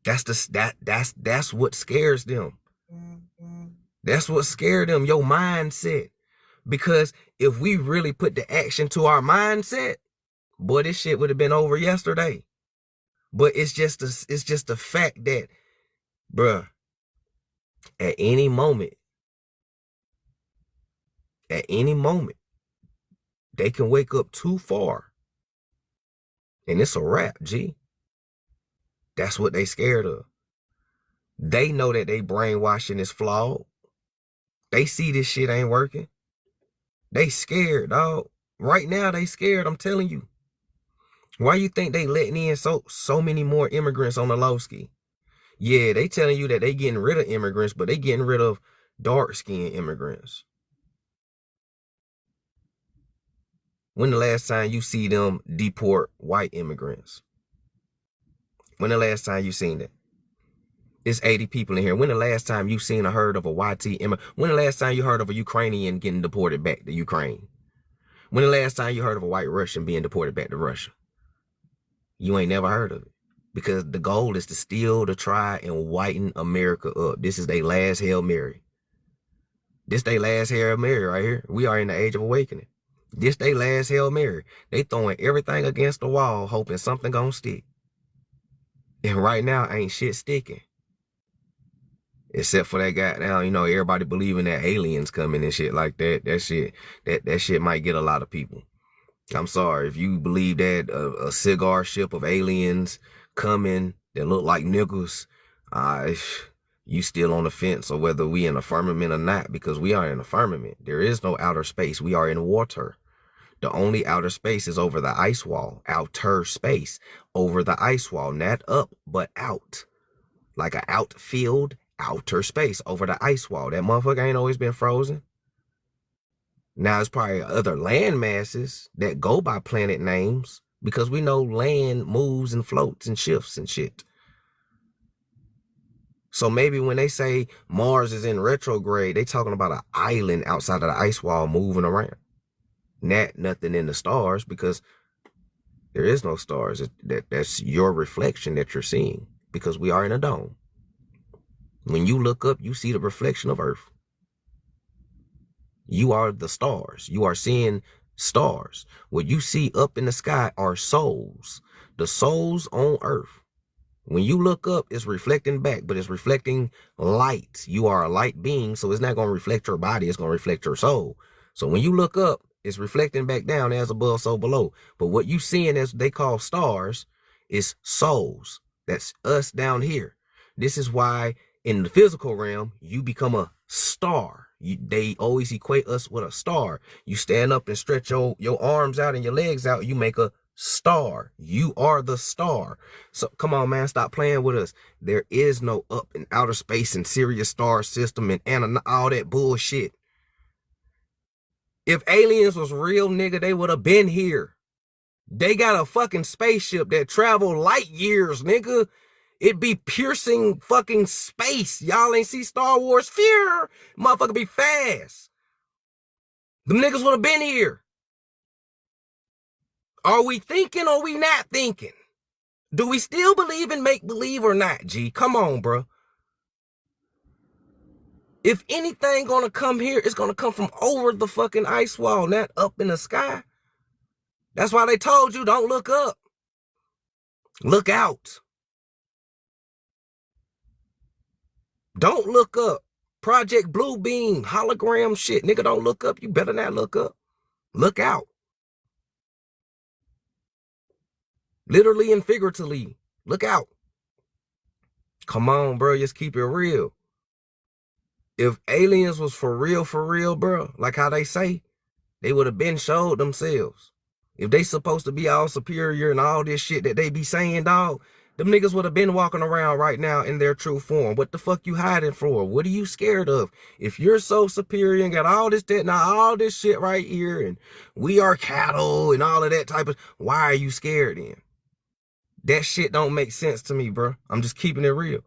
That's what scares them. That's what scared them, your mindset. Because if we really put the action to our mindset, boy, this shit would have been over yesterday. But it's just the fact that, bruh, at any moment, they can wake up too far. And it's a wrap, G. That's what they scared of. They know that they brainwashing is flawed. They see this shit ain't working. They scared, dog. Right now, they scared, I'm telling you. Why you think they letting in so many more immigrants on the low ski? Yeah, they telling you that they getting rid of immigrants, but they getting rid of dark-skinned immigrants. When the last time you see them deport white immigrants? When the last time you seen that? It's 80 people in here. When the last time you seen or heard of a YT immigrant? When the last time you heard of a Ukrainian getting deported back to Ukraine? When the last time you heard of a white Russian being deported back to Russia? You ain't never heard of it. Because the goal is to still to try and whiten America up. This is their last Hail Mary. This their last Hail Mary right here. We are in the age of awakening. This their last Hail Mary. They throwing everything against the wall, hoping something gonna stick. And right now, ain't shit sticking. Except for that goddamn, everybody believing that aliens coming and shit like that. That shit might get a lot of people. I'm sorry, if you believe that a cigar ship of aliens coming that look like niggas, you still on the fence or whether we in a firmament or not, because we are in a firmament. There is no outer space. We are in water. The only outer space is over the ice wall. Outer space over the ice wall. Not up, but out. Like an outfield, outer space over the ice wall. That motherfucker ain't always been frozen. Now, it's probably other land masses that go by planet names because we know land moves and floats and shifts and shit. So maybe when they say Mars is in retrograde, they talking about an island outside of the ice wall moving around. Not nothing in the stars because there is no stars. That's your reflection that you're seeing because we are in a dome. When you look up, you see the reflection of Earth. You are the stars. You are seeing stars. What you see up in the sky are souls. The souls on Earth. When you look up, it's reflecting back, but it's reflecting light. You are a light being, so it's not going to reflect your body. It's going to reflect your soul. So when you look up, it's reflecting back down as above, so below. But what you seeing as they call stars is souls. That's us down here. This is why in the physical realm, you become a star. They always equate us with a star. You stand up and stretch your arms out and your legs out, you make a star. You are the star. So come on, man, stop playing with us. There is no up in outer space and Sirius star system and all that bullshit. If aliens was real, nigga, they would have been here. They got a fucking spaceship that travel light years, nigga. It be piercing fucking space. Y'all ain't see Star Wars? Fear. Motherfucker be fast. Them niggas would have been here. Are we thinking or we not thinking? Do we still believe in make-believe or not, G? Come on, bro. If anything gonna come here, it's gonna come from over the fucking ice wall, not up in the sky. That's why they told you don't look up. Look out. Don't look up. Project Bluebeam, hologram shit. Nigga, don't look up. You better not look up. Look out. Literally and figuratively. Look out. Come on, bro. Just keep it real. If aliens was for real, bro, like how they say, they would have been showed themselves. If they supposed to be all superior and all this shit that they be saying, dog, them niggas would have been walking around right now in their true form. What the fuck you hiding for? What are you scared of? If you're so superior and got all this, all this shit right here, and we are cattle and all of that type of, why are you scared then? That shit don't make sense to me, bro. I'm just keeping it real.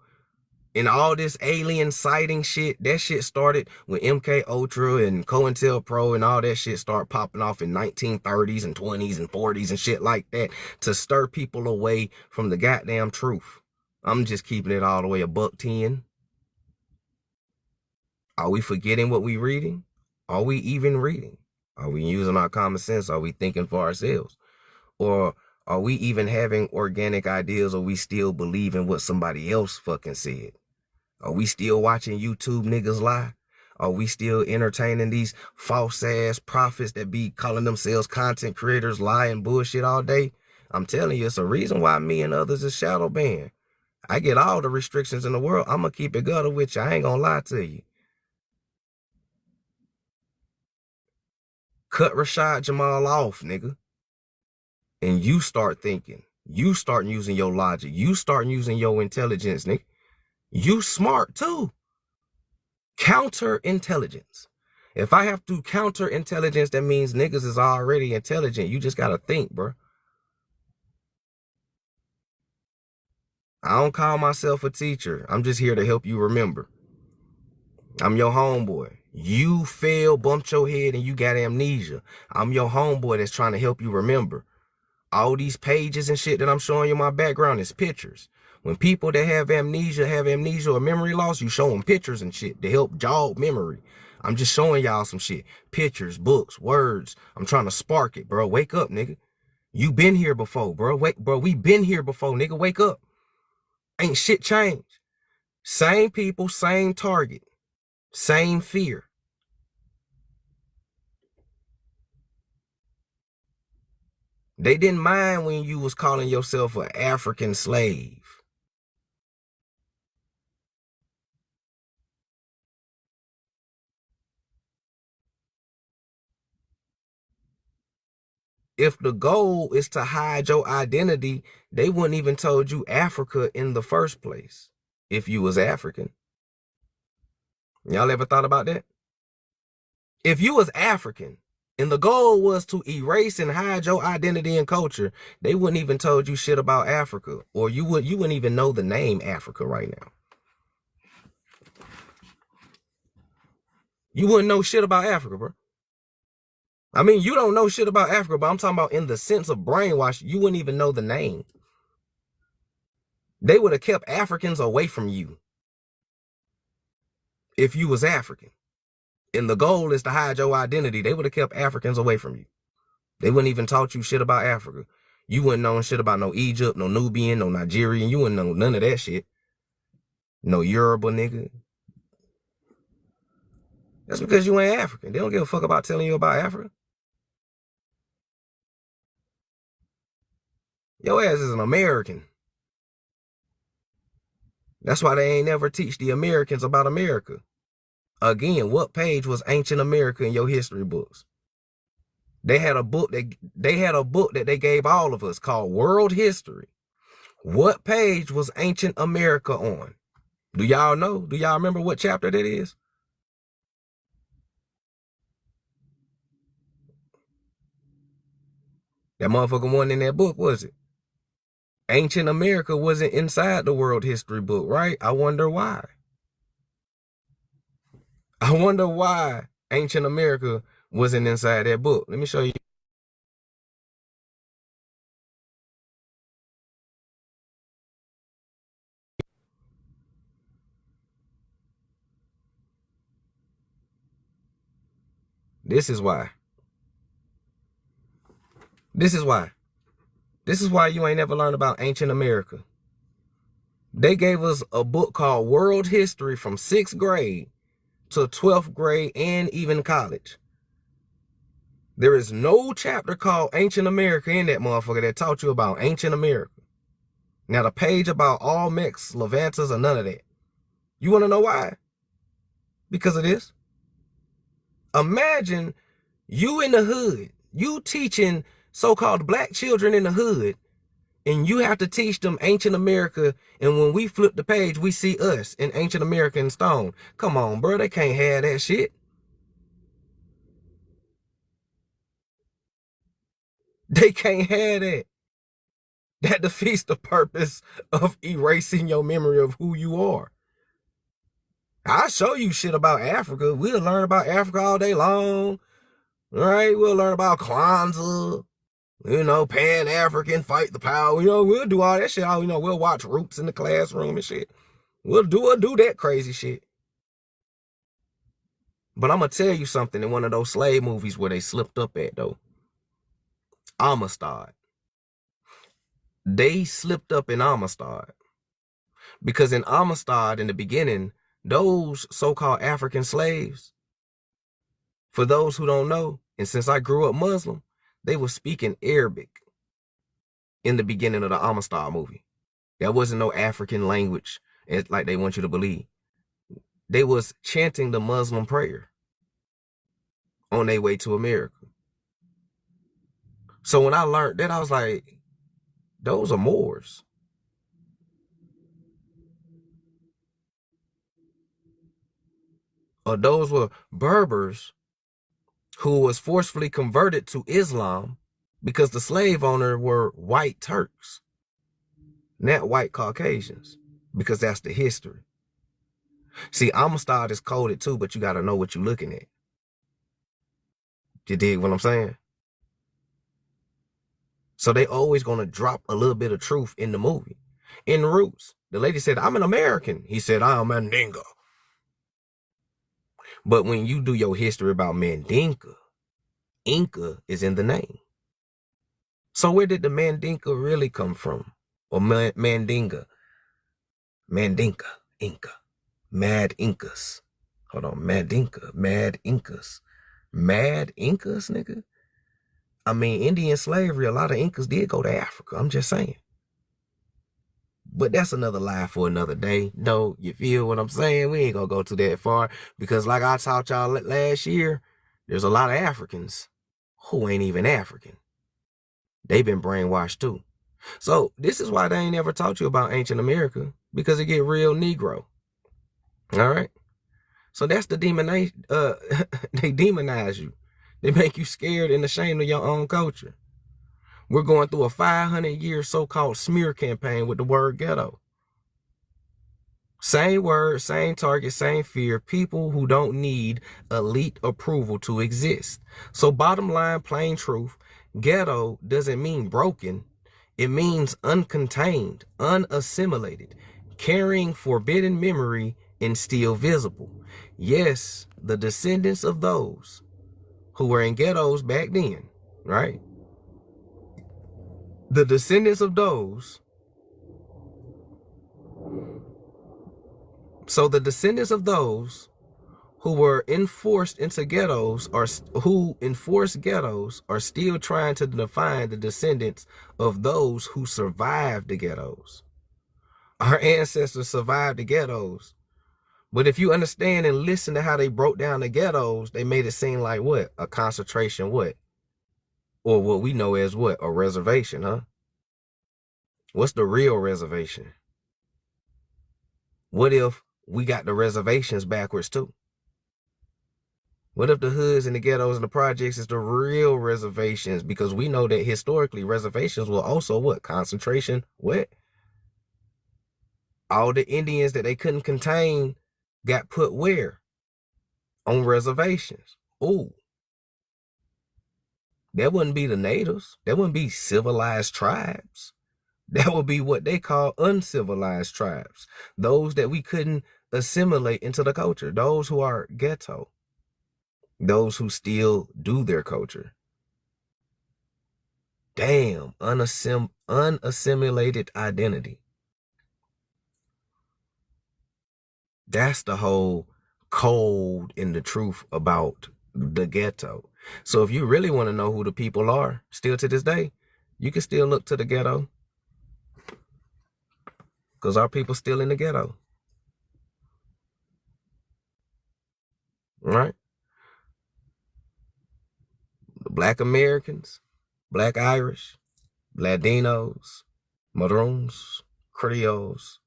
And all this alien sighting shit, that shit started when MK Ultra and COINTELPRO and all that shit started popping off in 1930s and 20s and 40s and shit like that to stir people away from the goddamn truth. I'm just keeping it all the way $1.10. Are we forgetting what we reading? Are we even reading? Are we using our common sense? Are we thinking for ourselves? Or are we even having organic ideas, or we still believe in what somebody else fucking said? Are we still watching YouTube niggas lie? Are we still entertaining these false ass prophets that be calling themselves content creators, lying bullshit all day? I'm telling you, it's a reason why me and others is shadow banned. I get all the restrictions in the world. I'm going to keep it gutter with you. I ain't going to lie to you. Cut Rashad Jamal off, nigga. And you start thinking. You start using your logic. You start using your intelligence, nigga. You smart too. Counterintelligence. If I have to counterintelligence, that means niggas is already intelligent. You just gotta think, bro. I don't call myself a teacher. I'm just here to help you remember. I'm your homeboy. You fell, bumped your head, and you got amnesia. I'm your homeboy that's trying to help you remember. All these pages and shit that I'm showing you in my background is pictures. When people that have amnesia or memory loss, you show them pictures and shit to help jog memory. I'm just showing y'all some shit. Pictures, books, words. I'm trying to spark it, bro. Wake up, nigga. You been here before, bro. Wait, bro, we been here before, nigga. Wake up. Ain't shit changed. Same people, same target. Same fear. They didn't mind when you was calling yourself an African slave. If the goal is to hide your identity, they wouldn't even told you Africa in the first place if you was African. Y'all ever thought about that? If you was African and the goal was to erase and hide your identity and culture, they wouldn't even told you shit about Africa, or you wouldn't even know the name Africa right now. You wouldn't know shit about Africa, bro. I mean, you don't know shit about Africa, but I'm talking about in the sense of brainwash, you wouldn't even know the name. They would have kept Africans away from you. if you was African. And the goal is to hide your identity. They would have kept Africans away from you. They wouldn't even taught you shit about Africa. You wouldn't know shit about no Egypt, no Nubian, no Nigerian. You wouldn't know none of that shit. No Yoruba nigga. That's because you ain't African. They don't give a fuck about telling you about Africa. Your ass is an American. That's why they ain't never teach the Americans about America. Again, what page was ancient America in your history books? They had a book that they gave all of us called World History. What page was ancient America on? Do y'all know? Do y'all remember what chapter that is? That motherfucker wasn't in that book, was it? Ancient America wasn't inside the World History book, right? I wonder why. I wonder why ancient America wasn't inside that book. Let me show you. This is why. This is why. This is why you ain't never learned about ancient America. They gave us a book called World History from 6th grade to 12th grade and even college. There is no chapter called Ancient America in that motherfucker that taught you about ancient America. Now the page about Olmecs, Levantas, or none of that. You want to know why? Because of this. Imagine you in the hood, you teaching so-called black children in the hood, and you have to teach them ancient America, and when we flip the page, we see us in ancient America in stone. Come on, bro, they can't have that shit. They can't have that. That defeats the purpose of erasing your memory of who you are. I'll show you shit about Africa. We'll learn about Africa all day long. All right, we'll learn about Kwanzaa. Pan-African, fight the power. We'll do all that shit. We'll watch Roots in the classroom and shit. We'll do that crazy shit. But I'm going to tell you something in one of those slave movies where they slipped up at, though. Amistad. They slipped up in Amistad. Because in Amistad, in the beginning, those so-called African slaves, for those who don't know, and since I grew up Muslim, they were speaking Arabic in the beginning of the Amistad movie. There wasn't no African language like they want you to believe. They was chanting the Muslim prayer on their way to America. So when I learned that, I was like, those are Moors. Or those were Berbers who was forcefully converted to Islam because the slave owner were white Turks, not white Caucasians, because that's the history. See, Amistad is coded too, but you got to know what you're looking at. You dig what I'm saying? So they always going to drop a little bit of truth in the movie. In Roots, the lady said, I'm an American. He said, I'm Mandinka. But when you do your history about Mandinka, Inca is in the name. So where did the Mandinka really come from? Or Mandinga? Mandinka, Inca. Mad Incas. Hold on, Mandinka, Mad Incas. Mad Incas, nigga? I mean, Indian slavery, a lot of Incas did go to Africa. I'm just saying. But that's another lie for another day. No, you feel what I'm saying? We ain't gonna go too that far. Because like I taught y'all last year, there's a lot of Africans who ain't even African. They've been brainwashed too. So this is why they ain't ever taught you about ancient America. Because it get real Negro. All right? So that's the demonization. They demonize you. They make you scared and ashamed of your own culture. We're going through a 500-year so-called smear campaign with the word ghetto. Same word, same target, same fear. People who don't need elite approval to exist. So bottom line, plain truth, ghetto doesn't mean broken. It means uncontained, unassimilated, carrying forbidden memory and still visible. Yes, the descendants of those who were in ghettos back then, right? The descendants of those, so the descendants of those who were enforced into ghettos or who enforced ghettos are still trying to define the descendants of those who survived the ghettos. Our ancestors survived the ghettos. But if you understand and listen to how they broke down the ghettos, they made it seem like what? A concentration what? Or what we know as what? A reservation, huh? What's the real reservation? What if we got the reservations backwards too? What if the hoods and the ghettos and the projects is the real reservations? Because we know that historically reservations were also what? Concentration, what? All the Indians that they couldn't contain got put where? On reservations. Ooh. That wouldn't be the natives. That wouldn't be civilized tribes. That would be what they call uncivilized tribes. Those that we couldn't assimilate into the culture. Those who are ghetto. Those who still do their culture. Damn, unassimilated identity. That's the whole cold and the truth about the ghetto. So if you really want to know who the people are, still to this day, you can still look to the ghetto. Because our people still in the ghetto. Right? The Black Americans, Black Irish, Latinos, Maroons, Creoles,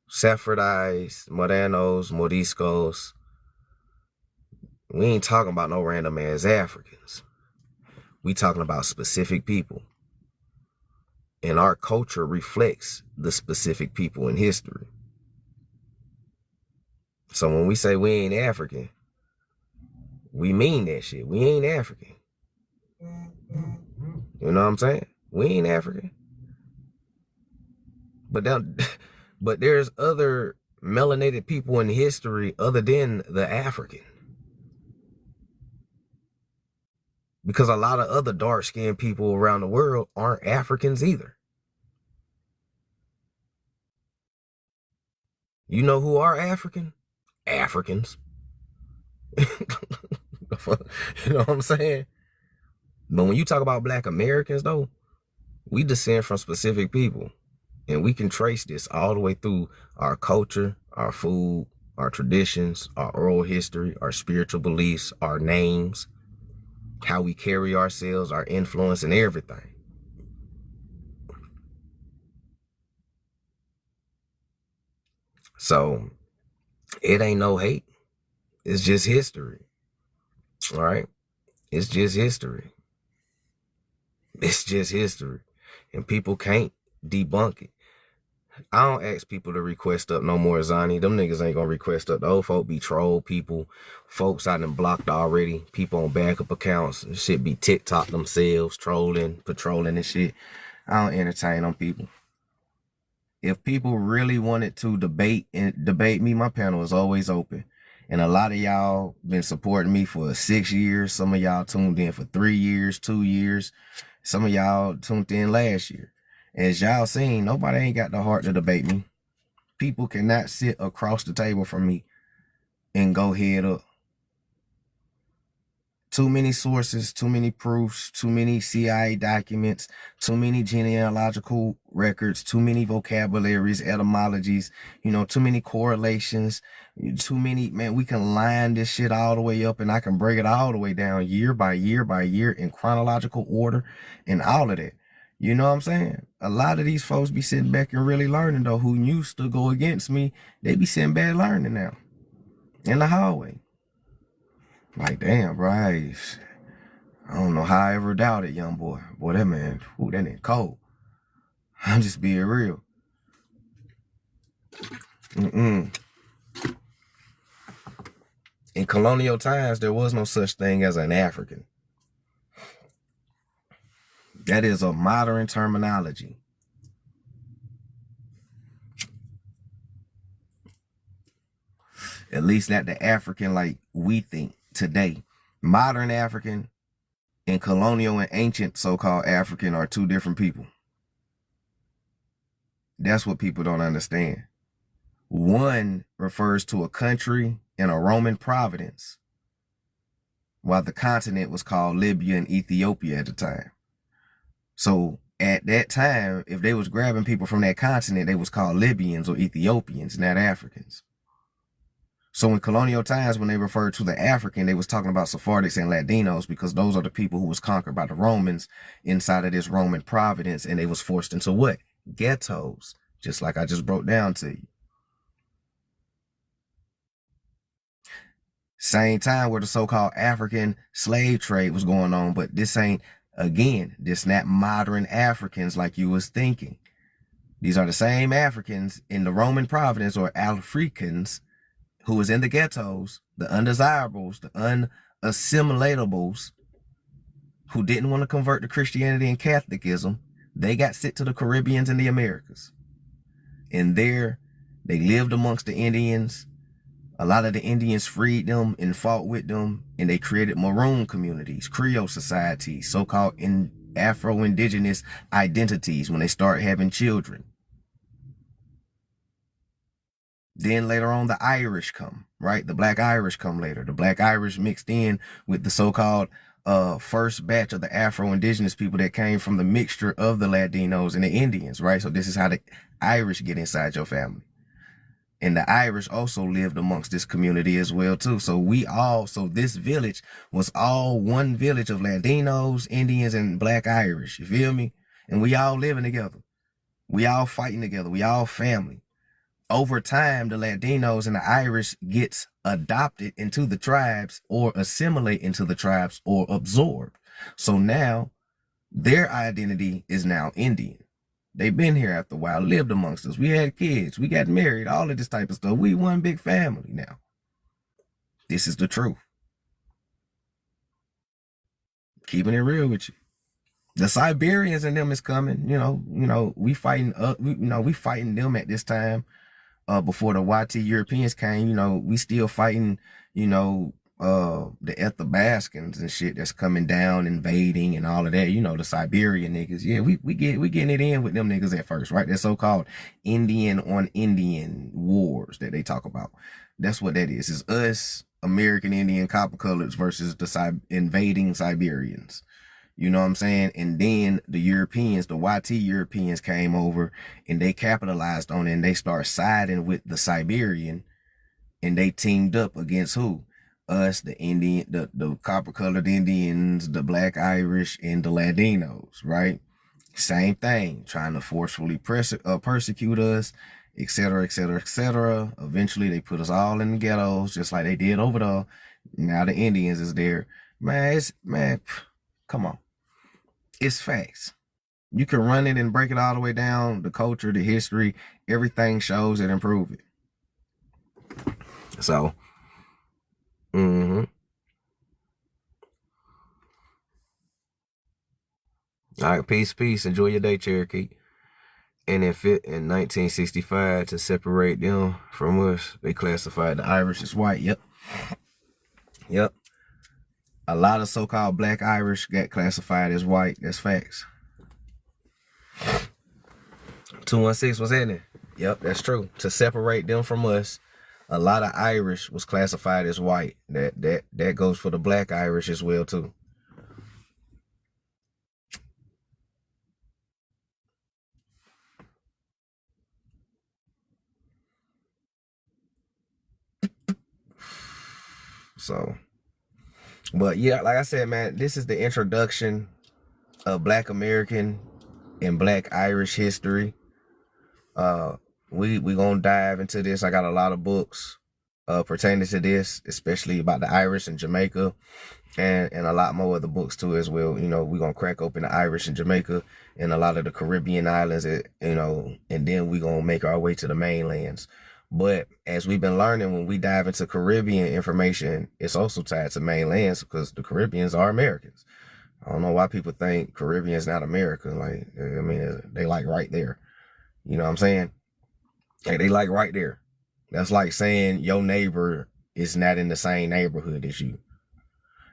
Sephardites, Morenos, Moriscos. We ain't talking about no random ass Africans. We talking about specific people. And our culture reflects the specific people in history. So when we say we ain't African, we mean that shit. We ain't African. You know what I'm saying? We ain't African. But there's other melanated people in history other than the African. Because a lot of other dark-skinned people around the world aren't Africans either. You know who are African? Africans. You know what I'm saying? But when you talk about Black Americans, though, we descend from specific people. And we can trace this all the way through our culture, our food, our traditions, our oral history, our spiritual beliefs, our names, how we carry ourselves, our influence, and everything. So it ain't no hate. It's just history. All right? It's just history. It's just history. And people can't debunk it. I don't ask people to request up no more Zani. Them niggas ain't gonna request up. The old folk be troll people. Folks I done blocked already. People on backup accounts. Shit be TikTok themselves, trolling, patrolling and shit. I don't entertain them people. If people really wanted to debate me, my panel is always open. And a lot of y'all been supporting me for 6 years. Some of y'all tuned in for 3 years, 2 years. Some of y'all tuned in last year. As y'all seen, nobody ain't got the heart to debate me. People cannot sit across the table from me and go head up. Too many sources, too many proofs, too many CIA documents, too many genealogical records, too many vocabularies, etymologies, too many correlations, too many, man, we can line this shit all the way up and I can break it all the way down year by year by year in chronological order and all of that. You know what I'm saying? A lot of these folks be sitting back and really learning though, who used to go against me, they be sitting back learning now in the hallway. Like, damn, bro, I don't know how I ever doubted young boy. Boy, that man, ooh, that nigga cold. I'm just being real. In colonial times, there was no such thing as an African. That is a modern terminology. At least not the African like we think today. Modern African and colonial and ancient so-called African are two different people. That's what people don't understand. One refers to a country in a Roman province, while the continent was called Libya and Ethiopia at the time. So at that time, if they was grabbing people from that continent, they was called Libyans or Ethiopians, not Africans. So in colonial times, when they referred to the African, they was talking about Sephardics and Latinos, because those are the people who was conquered by the Romans inside of this Roman province, and they was forced into what? Ghettos, just like I just broke down to you. Same time where the so-called African slave trade was going on, but this ain't, again, this not modern Africans like you was thinking. These are the same Africans in the Roman province, or Africans, who was in the ghettos, the undesirables, the unassimilatable, who didn't want to convert to Christianity and Catholicism. They got sent to the Caribbeans and the Americas. And there, they lived amongst the Indians. A lot of the Indians freed them and fought with them, and they created maroon communities, Creole societies, so-called Afro-Indigenous identities when they start having children. Then later on, the Irish come, right? The Black Irish come later. The Black Irish mixed in with the so-called first batch of the Afro-Indigenous people that came from the mixture of the Latinos and the Indians, right? So this is how the Irish get inside your family. And the Irish also lived amongst this community as well, too. So this village was all one village of Latinos, Indians, and Black Irish. You feel me? And we all living together. We all fighting together. We all family. Over time, the Latinos and the Irish gets adopted into the tribes, or assimilate into the tribes, or absorb. So now their identity is now Indian. They've been here after a while, lived amongst us. We had kids. We got married, all of this type of stuff. We one big family now. This is the truth. Keeping it real with you. The Siberians and them is coming. We fighting we fighting them at this time. Before the YT Europeans came, we still fighting, the Ethobaskans and shit that's coming down, invading and all of that, the Siberian niggas. Yeah, we getting it in with them niggas at first, right? That so-called Indian on Indian wars that they talk about. That's what that is. It's us, American Indian copper colors, versus the invading Siberians. You know what I'm saying? And then the Europeans, the YT Europeans came over, and they capitalized on it, and they start siding with the Siberian, and they teamed up against who? Us, the Indian, the copper colored Indians, the Black Irish, and the Latinos, right? Same thing, trying to forcefully persecute us, etc., etc., etc. Eventually, they put us all in the ghettos, just like they did over there. Now the Indians is there. Man, come on. It's facts. You can run it and break it all the way down. The culture, the history, everything shows it and prove it. So, all right, peace. Enjoy your day, Cherokee. And in 1965, to separate them from us, they classified the Irish as white. Yep. A lot of so-called Black Irish got classified as white. That's facts. 216 was in it. Yep, that's true. To separate them from us, a lot of Irish was classified as white. That goes for the Black Irish as well, too. So, but yeah, like I said, man, this is the introduction of Black American and Black Irish history. We gonna dive into this. I got a lot of books pertaining to this, especially about the Irish and Jamaica, and a lot more other books too as well. We're gonna crack open the Irish and Jamaica and a lot of the Caribbean islands, and then we're gonna make our way to the mainlands. But as we've been learning, when we dive into Caribbean information, it's also tied to mainlands, because the Caribbeans are Americans. I don't know why people think Caribbean's not America. Like, I mean, they like right there. You know what I'm saying? Like, they like right there. That's like saying your neighbor is not in the same neighborhood as you.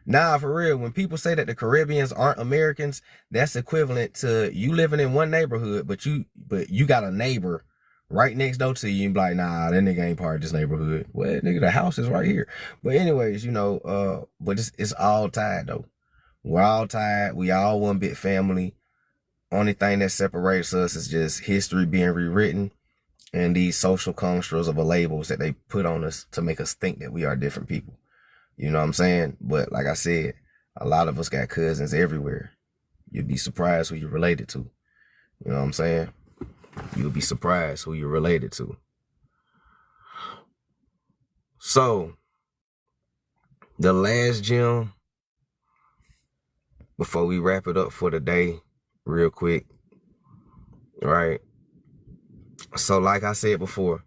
Nah, for real, when people say that the Caribbeans aren't Americans, that's equivalent to you living in one neighborhood, but you got a neighbor right next door to you and be like, nah, that nigga ain't part of this neighborhood. Well, nigga, the house is right here. But anyways, but it's all tied though. We're all tied. We all one big family. Only thing that separates us is just history being rewritten and these social constructs of labels that they put on us to make us think that we are different people. You know what I'm saying? But like I said, a lot of us got cousins everywhere. You'd be surprised who you're related to. You know what I'm saying? You'll be surprised who you're related to. So, the last gem, before we wrap it up for the day, real quick, right? So, like I said before,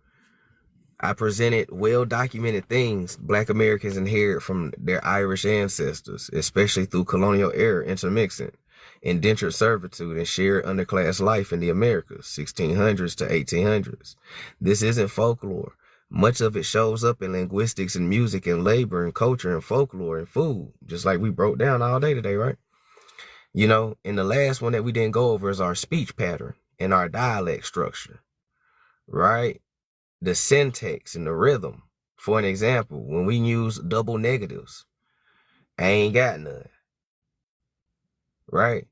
I presented well-documented things Black Americans inherit from their Irish ancestors, especially through colonial era intermixing, indentured servitude, and shared underclass life in the Americas, 1600s to 1800s. This isn't folklore. Much of it shows up in linguistics and music and labor and culture and folklore and food, just like we broke down all day today, right? And the last one that we didn't go over is our speech pattern and our dialect structure, right? The syntax and the rhythm. For an example, when we use double negatives, I ain't got none. Right?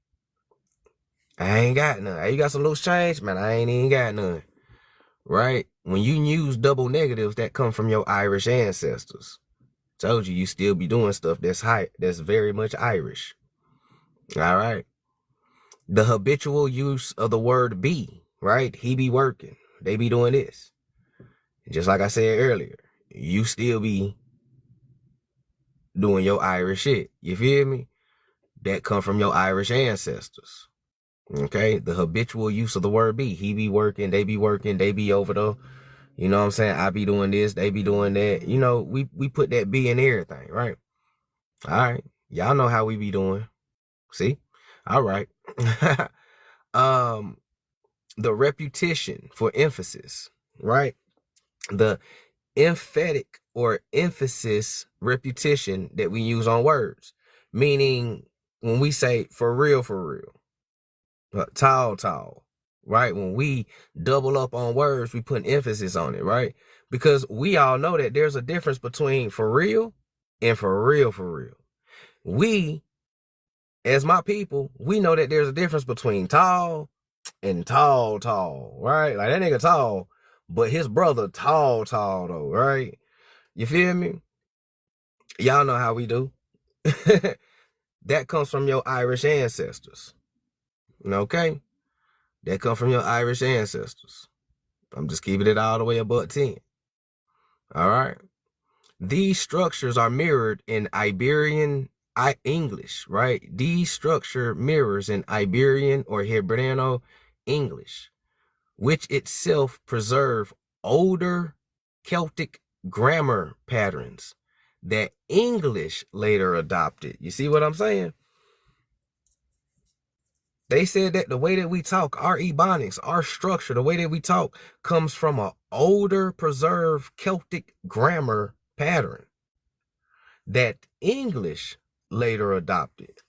I ain't got none. Hey, you got some loose change? Man, I ain't even got none. Right? When you use double negatives, that come from your Irish ancestors. Told you still be doing stuff that's very much Irish. All right? The habitual use of the word be, right? He be working. They be doing this. Just like I said earlier, you still be doing your Irish shit. You feel me? That come from your Irish ancestors. Okay? The habitual use of the word be. He be working, they be over there. You know what I'm saying? I be doing this, they be doing that. We put that be in everything, right? All right. Y'all know how we be doing. See? All right. The repetition for emphasis, right? The emphatic or emphasis repetition that we use on words, meaning when we say for real, tall, right? When we double up on words, we put emphasis on it, right? Because we all know that there's a difference between for real and for real. We, as my people, we know that there's a difference between tall and tall, right? Like that nigga tall, but his brother tall though, right? You feel me? Y'all know how we do. That comes from your Irish ancestors. Okay? That comes from your Irish ancestors. I'm just keeping it all the way above 10. All right? These structures are mirrored in Iberian English, right? These structure mirrors in Iberian or Hebraic English, which itself preserve older Celtic grammar patterns that English later adopted. You see what I'm saying? They said that the way that we talk, our ebonics, our structure, the way that we talk comes from an older preserved Celtic grammar pattern that English later adopted.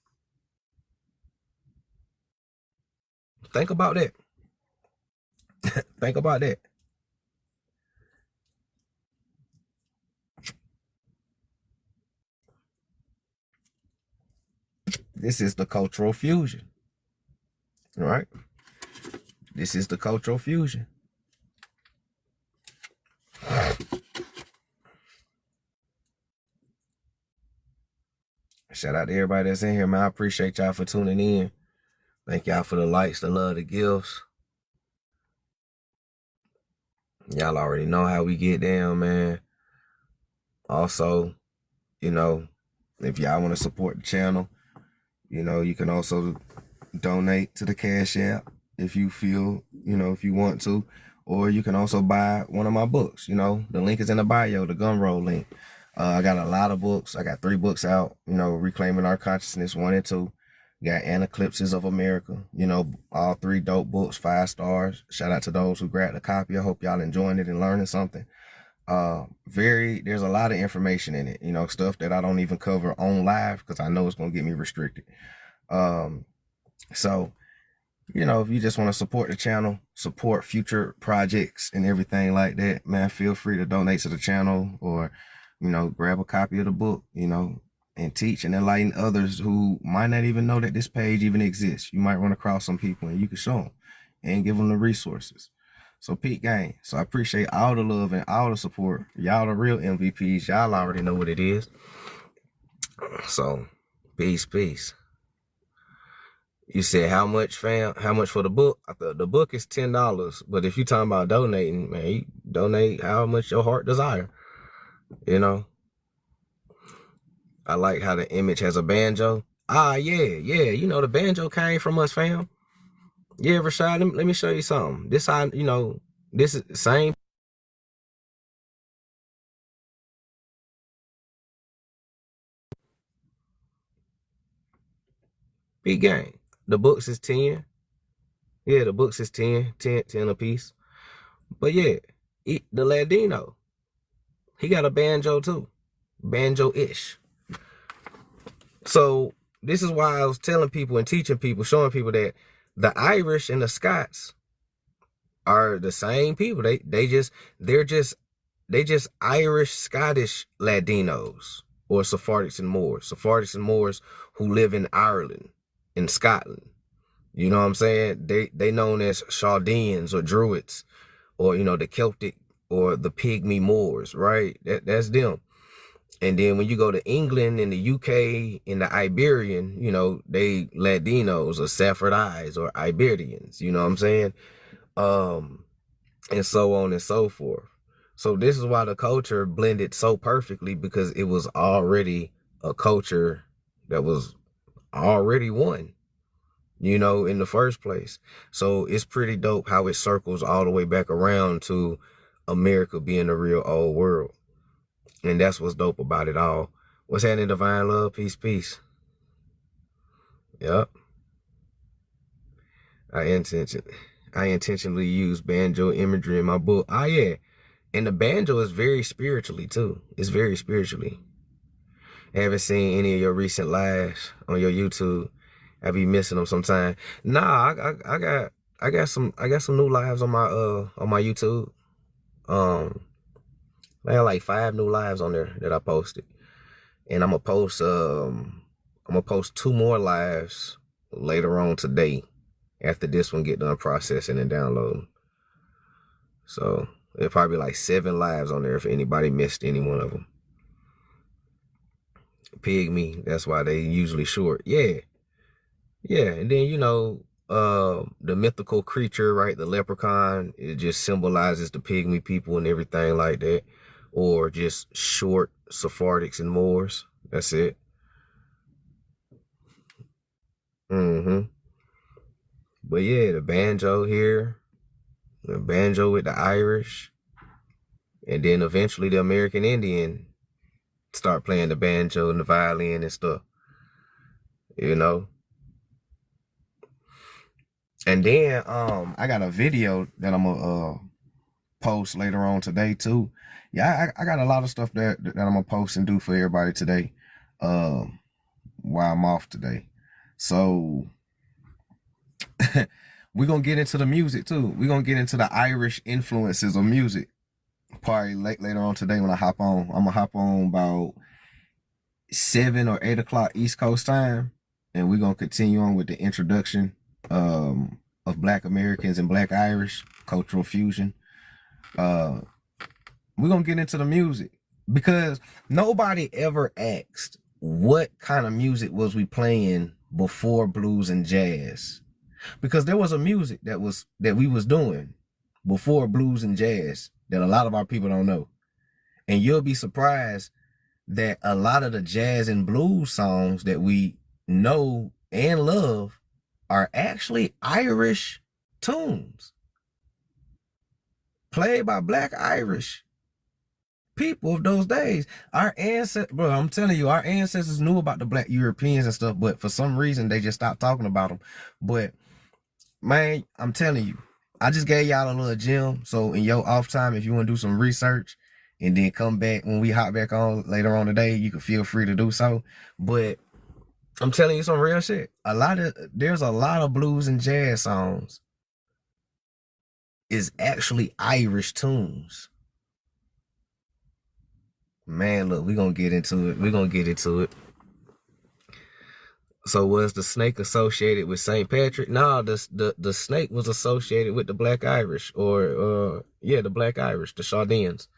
Think about that. Think about that. This is the cultural fusion. All right? This is the cultural fusion. Shout out to everybody that's in here, man. I appreciate y'all for tuning in. Thank y'all for the likes, the love, the gifts. Y'all already know how we get down, man. Also, if y'all want to support the channel, you can also donate to the Cash App if you feel, if you want to. Or you can also buy one of my books. The link is in the bio, the Gumroad link. I got a lot of books. I got 3 books out, Reclaiming Our Consciousness 1 and 2. Got Aneclipses of America, all 3 dope books, 5 stars. Shout out to those who grabbed a copy. I hope y'all enjoying it and learning something. There's a lot of information in it, stuff that I don't even cover on live because I know it's gonna get me restricted. So if you just want to support the channel, support future projects and everything like that, man, feel free to donate to the channel or, grab a copy of the book, and teach and enlighten others who might not even know that this page even exists. You might run across some people and you can show them and give them the resources. So Peak Gang. So I appreciate all the love and all the support. Y'all the real MVPs. Y'all already know what it is. So peace. You said how much, fam? How much for the book? I thought the book is $10, but if you talking about donating, man, you donate how much your heart desire. I like how the image has a banjo. Yeah. The banjo came from us, fam. Yeah, Rashad, let me show you something. This this is the same. Big gang. The books is 10. Yeah, the books is 10 a piece. But yeah, the Ladino, he got a banjo too. Banjo-ish. So this is why I was telling people and teaching people, showing people that the Irish and the Scots are the same people. They're just Irish Scottish Ladinos or Sephardics and Moors. Sephardics and Moors who live in Ireland, in Scotland. You know what I'm saying? They known as Chaldeans or Druids, or the Celtic or the Pygmy Moors, right? That's them. And then when you go to England and the UK and the Iberian, they Ladinos or Sephardites or Iberians, you know what I'm saying? And so on and so forth. So this is why the culture blended so perfectly, because it was already a culture that was already one, in the first place. So it's pretty dope how it circles all the way back around to America being the real old world. And that's what's dope about it all. What's happening, Divine Love? Peace. Yep. I intentionally use banjo imagery in my book. Yeah. And the banjo is very spiritually too. It's very spiritually. I haven't seen any of your recent lives on your YouTube. I be missing them sometime. Nah, I got some new lives on my YouTube. I have like 5 new lives on there that I posted. And I'm gonna post 2 more lives later on today after this one get done processing and downloading. So there'll probably be like 7 lives on there if anybody missed any one of them. Pygmy, that's why they usually short. Yeah. And then the mythical creature, right? The leprechaun, it just symbolizes the Pygmy people and everything like that. Or just short Sephardics and Moors. That's it. But yeah, the banjo here, the banjo with the Irish, and then eventually the American Indian start playing the banjo and the violin and stuff. And then I got a video that I'm gonna post later on today too. Yeah, I got a lot of stuff that I'm gonna post and do for everybody today, while I'm off today. So we're gonna get into the music too. We're gonna get into the Irish influences of music. Probably later on today when I hop on. I'm gonna hop on about 7 or 8 o'clock East Coast time, and we're gonna continue on with the introduction of Black Americans and Black Irish cultural fusion. We're gonna get into the music because nobody ever asked what kind of music was we playing before blues and jazz, because there was a music that we was doing before blues and jazz that a lot of our people don't know. And you'll be surprised that a lot of the jazz and blues songs that we know and love are actually Irish tunes played by Black Irish people of those days. Our ancestors, bro, I'm telling you, our ancestors knew about the Black Europeans and stuff, but for some reason they just stopped talking about them. But man, I'm telling you, I just gave y'all a little gem. So in your off time, if you want to do some research and then come back when we hop back on later on today. You can feel free to do so. But I'm telling you some real shit. There's a lot of blues and jazz songs is actually Irish tunes. Man, look, we're gonna get into it. So was the snake associated with St. Patrick? No, the snake was associated with the Black Irish, or the Black Irish, the Chaldeans.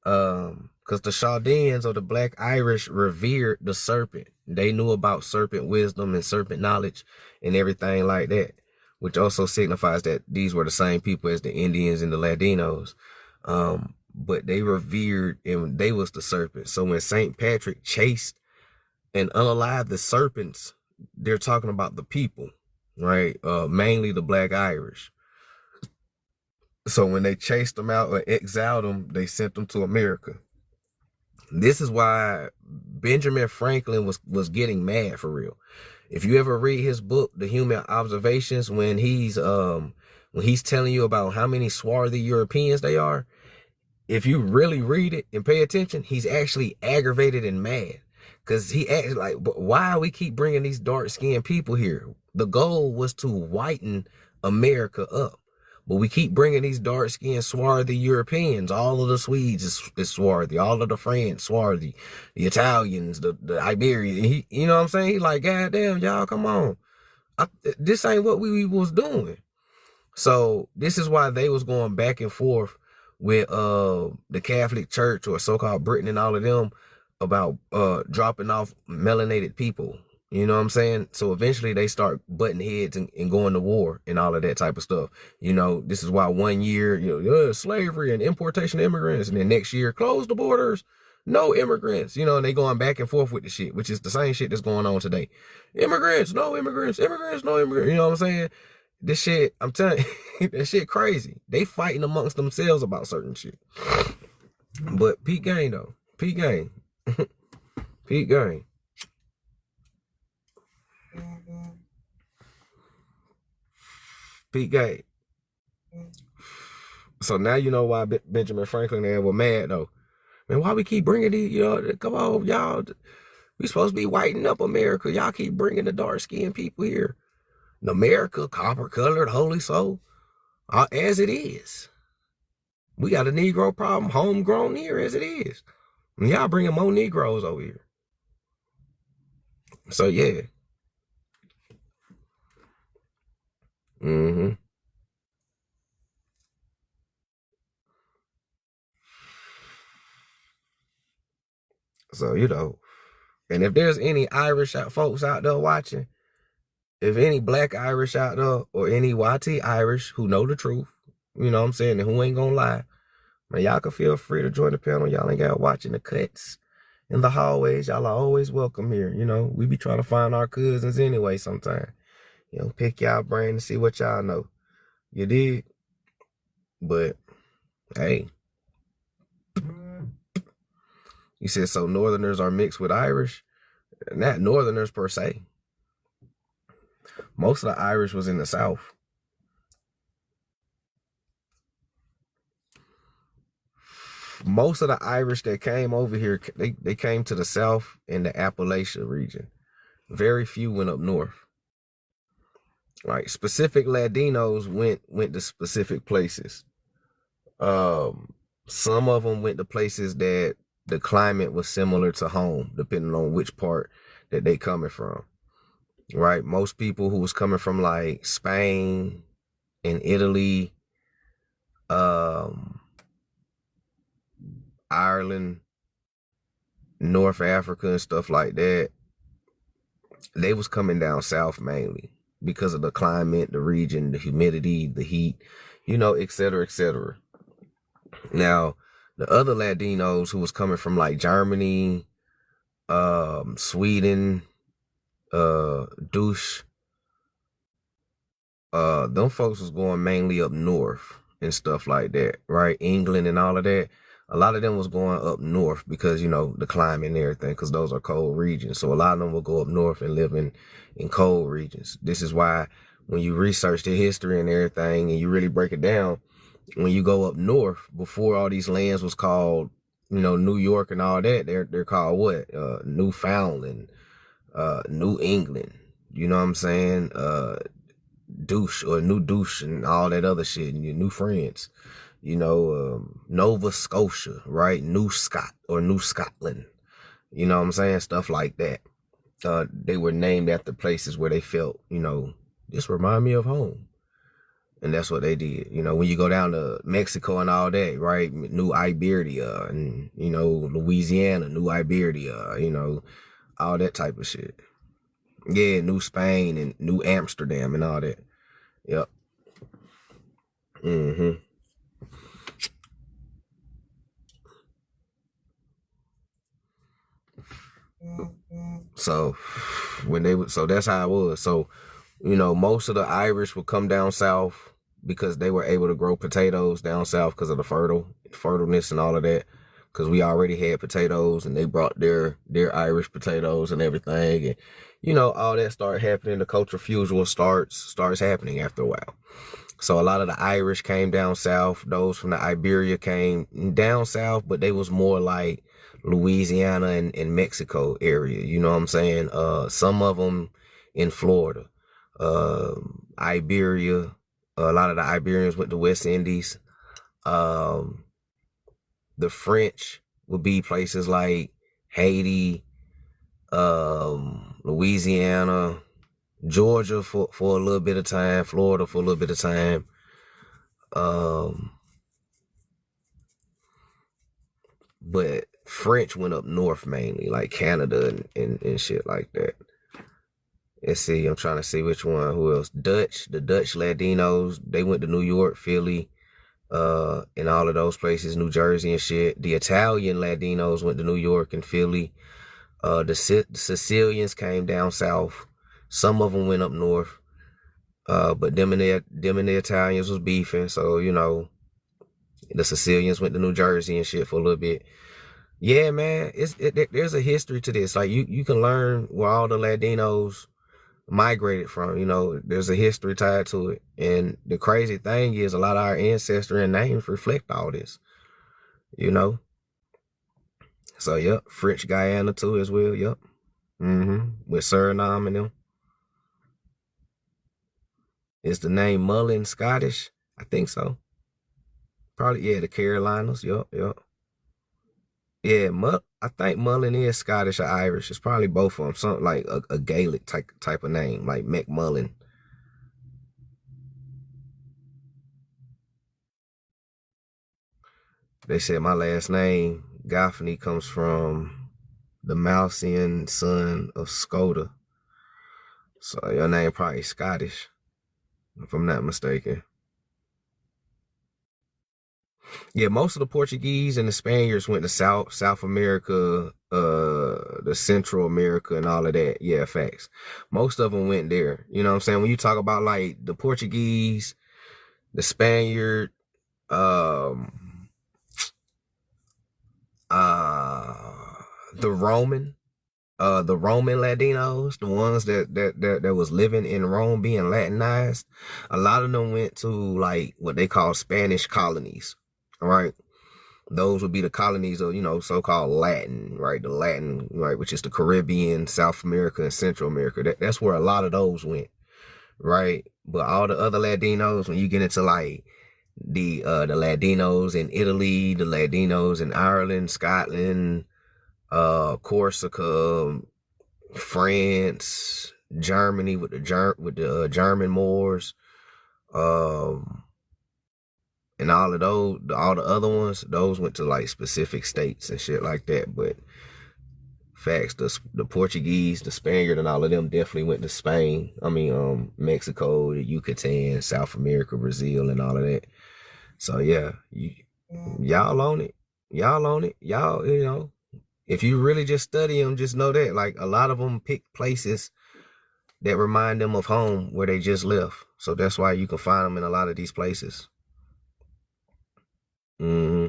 Because the Chaldeans or the Black Irish revered the serpent. They knew about serpent wisdom and serpent knowledge and everything like that, which also signifies that these were the same people as the Indians and the Latinos. But they revered, and they was the serpent. So when St. Patrick chased and unalived the serpents, they're talking about the people, right? Mainly the Black Irish. So when they chased them out or exiled them, they sent them to America. This is why Benjamin Franklin was getting mad for real. If you ever read his book, The Human Observations, when he's telling you about how many swarthy Europeans they are, if you really read it and pay attention, he's actually aggravated and mad. Because he acts like, why we keep bringing these dark-skinned people here? The goal was to whiten America up. But we keep bringing these dark-skinned, swarthy Europeans. All of the Swedes is swarthy. All of the French, swarthy. The Italians, the Iberians. You know what I'm saying? He like, God damn, y'all, come on. This ain't what we was doing. So this is why they was going back and forth with the Catholic Church, or so-called Britain, and all of them, about dropping off melanated people. You know what I'm saying? So eventually they start butting heads and going to war and all of that type of stuff. You know, this is why 1 year, slavery and importation of immigrants, and then next year, close the borders, no immigrants. You know, and they going back and forth with the shit, which is the same shit that's going on today. Immigrants, no immigrants, immigrants, no immigrants. You know what I'm saying? This shit, I'm telling you, that shit crazy. They fighting amongst themselves about certain shit. But peak game though. Peak game. Peak game. Peak game. So now you know why Benjamin Franklin and were mad though. Man, why we keep bringing these, come on, y'all. We supposed to be whitening up America. Y'all keep bringing the dark-skinned people here. America, copper-colored, holy soul, as it is. We got a Negro problem, homegrown here as it is. And y'all bringing more Negroes over here. So, yeah. Mm-hmm. So, and if there's any Irish folks out there watching, if any Black Irish out there, or any YT Irish who know the truth, you know what I'm saying, and who ain't gonna lie, man, y'all can feel free to join the panel. Y'all ain't got watching the cuts in the hallways. Y'all are always welcome here. We be trying to find our cousins anyway sometime. Pick y'all brain and see what y'all know. You did? But, hey. You said, so Northerners are mixed with Irish? Not Northerners per se. Most of the Irish was in the South. Most of the Irish that came over here, they came to the South in the Appalachia region. Very few went up north. Right? Specific Latinos went to specific places. Some of them went to places that the climate was similar to home, depending on which part that they coming from. Right? Most people who was coming from like Spain and Italy, Ireland, North Africa and stuff like that, they was coming down south mainly because of the climate, the region, the humidity, the heat, et cetera, et cetera. Now, the other Latinos who was coming from like Germany, Sweden, Douche, them folks was going mainly up north and stuff like that, right? England and all of that. A lot of them was going up north because, the climate and everything, because those are cold regions. So a lot of them will go up north and live in cold regions. This is why when you research the history and everything and you really break it down, When you go up north, before all these lands was called, New York and all that, they're called what? Newfoundland, New England. You know what I'm saying? Douche or New Douche and all that other shit, and your New France. Nova Scotia, right? New Scott or New Scotland. You know what I'm saying? Stuff like that. They were named after places where they felt, this remind me of home. And that's what they did. When you go down to Mexico and all that, right? New Iberia and, Louisiana, New Iberia, all that type of shit. Yeah, New Spain and New Amsterdam and all that. Yep. Mm-hmm. So so that's how it was. So, most of the Irish would come down south because they were able to grow potatoes down south because of the fertileness and all of that. Because we already had potatoes and they brought their Irish potatoes and everything. And, all that started happening. The cultural fusion starts happening after a while. So a lot of the Irish came down south. Those from the Iberia came down south, but they was more like Louisiana and Mexico area. You know what I'm saying? Some of them in Florida, uh, Iberia. A lot of the Iberians went to West Indies. Um, the French would be places like Haiti, Louisiana, Georgia for a little bit of time, Florida for a little bit of time. But French went up north mainly, like Canada and shit like that. Let's see, I'm trying to see which one. Who else? The Dutch Latinos, they went to New York, Philly, and all of those places, New Jersey and shit. The Italian Latinos went to New York and Philly. The Sicilians came down south. Some of them went up north. But them and the Italians was beefing, so the Sicilians went to New Jersey and shit for a little bit. Yeah, man, there's a history to this. Like you can learn where all the Latinos migrated from. There's a history tied to it. And the crazy thing is, a lot of our ancestry and names reflect all this. You know. So yep, French Guyana too as well. Yep. With Suriname and them. Is the name Mullen Scottish? I think so. Probably yeah. The Carolinas. Yep. Yep. Yeah, I think Mullen is Scottish or Irish. It's probably both of them. Something like a Gaelic type of name, like McMullen. They said my last name, Goffney, comes from the Mousian son of Skoda. So your name probably Scottish, if I'm not mistaken. Yeah, most of the Portuguese and the Spaniards went to South America, the Central America and all of that. Yeah, facts. Most of them went there. You know what I'm saying? When you talk about like the Portuguese, the Spaniard, um, uh, the Roman, the Roman Latinos, the ones that was living in Rome being Latinized, a lot of them went to like what they call Spanish colonies. All right. Those would be the colonies of, so-called Latin, right? The Latin, right, which is the Caribbean, South America, and Central America. That's where a lot of those went, right? But all the other Latinos, when you get into like the Latinos in Italy, the Latinos in Ireland, Scotland, Corsica, France, Germany with the German Moors, um, and all the other ones, those went to like specific states and shit like that. But facts, the Portuguese, the Spaniard, and all of them definitely went to Spain. I mean, Mexico, the Yucatan, South America, Brazil, and all of that. So yeah, y'all on it. Y'all on it. Y'all, if you really just study them, just know that like a lot of them pick places that remind them of home where they just left. So that's why you can find them in a lot of these places. hmm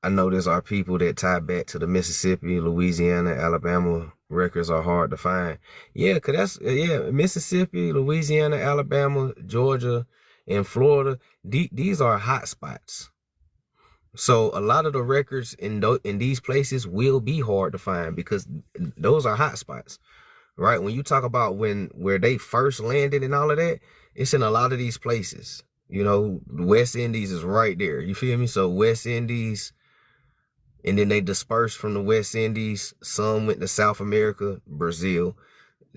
I know there's our people that tie back to the Mississippi, Louisiana, Alabama records are hard to find. Yeah, cause Mississippi, Louisiana, Alabama, Georgia, and Florida. These are hot spots. So a lot of the records in these places will be hard to find because those are hot spots, right? When you talk about where they first landed and all of that, it's in a lot of these places. You know, the West Indies is right there. You feel me? So West Indies, and then they dispersed from the West Indies. Some went to South America, Brazil.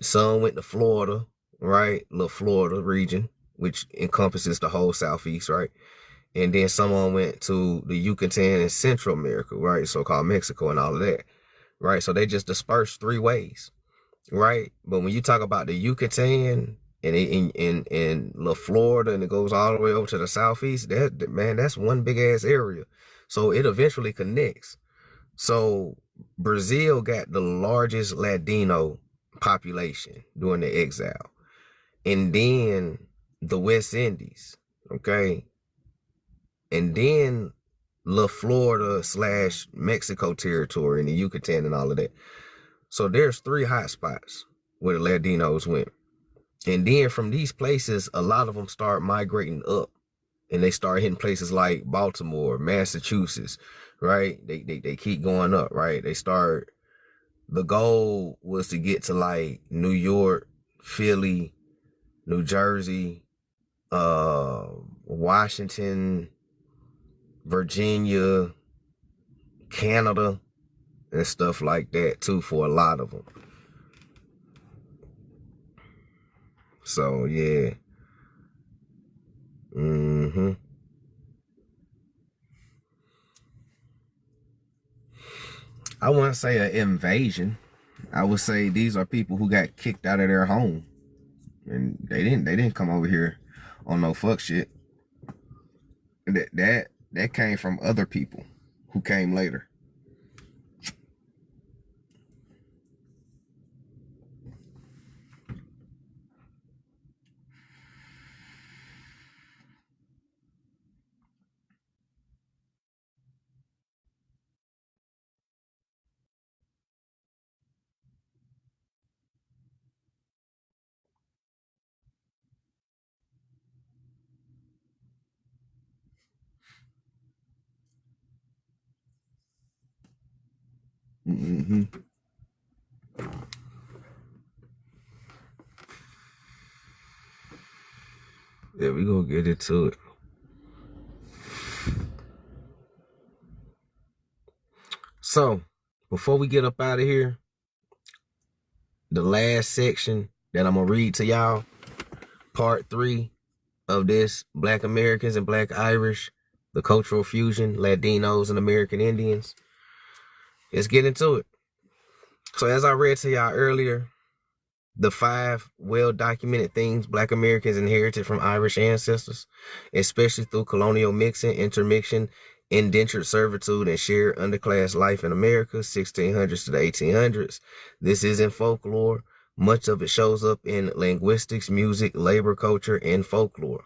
Some went to Florida, right? The Florida region, which encompasses the whole Southeast, right? And then someone went to the Yucatan and Central America, right? So-called Mexico and all of that, right? So they just dispersed three ways, right? But when you talk about the Yucatan and in La Florida, and it goes all the way over to the Southeast, that's one big ass area. So it eventually connects. So Brazil got the largest Latino population during the exile. And then the West Indies, okay? And then La Florida / Mexico territory and the Yucatan and all of that. So there's three hot spots where the Latinos went. And then from these places, a lot of them start migrating up. And they start hitting places like Baltimore, Massachusetts, right? They keep going up, right? The goal was to get to like New York, Philly, New Jersey, Washington, Virginia, Canada, and stuff like that too for a lot of them. So yeah. I wouldn't say an invasion. I would say these are people who got kicked out of their home, and they didn't come over here on no fuck shit. That came from other people who came later. Mm-hmm. Yeah, we gonna get into it. So, before we get up out of here, the last section that I'm gonna read to y'all, part 3 of this Black Americans and Black Irish, the cultural fusion, Latinos and American Indians. Let's get into it. So as I read to y'all earlier, the 5 well-documented things Black Americans inherited from Irish ancestors, especially through colonial mixing, intermixing, indentured servitude, and shared underclass life in America, 1600s to the 1800s. This isn't folklore. Much of it shows up in linguistics, music, labor culture, and folklore.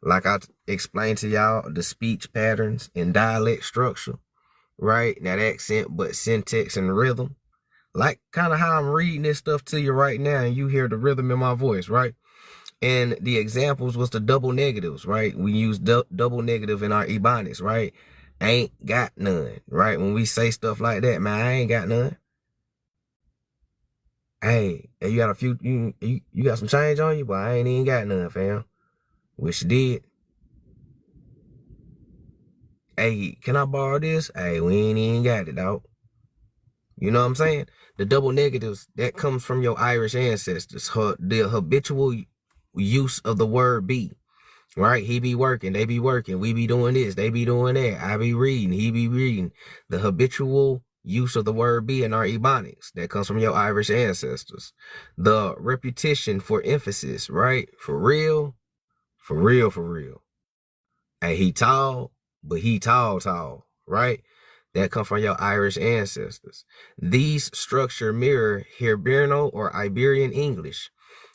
Like I explained to y'all, the speech patterns and dialect structure, right? Not accent, but syntax and rhythm. Like kind of how I'm reading this stuff to you right now, and you hear the rhythm in my voice, right? And the examples was the double negatives, right? We use double negative in our ebonics, right? Ain't got none, right? When we say stuff like that, man, I ain't got none. Hey, you got a few, you got some change on you, but I ain't even got none, fam. Wish you did. Hey, can I borrow this? Hey, we ain't even got it, dog. You know what I'm saying? The double negatives, that comes from your Irish ancestors. The habitual use of the word be, right? He be working, they be working, we be doing this, they be doing that, I be reading, he be reading. The habitual use of the word be in our ebonics, that comes from your Irish ancestors. The repetition for emphasis, right? For real, for real, for real. And he tall, but he tall, right? That come from your Irish ancestors. These structure mirror Hiberno or Iberian English,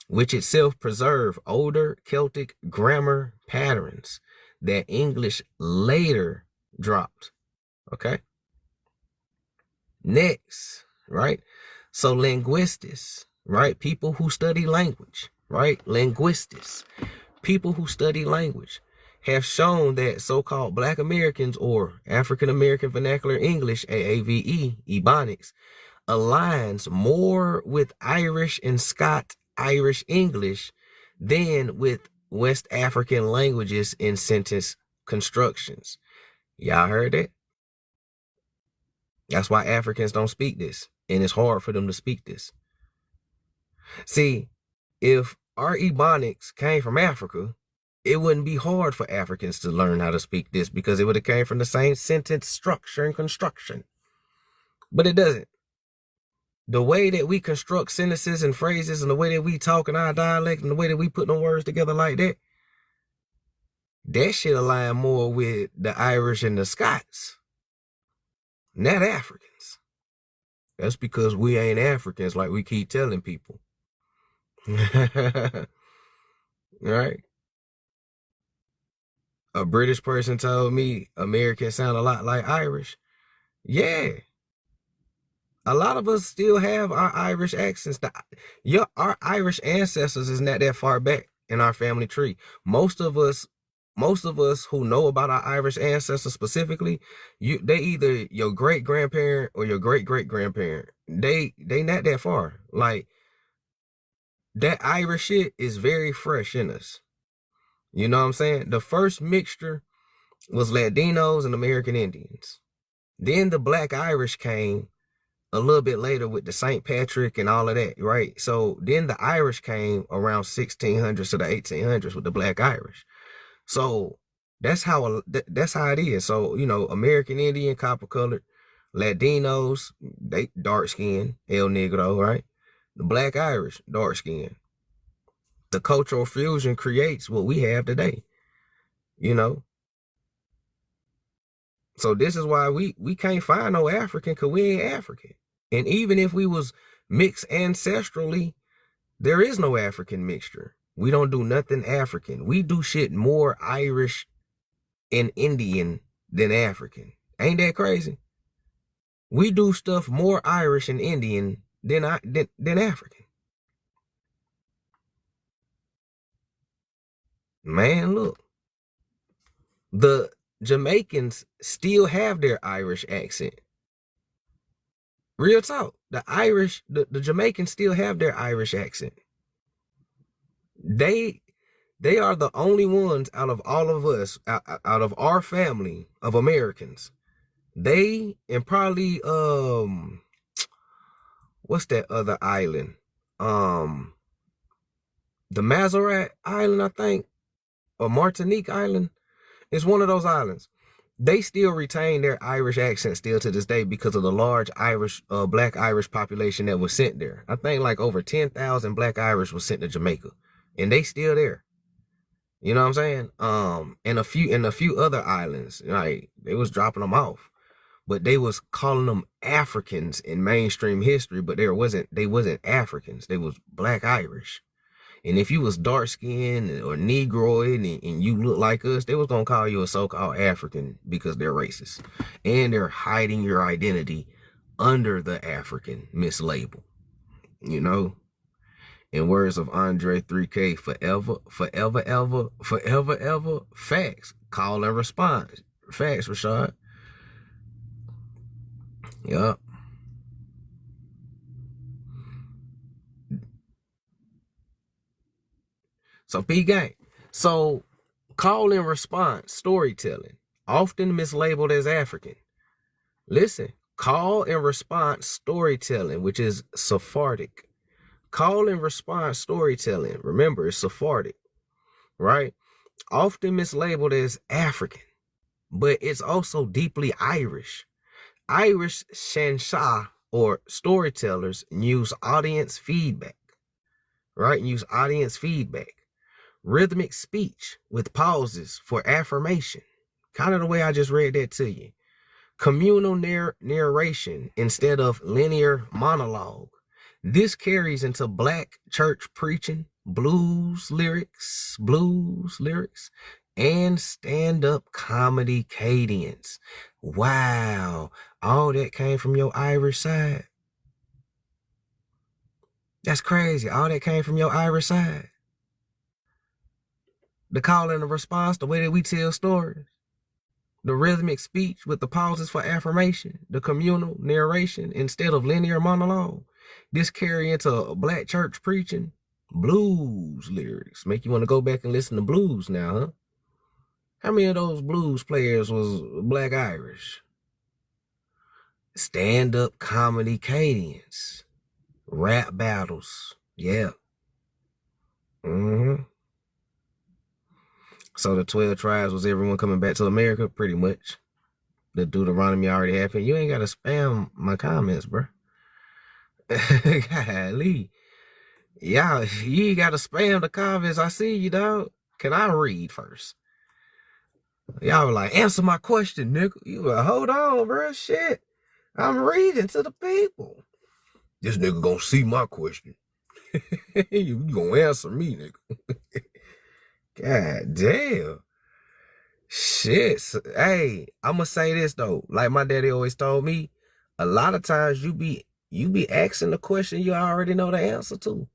which itself preserve older Celtic grammar patterns that English later dropped. Okay. Next, right? So linguistics, right? People who study language, right? Linguistics, people who study language have shown that so-called Black Americans or African American Vernacular English, AAVE, Ebonics, aligns more with Irish and Scott Irish English than with West African languages in sentence constructions. Y'all heard that? That's why Africans don't speak this, and it's hard for them to speak this. See, if our Ebonics came from Africa, it wouldn't be hard for Africans to learn how to speak this because it would have came from the same sentence structure and construction. But it doesn't. The way that we construct sentences and phrases and the way that we talk in our dialect and the way that we put them words together like that, that shit align more with the Irish and the Scots, not Africans. That's because we ain't Africans like we keep telling people. Right? A British person told me Americans sound a lot like Irish. Yeah. A lot of us still have our Irish accents. Our Irish ancestors is not that far back in our family tree. Most of us who know about our Irish ancestors specifically, they either your great grandparent or your great great grandparent. They not that far. Like that Irish shit is very fresh in us. You know what I'm saying? The first mixture was Latinos and American Indians. Then the Black Irish came a little bit later with the St. Patrick and all of that, right? So then the Irish came around 1600s to the 1800s with the Black Irish. So that's how it is. So, you know, American Indian, copper colored, Latinos, they dark skinned, El Negro, right? The Black Irish, dark skinned. The cultural fusion creates what we have today, you know? So this is why we can't find no African because we ain't African. And even if we was mixed ancestrally, there is no African mixture. We don't do nothing African. We do shit more Irish and Indian than African. Ain't that crazy? We do stuff more Irish and Indian than African. Man, look. The Jamaicans still have their Irish accent. Real talk. The Jamaicans still have their Irish accent. They are the only ones out of all of us, out of our family of Americans. They and probably what's that other island? The Mazorat Island, I think, or Martinique Island. It's one of those islands. They still retain their Irish accent still to this day because of the large Black Irish population that was sent there. I think like over 10,000 Black Irish was sent to Jamaica, and they still there. You know what I'm saying? And a few other islands, like they was dropping them off, but they was calling them Africans in mainstream history, but they wasn't Africans. They was Black Irish. And if you was dark skinned or Negroid and you look like us, they was gonna call you a so-called African because they're racist. And they're hiding your identity under the African mislabel. You know? In words of Andre 3K, forever, forever, ever, forever, ever, facts. Call and response. Facts, Rashad. Yup. So P gang. So call and response storytelling, often mislabeled as African. Listen, call and response storytelling, which is Sephardic. Call and response storytelling, remember, it's Sephardic, right? Often mislabeled as African, but it's also deeply Irish. Irish Shansha or storytellers use audience feedback, right? Use audience feedback. Rhythmic speech with pauses for affirmation. Kind of the way I just read that to you. Communal narration instead of linear monologue. This carries into Black church preaching, blues lyrics, and stand-up comedy cadence. Wow. All that came from your Irish side. That's crazy. All that came from your Irish side. The call and the response, the way that we tell stories, the rhythmic speech with the pauses for affirmation, the communal narration instead of linear monologue. This carry into black church preaching, blues lyrics. Make you want to go back and listen to blues now, huh? How many of those blues players was black Irish? Stand-up comedy cadence, rap battles. Yeah. So the 12 tribes was everyone coming back to America, pretty much. The Deuteronomy already happened. You ain't got to spam my comments, bro. Golly. Y'all, you ain't got to spam the comments. I see you, dog. Can I read first? Y'all were like, answer my question, nigga. You were, hold on, bro. Shit. I'm reading to the people. This nigga gonna see my question. You gonna answer me, nigga. God damn. Shit. Hey, I'm gonna say this though. Like my daddy always told me, a lot of times you be asking the question you already know the answer to.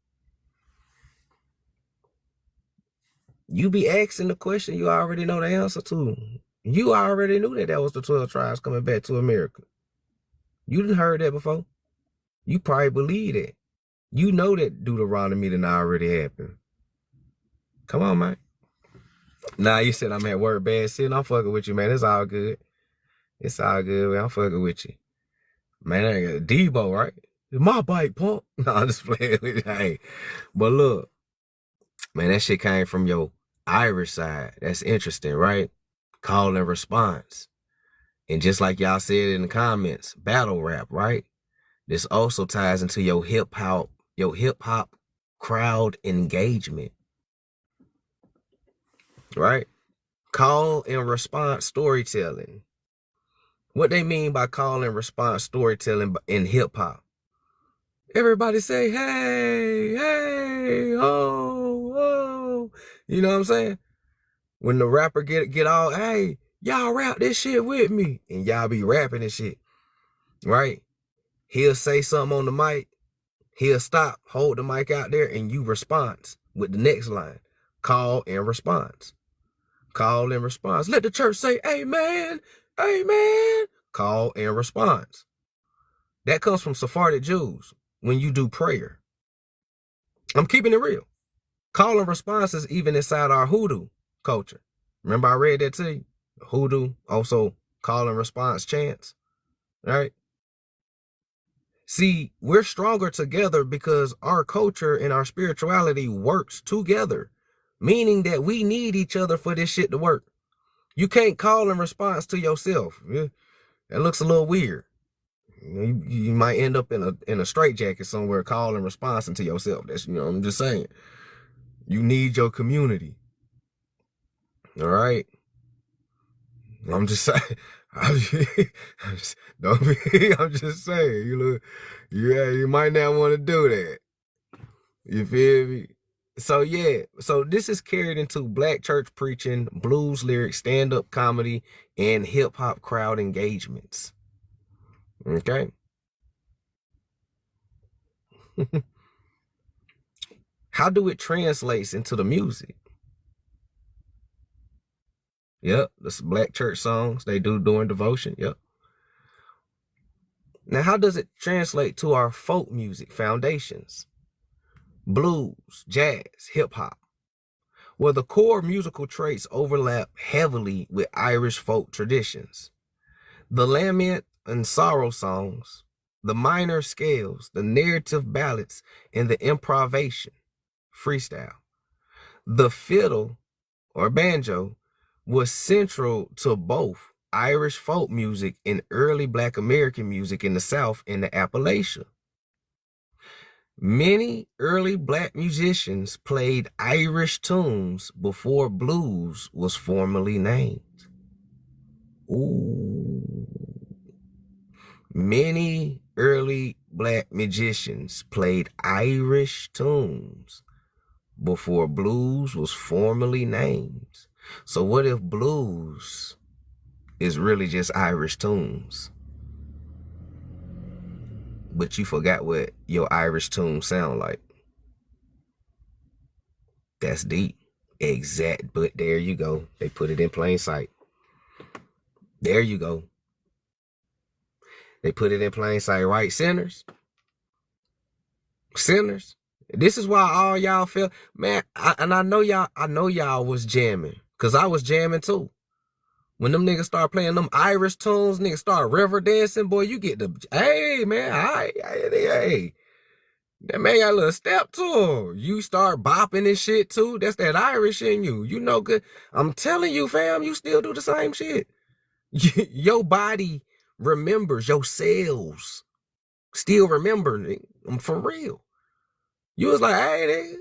You be asking the question you already know the answer to. You already knew that was the 12 tribes coming back to America. You didn't heard that before. You probably believe it. You know that Deuteronomy didn't already happen. Come on, man. Nah, you said I'm at work bad shit. I'm fucking with you, man. It's all good. It's all good, man. I'm fucking with you. Man, I got a Debo, right? It's my bike, punk. No, I'm just playing with you. Hey. But look, man, that shit came from your Irish side. That's interesting, right? Call and response. And just like y'all said in the comments, battle rap, right? This also ties into your hip hop crowd engagement. Right? Call and response storytelling. What they mean by call and response storytelling in hip hop. Everybody say, hey, hey, oh, oh. You know what I'm saying? When the rapper get all, hey, y'all rap this shit with me. And y'all be rapping this shit. Right? He'll say something on the mic. He'll stop, hold the mic out there, and you respond with the next line. Call and response. Call and response. Let the church say, amen, amen. Call and response. That comes from Sephardic Jews when you do prayer. I'm keeping it real. Call and response is even inside our hoodoo culture. Remember I read that to you? Hoodoo, also call and response chants, right? See, we're stronger together because our culture and our spirituality works together, meaning that we need each other for this shit to work. You can't call in response to yourself. That looks a little weird. You might end up in a straitjacket somewhere calling response to yourself. That's, I'm just saying. You need your community. All right. I'm just saying. I'm just saying. You might not want to do that. You feel me? So yeah, so this is carried into black church preaching, blues lyrics, stand-up comedy, and hip-hop crowd engagements. Okay. How do it translates into the music? Yep, the black church songs they do during devotion. Yep. Now, how does it translate to our folk music foundations? Blues, jazz, hip hop. Well, the core musical traits overlap heavily with Irish folk traditions. The lament and sorrow songs, the minor scales, the narrative ballads, and the improvisation, freestyle. The fiddle or banjo was central to both Irish folk music and early Black American music in the South and the Appalachia. Many early Black musicians played Irish tunes before blues was formally named. Ooh. Many early Black musicians played Irish tunes before blues was formally named. So what if blues is really just Irish tunes, but you forgot what your Irish tunes sound like? That's deep. Exact, but there you go. They put it in plain sight. There you go. They put it in plain sight, right? Sinners. This is why all y'all feel, man. I know y'all was jamming, cause I was jamming too. When them niggas start playing them Irish tunes, niggas start river dancing, boy, you get the, hey man, hey, that man got a little step to him. You start bopping and shit too. That's that Irish in you. You know good. I'm telling you, fam, you still do the same shit. Your body remembers, your cells still remember. I'm for real. You was like, hey,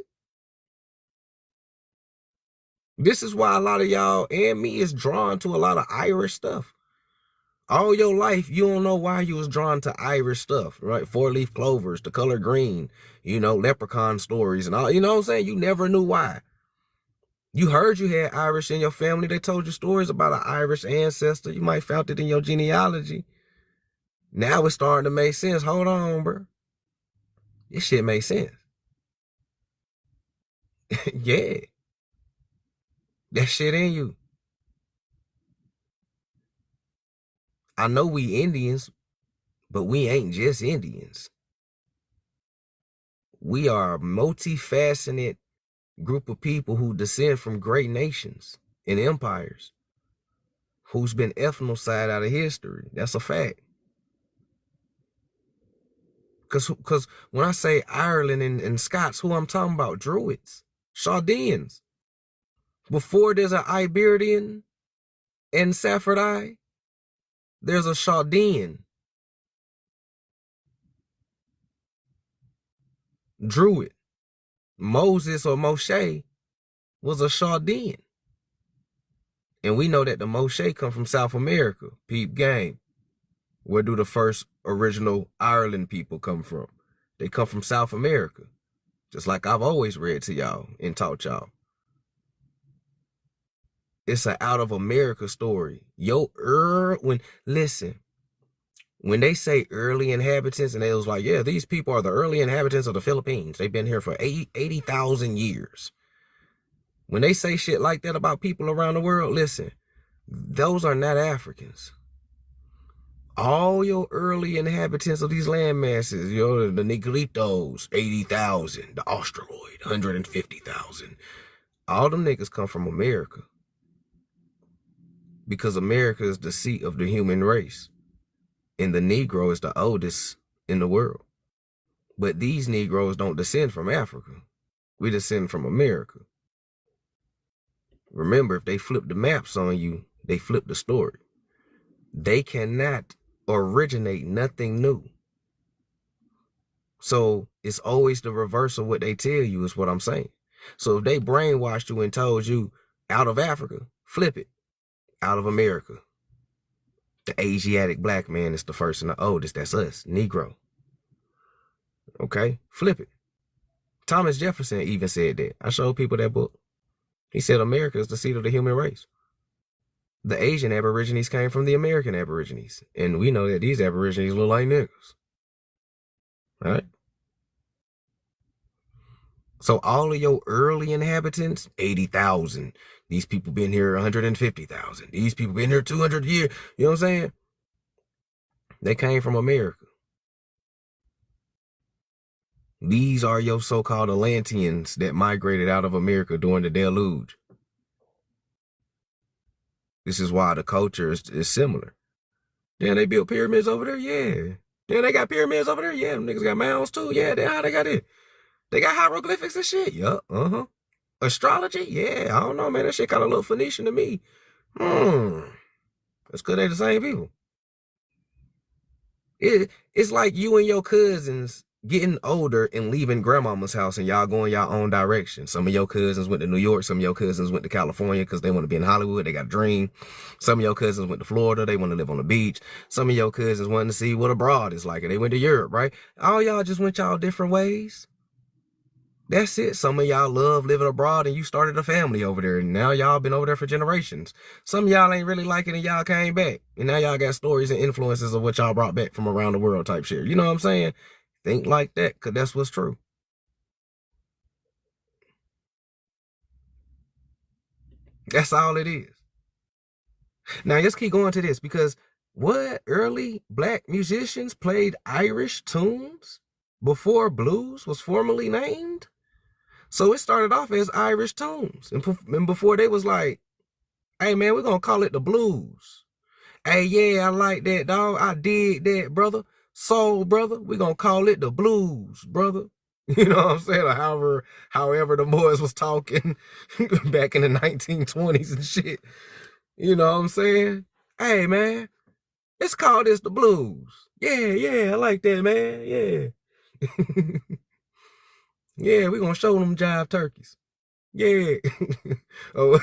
this is why a lot of y'all and me is drawn to a lot of Irish stuff. All your life, you don't know why you was drawn to Irish stuff, right? 4-leaf clovers, the color green, leprechaun stories and all, you know what I'm saying? You never knew why. You heard you had Irish in your family. They told you stories about an Irish ancestor. You might felt it in your genealogy. Now it's starting to make sense. Hold on, bro. This shit makes sense. Yeah. That shit in you. I know we Indians, but we ain't just Indians. We are a multifaceted group of people who descend from great nations and empires, who's been ethnocided out of history. That's a fact. Because when I say Ireland and Scots, who I'm talking about? Druids, Chaldeans. Before there's an Iberian and Sephardi, there's a Chaldean. Druid. Moses or Moshe was a Chaldean. And we know that the Moshe come from South America. Peep game. Where do the first original Ireland people come from? They come from South America. Just like I've always read to y'all and taught y'all. It's an out of America story. Listen, when they say early inhabitants, and they was like, yeah, these people are the early inhabitants of the Philippines. They've been here for 80,000 years. When they say shit like that about people around the world, listen, those are not Africans. All your early inhabitants of these land masses, the Negritos, 80,000, the Australoid, 150,000. All them niggas come from America. Because America is the seat of the human race. And the Negro is the oldest in the world. But these Negroes don't descend from Africa. We descend from America. Remember, if they flip the maps on you, they flip the story. They cannot originate nothing new. So it's always the reverse of what they tell you is what I'm saying. So if they brainwashed you and told you out of Africa, flip it. Out of America. The Asiatic black man is the first and the oldest. That's us, Negro. Okay, flip it. Thomas Jefferson even said that. I showed people that book. He said America is the seat of the human race. The Asian Aborigines came from the American Aborigines. And we know that these Aborigines look like niggas. All right? So all of your early inhabitants, 80,000. These people been here 150,000. These people been here 200 years. You know what I'm saying? They came from America. These are your so-called Atlanteans that migrated out of America during the deluge. This is why the culture is similar. Then they built pyramids over there, yeah. Then they got pyramids over there, yeah. Them niggas got mounds too, yeah. Then how they got it? They got hieroglyphics and shit, yup, Astrology, yeah. I don't know, man. That shit kind of look Phoenician to me. That's because they the same people. It's like you and your cousins getting older and leaving grandmama's house and y'all going your own direction. Some of your cousins went to New York. Some of your cousins went to California because they want to be in Hollywood. They got a dream. Some of your cousins went to Florida. They want to live on the beach. Some of your cousins wanted to see what abroad is like. And they went to Europe, right? All y'all just went y'all different ways. That's it. Some of y'all love living abroad and you started a family over there. And now y'all been over there for generations. Some of y'all ain't really liking it and y'all came back. And now y'all got stories and influences of what y'all brought back from around the world type shit. You know what I'm saying? Think like that, because that's what's true. That's all it is. Now let's keep going to this, because what early black musicians played Irish tunes before blues was formally named? So it started off as Irish tunes. And before they was like, hey man, we're gonna call it the blues. Hey, yeah, I like that, dog. I dig that, brother. Soul, brother. We're gonna call it the blues, brother. You know what I'm saying? Or however the boys was talking back in the 1920s and shit. You know what I'm saying? Hey man, let's call this the blues. Yeah, I like that, man. Yeah. Yeah, we're gonna show them jive turkeys. Yeah. Oh,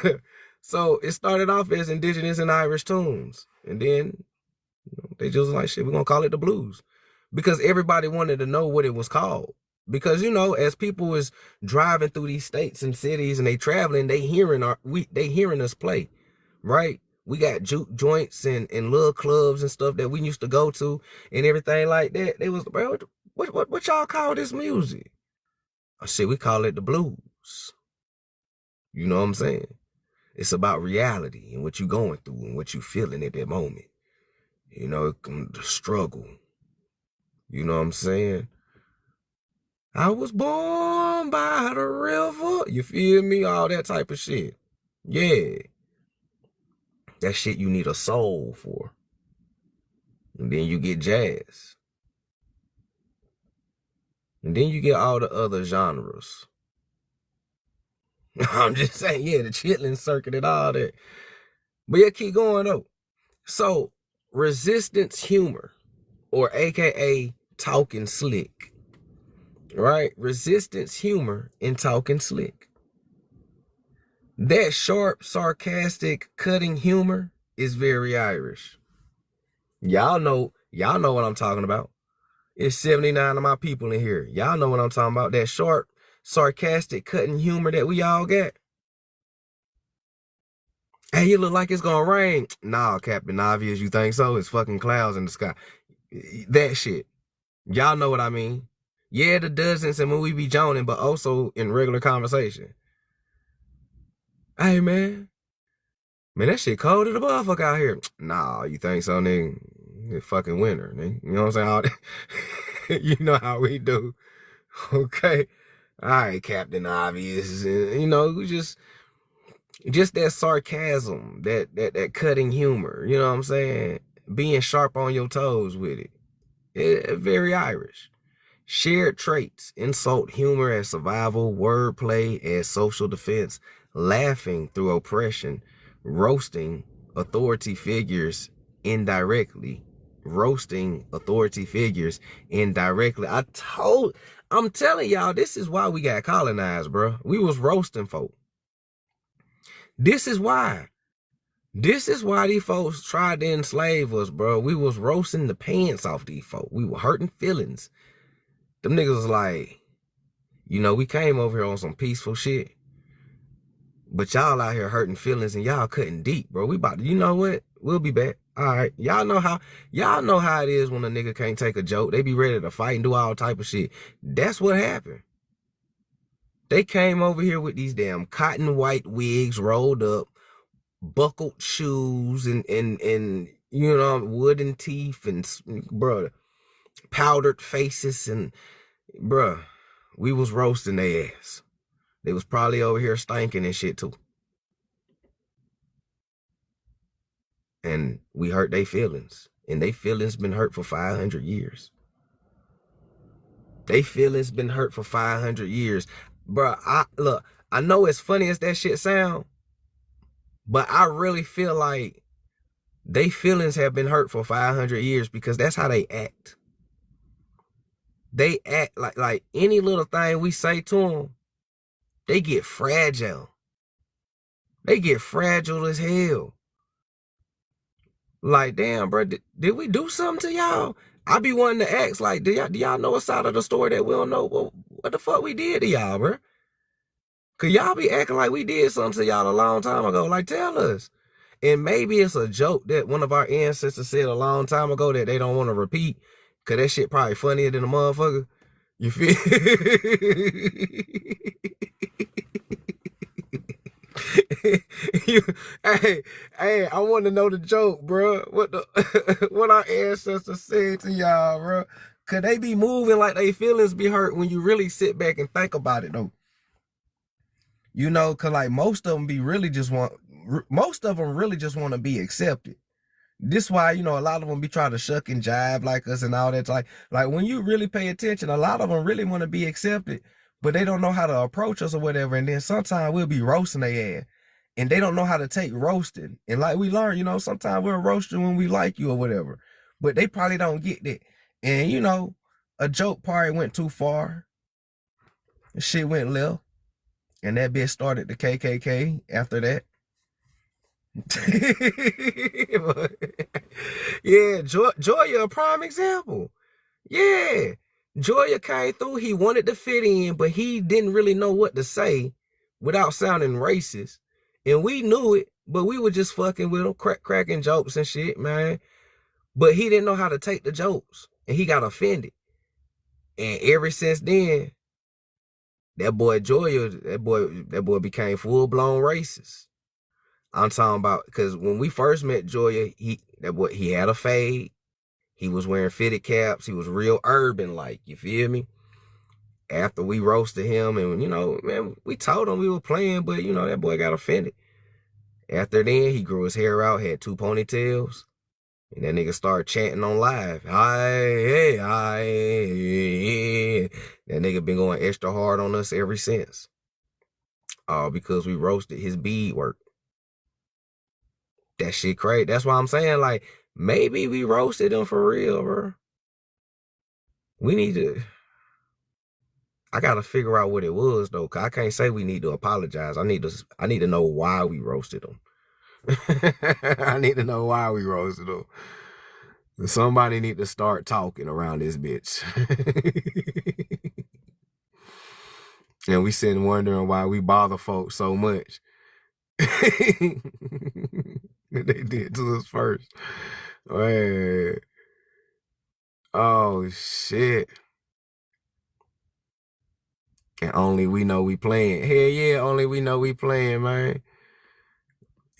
so it started off as Indigenous and Irish tunes. And then they just like, shit, we're gonna call it the blues. Because everybody wanted to know what it was called. Because, as people is driving through these states and cities and they traveling, they hearing us play, right? We got juke joints and little clubs and stuff that we used to go to and everything like that. They was, bro, what y'all call this music? I said, we call it the blues. You know what I'm saying? It's about reality and what you going through and what you feeling at that moment. The struggle. You know what I'm saying? I was born by the river. You feel me? All that type of shit. Yeah. That shit you need a soul for. And then you get jazz. And then you get all the other genres. I'm just saying, yeah, the chitlin circuit and all that. But yeah, keep going though. So, resistance humor, or AKA talking slick. Right? Resistance humor and talking slick. That sharp, sarcastic, cutting humor is very Irish. Y'all know what I'm talking about. It's 79 of my people in here. Y'all know what I'm talking about. That sharp, sarcastic, cutting humor that we all got. Hey, you look like it's gonna rain. Nah, Captain Obvious, you think so? It's fucking clouds in the sky. That shit. Y'all know what I mean. Yeah, the dozens and when we be joning, but also in regular conversation. Hey, man, that shit cold as a motherfucker out here. Nah, you think so, nigga? It's fucking winter, nigga. You know what I'm saying? You know how we do. Okay. All right, Captain Obvious. Just that sarcasm, that cutting humor. You know what I'm saying? Being sharp on your toes with it. Very Irish. Shared traits: insult humor as survival, wordplay as social defense, laughing through oppression, roasting authority figures indirectly. I'm telling y'all, this is why we got colonized, bro. We was roasting folk. This is why. This is why these folks tried to enslave us, bro. We was roasting the pants off these folk. We were hurting feelings. Them niggas was like, we came over here on some peaceful shit. But y'all out here hurting feelings and y'all cutting deep, bro. We about to, you know what? We'll be back. All right. Y'all know how it is when a nigga can't take a joke. They be ready to fight and do all type of shit. That's what happened. They came over here with these damn cotton white wigs rolled up, buckled shoes and wooden teeth and, bro, powdered faces and, bro, we was roasting their ass. They was probably over here stinking and shit too. And we hurt their feelings. And their feelings been hurt for 500 years. They feelings been hurt for 500 years. Bro, I know as funny as that shit sound, but I really feel like they feelings have been hurt for 500 years because that's how they act. They act like any little thing we say to them, they get fragile. They get fragile as hell. Like, damn, bro, did we do something to y'all? I be wanting to ask, like, do y'all know a side of the story that we don't know? What the fuck we did to y'all, bro? Cause y'all be acting like we did something to y'all a long time ago. Like, tell us. And maybe it's a joke that one of our ancestors said a long time ago that they don't want to repeat. Cause that shit probably funnier than a motherfucker. You feel? hey, I want to know the joke, bro. What our ancestors said to y'all, bro? Could they be moving like they feelings be hurt when you really sit back and think about it, though? You know, cause like most of them really just want to be accepted. This why, you know, a lot of them be trying to shuck and jive like us and all that. Like when you really pay attention, a lot of them really want to be accepted, but they don't know how to approach us or whatever. And then sometimes we'll be roasting their ass, and they don't know how to take roasting. And like we learn, you know, sometimes we'll roast you when we like you or whatever, but they probably don't get that. And you know, a joke probably went too far. Shit went left. And that bitch started the KKK after that. Yeah, Joya, a prime example. Yeah, Joya came through. He wanted to fit in, but he didn't really know what to say without sounding racist. And we knew it, but we were just fucking with him, cracking jokes and shit, man. But he didn't know how to take the jokes, and he got offended. And ever since then, that boy Joya, that boy became full-blown racist. I'm talking about, because when we first met Joya, he had a fade. He was wearing fitted caps. He was real urban-like, you feel me? After we roasted him, and you know, man, we told him we were playing, but you know, that boy got offended. After then, he grew his hair out, had 2 ponytails. And that nigga started chanting on live. Hey. That nigga been going extra hard on us ever since. All because we roasted his bead work. That shit crazy. That's why I'm saying, like, maybe we roasted him for real, bro. We need to... I gotta figure out what it was, though, because I can't say we need to apologize. I need to know why we roasted him. I need to know why we roasted him. Somebody need to start talking around this bitch. And we sitting wondering why we bother folks so much. They did to us first. Man. Oh shit. And only we know we playing. Hell yeah, only we know we playing, man.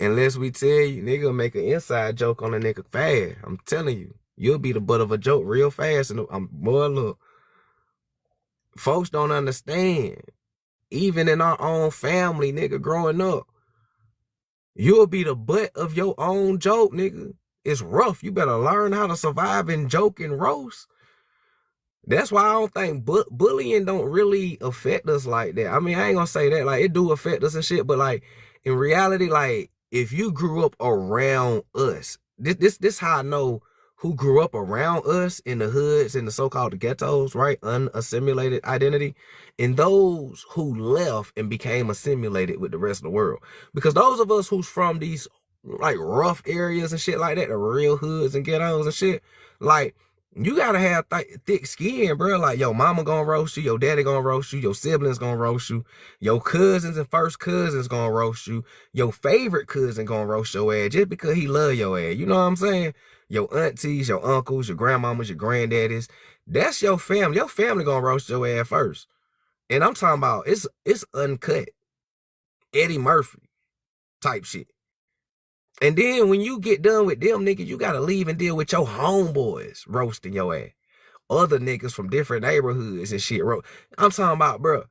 Unless we tell you, nigga make an inside joke on a nigga fast. I'm telling you, you'll be the butt of a joke real fast. And boy, look, folks don't understand. Even in our own family, nigga, growing up, you'll be the butt of your own joke, nigga. It's rough. You better learn how to survive and joke and roast. That's why I don't think bullying don't really affect us like that. I mean, I ain't gonna say that. Like, it do affect us and shit, but like, in reality, like, if you grew up around us, this how I know who grew up around us in the hoods, in the so-called ghettos, right? Unassimilated identity, and those who left and became assimilated with the rest of the world. Because those of us who's from these like rough areas and shit like that, the real hoods and ghettos and shit, like, you gotta have thick skin, bro. Like, your mama gonna roast you, your daddy gonna roast you, your siblings gonna roast you, your cousins and first cousins gonna roast you, your favorite cousin gonna roast your ass just because he love your ass. You know what I'm saying? Your aunties, your uncles, your grandmamas, your granddaddies. That's your family. Your family gonna roast your ass first. And I'm talking about, it's uncut. Eddie Murphy type shit. And then when you get done with them niggas, you gotta leave and deal with your homeboys roasting your ass. Other niggas from different neighborhoods and shit. I'm talking about, bro,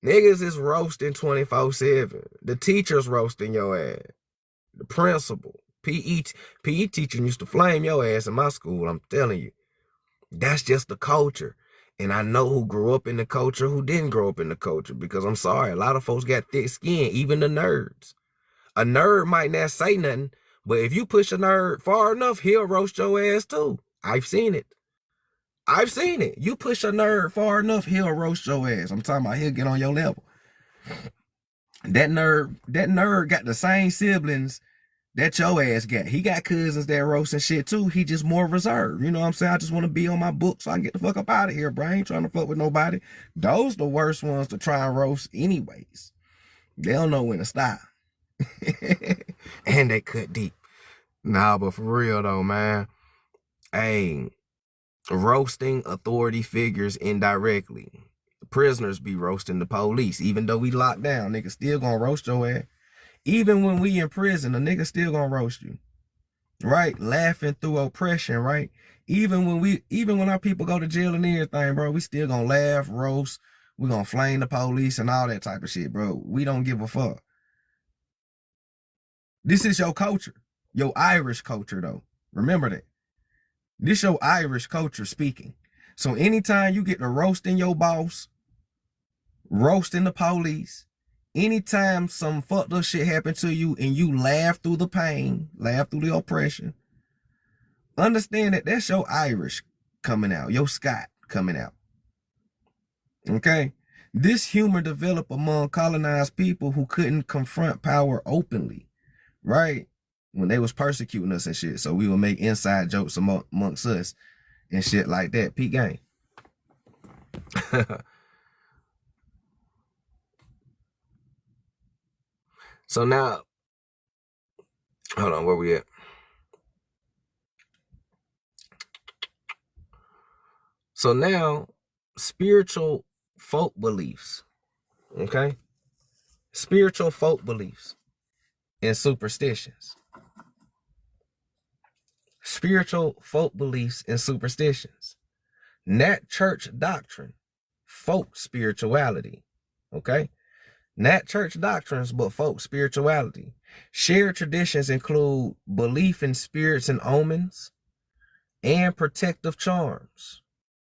niggas is roasting 24/7. The teachers roasting your ass. The principal. PE teacher used to flame your ass in my school, I'm telling you. That's just the culture. And I know who grew up in the culture, who didn't grow up in the culture. Because I'm sorry, a lot of folks got thick skin, even the nerds. A nerd might not say nothing, but if you push a nerd far enough, he'll roast your ass too. I've seen it. You push a nerd far enough, he'll roast your ass. I'm talking about he'll get on your level. That nerd got the same siblings that your ass got. He got cousins that roast and shit too. He just more reserved. You know what I'm saying? I just want to be on my book so I can get the fuck up out of here, bro. I ain't trying to fuck with nobody. Those the worst ones to try and roast anyways. They don't know when to stop. And they cut deep. Nah, but for real though, man. Hey, roasting authority figures indirectly. The prisoners be roasting the police. Even though we locked down, niggas still gonna roast your ass. Even when we in prison, a nigga still gonna roast you. Right? Laughing through oppression, right? Even when our people go to jail and everything, bro, we still gonna laugh, roast, we gonna flame the police and all that type of shit, bro. We don't give a fuck. This is your culture. Your Irish culture, though. Remember that. This your Irish culture speaking. So anytime you get to roasting your boss, roasting the police, anytime some fucked up shit happen to you and you laugh through the pain, laugh through the oppression, understand that that's your Irish coming out, your Scot coming out. Okay? This humor developed among colonized people who couldn't confront power openly, right? When they was persecuting us and shit. So we would make inside jokes amongst us and shit like that. Peak game. So now, hold on, where we at? So now, spiritual folk beliefs, okay? Spiritual folk beliefs and superstitions. Spiritual folk beliefs and superstitions. Not church doctrine, folk spirituality, okay? Not church doctrines, but folk spirituality. Shared traditions include belief in spirits and omens and protective charms,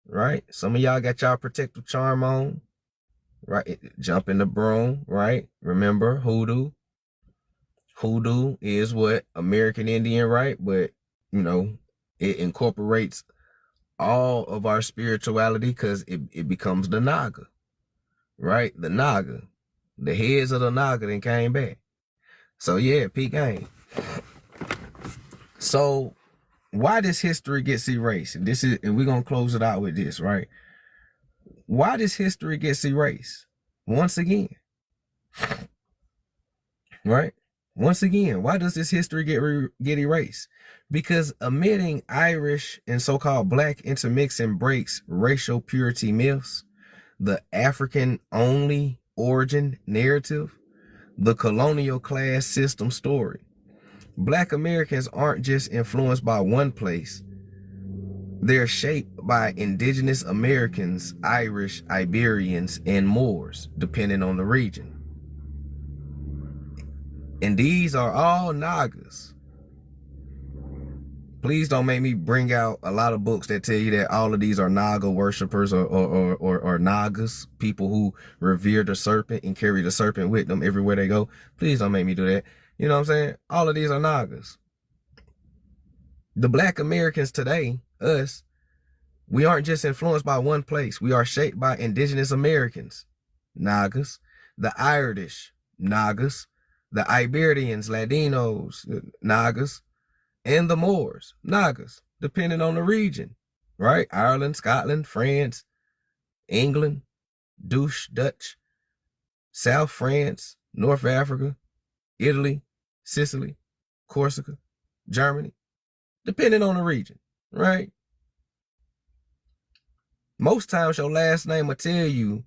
right? Some of y'all got y'all protective charm on, right? Jump in the broom, right? Remember hoodoo. Hoodoo is what? American Indian, right? But, you know, it incorporates all of our spirituality because it becomes the Naga, right? The Naga. The heads of the Naga then came back. So yeah, peak game. So why does history gets erased? And we're gonna close it out with this, right? Why does history gets erased? Once again. Right? Once again, why does this history get erased? Because omitting Irish and so-called black intermixing breaks racial purity myths, the African-only origin narrative, the colonial class system story. Black Americans aren't just influenced by one place. They're shaped by indigenous Americans, Irish, Iberians, and Moors, depending on the region. And these are all Nagas. Please don't make me bring out a lot of books that tell you that all of these are Naga worshipers or Nagas, people who revere the serpent and carry the serpent with them everywhere they go. Please don't make me do that. You know what I'm saying? All of these are Nagas. The black Americans today, us, we aren't just influenced by one place. We are shaped by indigenous Americans, Nagas, the Irish, Nagas, the Iberians, Latinos, Nagas, and the Moors, Nagas, depending on the region, right? Ireland, Scotland, France, England, Dutch, South France, North Africa, Italy, Sicily, Corsica, Germany, depending on the region, right? Most times your last name will tell you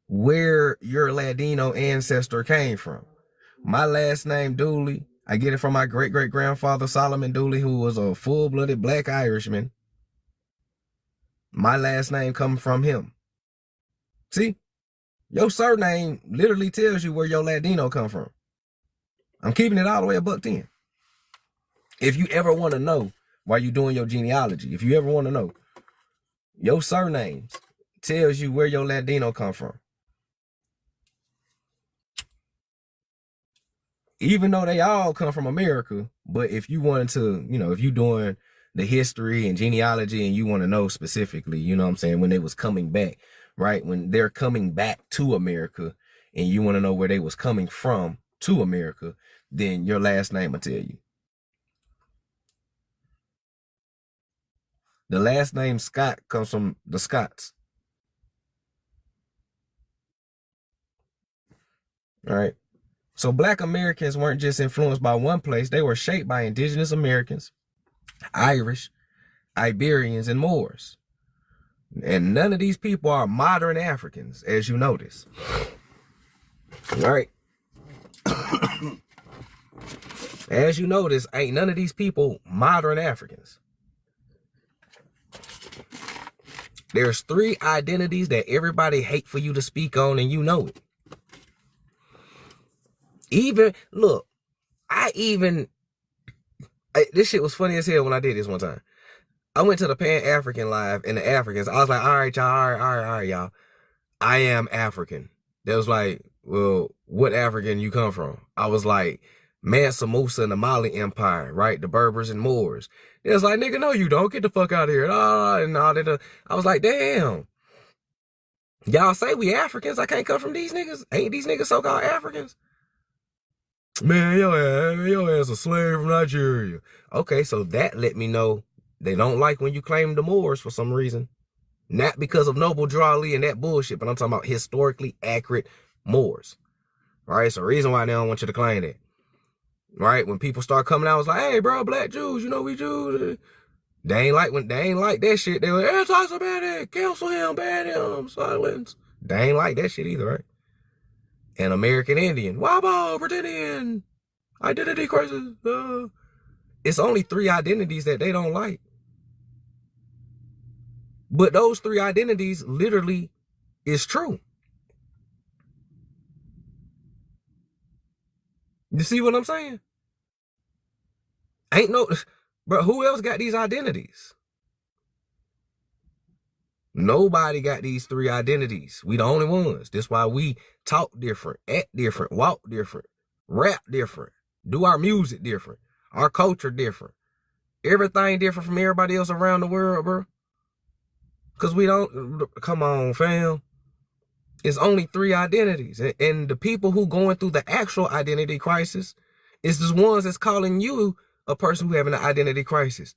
where your Ladino ancestor came from. My last name, Dooley, I get it from my great-great-grandfather, Solomon Dooley, who was a full-blooded black Irishman. My last name comes from him. See? Your surname literally tells you where your Ladino come from. I'm keeping it all the way $1.10. If you ever want to know while you're doing your genealogy, if you ever want to know, your surname tells you where your Ladino come from. Even though they all come from America, but if you wanted to, you know, if you're doing the history and genealogy and you want to know specifically, you know what I'm saying, when they was coming back, right? When they're coming back to America and you want to know where they was coming from to America, then your last name will tell you. The last name Scott comes from the Scots. All right. So Black Americans weren't just influenced by one place, they were shaped by Indigenous Americans, Irish, Iberians, and Moors. And none of these people are modern Africans, as you notice. All right. As you notice, ain't none of these people modern Africans. There's 3 identities that everybody hate for you to speak on, and you know it. Look, this shit was funny as hell when I did this one time. I went to the Pan-African Live, and the Africans, I was like, all right, y'all. I am African. They was like, well, what African you come from? I was like, Mansa Musa and the Mali Empire, right? The Berbers and Moors. They was like, nigga, no, you don't. Get the fuck out of here. And all that. I was like, damn. Y'all say we Africans. I can't come from these niggas. Ain't these niggas so-called Africans? Man, your ass a slave from Nigeria. Okay, so that let me know they don't like when you claim the Moors for some reason. Not because of Noble Drew Ali and that bullshit, but I'm talking about historically accurate Moors. All right, so the reason why they don't want you to claim that. Right, when people start coming out, it's like, hey, bro, black Jews, you know we Jews. They ain't like that shit. They were anti-Semitic, cancel him, ban him, silence. They ain't like that shit either, right? An American Indian, Wabo, Virginian, identity crisis. It's only 3 identities that they don't like. But those 3 identities literally is true. You see what I'm saying? But who else got these identities? Nobody got these 3 identities. We the only ones. That's why we talk different, act different, walk different, rap different, do our music different, our culture different. Everything different from everybody else around the world, bro. Because we don't, come on, fam. It's only 3 identities. And the people who going through the actual identity crisis is the ones that's calling you a person who having an identity crisis.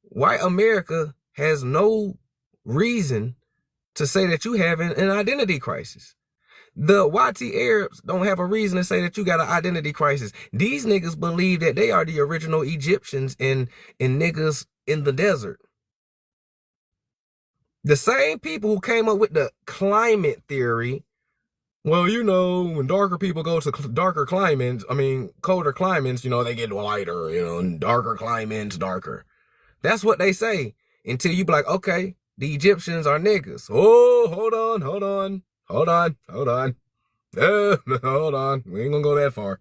White America has no reason to say that you having an identity crisis. The YT Arabs don't have a reason to say that you got an identity crisis. These niggas believe that they are the original Egyptians and niggas in the desert. The same people who came up with the climate theory, well, you know, when darker people go to darker climates, colder climates, you know, they get lighter, you know, and darker climates, darker. That's what they say until you be like, okay, the Egyptians are niggas. Oh, hold on. Hold on. We ain't gonna go that far.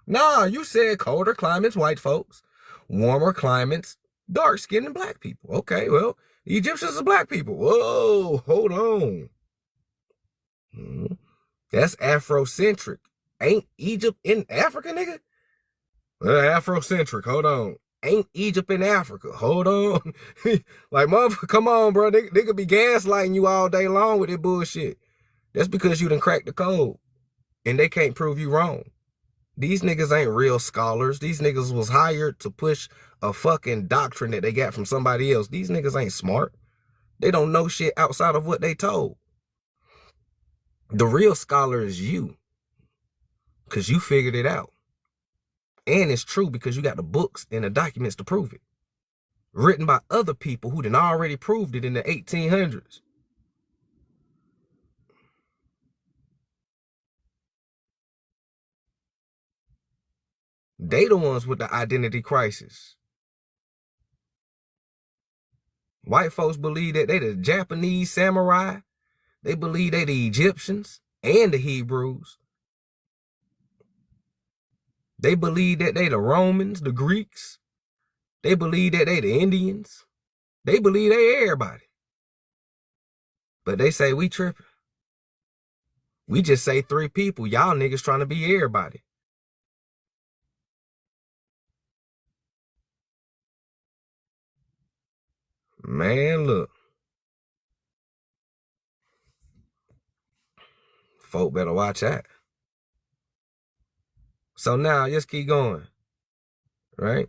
Nah, you said colder climates, white folks. Warmer climates, dark-skinned and black people. Okay, well, the Egyptians are black people. Whoa, hold on. That's Afrocentric. Ain't Egypt in Africa, nigga? Afrocentric, hold on. Ain't Egypt in Africa? Hold on. Like, motherfucker, come on, bro. They could be gaslighting you all day long with this bullshit. That's because you done cracked the code. And they can't prove you wrong. These niggas ain't real scholars. These niggas was hired to push a fucking doctrine that they got from somebody else. These niggas ain't smart. They don't know shit outside of what they told. The real scholar is you. Because you figured it out. And it's true because you got the books and the documents to prove it. Written by other people who done already proved it in the 1800s. They the ones with the identity crisis. White folks believe that they the Japanese samurai. They believe they the Egyptians and the Hebrews. They believe that they the Romans, the Greeks. They believe that they the Indians. They believe they everybody. But they say we tripping. We just say 3 people. Y'all niggas trying to be everybody. Man, look. Folk better watch out. So now just keep going, right?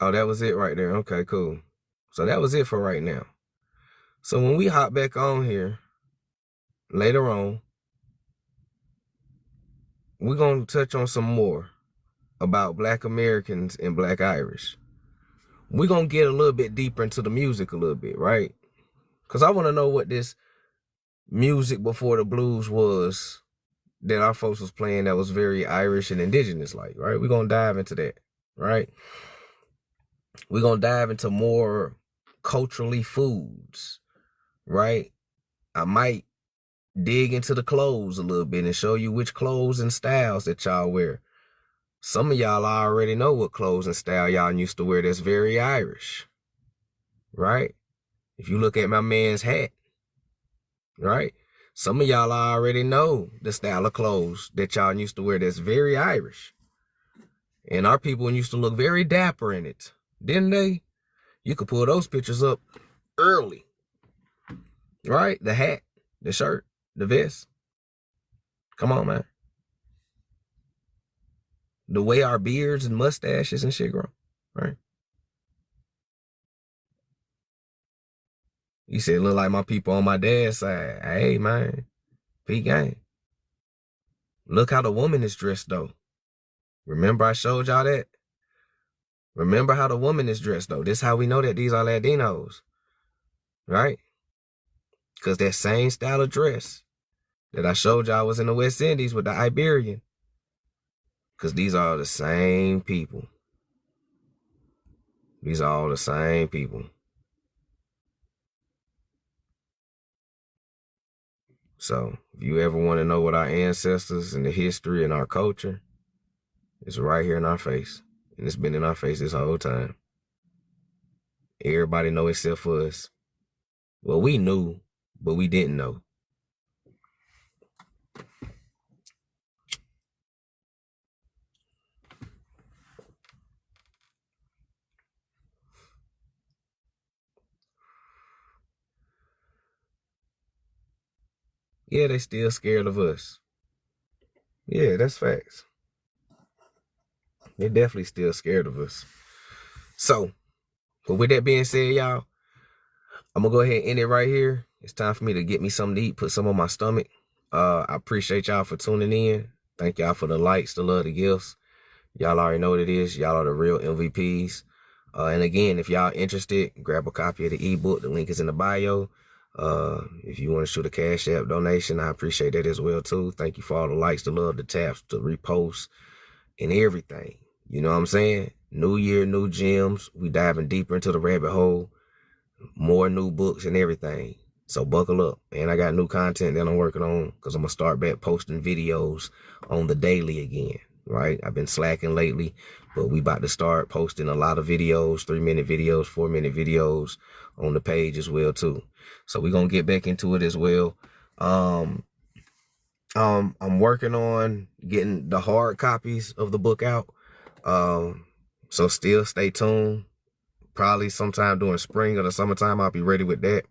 Oh, that was it right there. Okay, cool. So that was it for right now. So when we hop back on here later on, we're going to touch on some more about Black Americans and Black Irish. We're going to get a little bit deeper into the music a little bit, right? Because I want to know what this music before the blues was that our folks was playing that was very Irish and indigenous like, right? We're going to dive into that, right? We're going to dive into more culturally foods, right? I might dig into the clothes a little bit and show you which clothes and styles that y'all wear. Some of y'all already know what clothes and style y'all used to wear that's very Irish, right? If you look at my man's hat, right? Some of y'all already know the style of clothes that y'all used to wear that's very Irish. And our people used to look very dapper in it, didn't they? You could pull those pictures up early, right? The hat, the shirt, the vest. Come on, man. The way our beards and mustaches and shit grow, right? You said look like my people on my dad's side. Hey, man, peak game. Look how the woman is dressed, though. Remember I showed y'all that? Remember how the woman is dressed, though. This is how we know that these are Latinos, right? Because that same style of dress that I showed y'all was in the West Indies with the Iberian. Because these are the same people. These are all the same people. So if you ever want to know what our ancestors and the history and our culture, it's right here in our face. And it's been in our face this whole time. Everybody know except for us. Well, we knew, but we didn't know. Yeah, they still scared of us. Yeah, that's facts. They're definitely still scared of us. So, but with that being said, y'all, I'm gonna go ahead and end it right here. It's time for me to get me something to eat, put some on my stomach. I appreciate y'all for tuning in. Thank y'all for the likes, the love, the gifts. Y'all already know what it is. Y'all are the real MVPs. And again, if y'all interested, grab a copy of the ebook. The link is in the bio. If you want to shoot a Cash App donation, I appreciate that as well too. Thank you for all the likes, the love, the taps, the reposts, and everything. You know what I'm saying? New year, new gems. We diving deeper into the rabbit hole. More new books and everything. So buckle up. And I got new content that I'm working on because I'm going to start back posting videos on the daily again, right? I've been slacking lately, but we about to start posting a lot of videos, 3-minute videos, 4-minute videos on the page as well too. So we're going to get back into it as well. I'm working on getting the hard copies of the book out. So still stay tuned. Probably sometime during spring or the summertime, I'll be ready with that.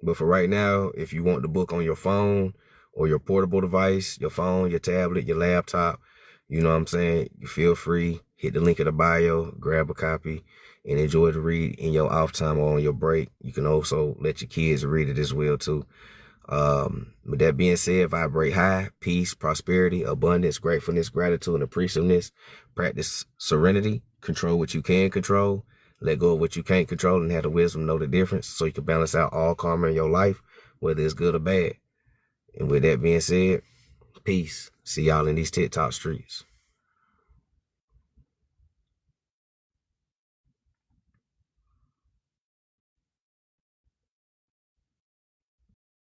But for right now, if you want the book on your phone or your portable device, your phone, your tablet, your laptop, you know what I'm saying? You feel free. Hit the link in the bio, grab a copy, and enjoy the read in your off time or on your break. You can also let your kids read it as well too. With that being said, vibrate high, peace, prosperity, abundance, gratefulness, gratitude, and appreciativeness. Practice serenity, control what you can control. Let go of what you can't control and have the wisdom to know the difference so you can balance out all karma in your life, whether it's good or bad. And with that being said, peace. See y'all in these TikTok streets.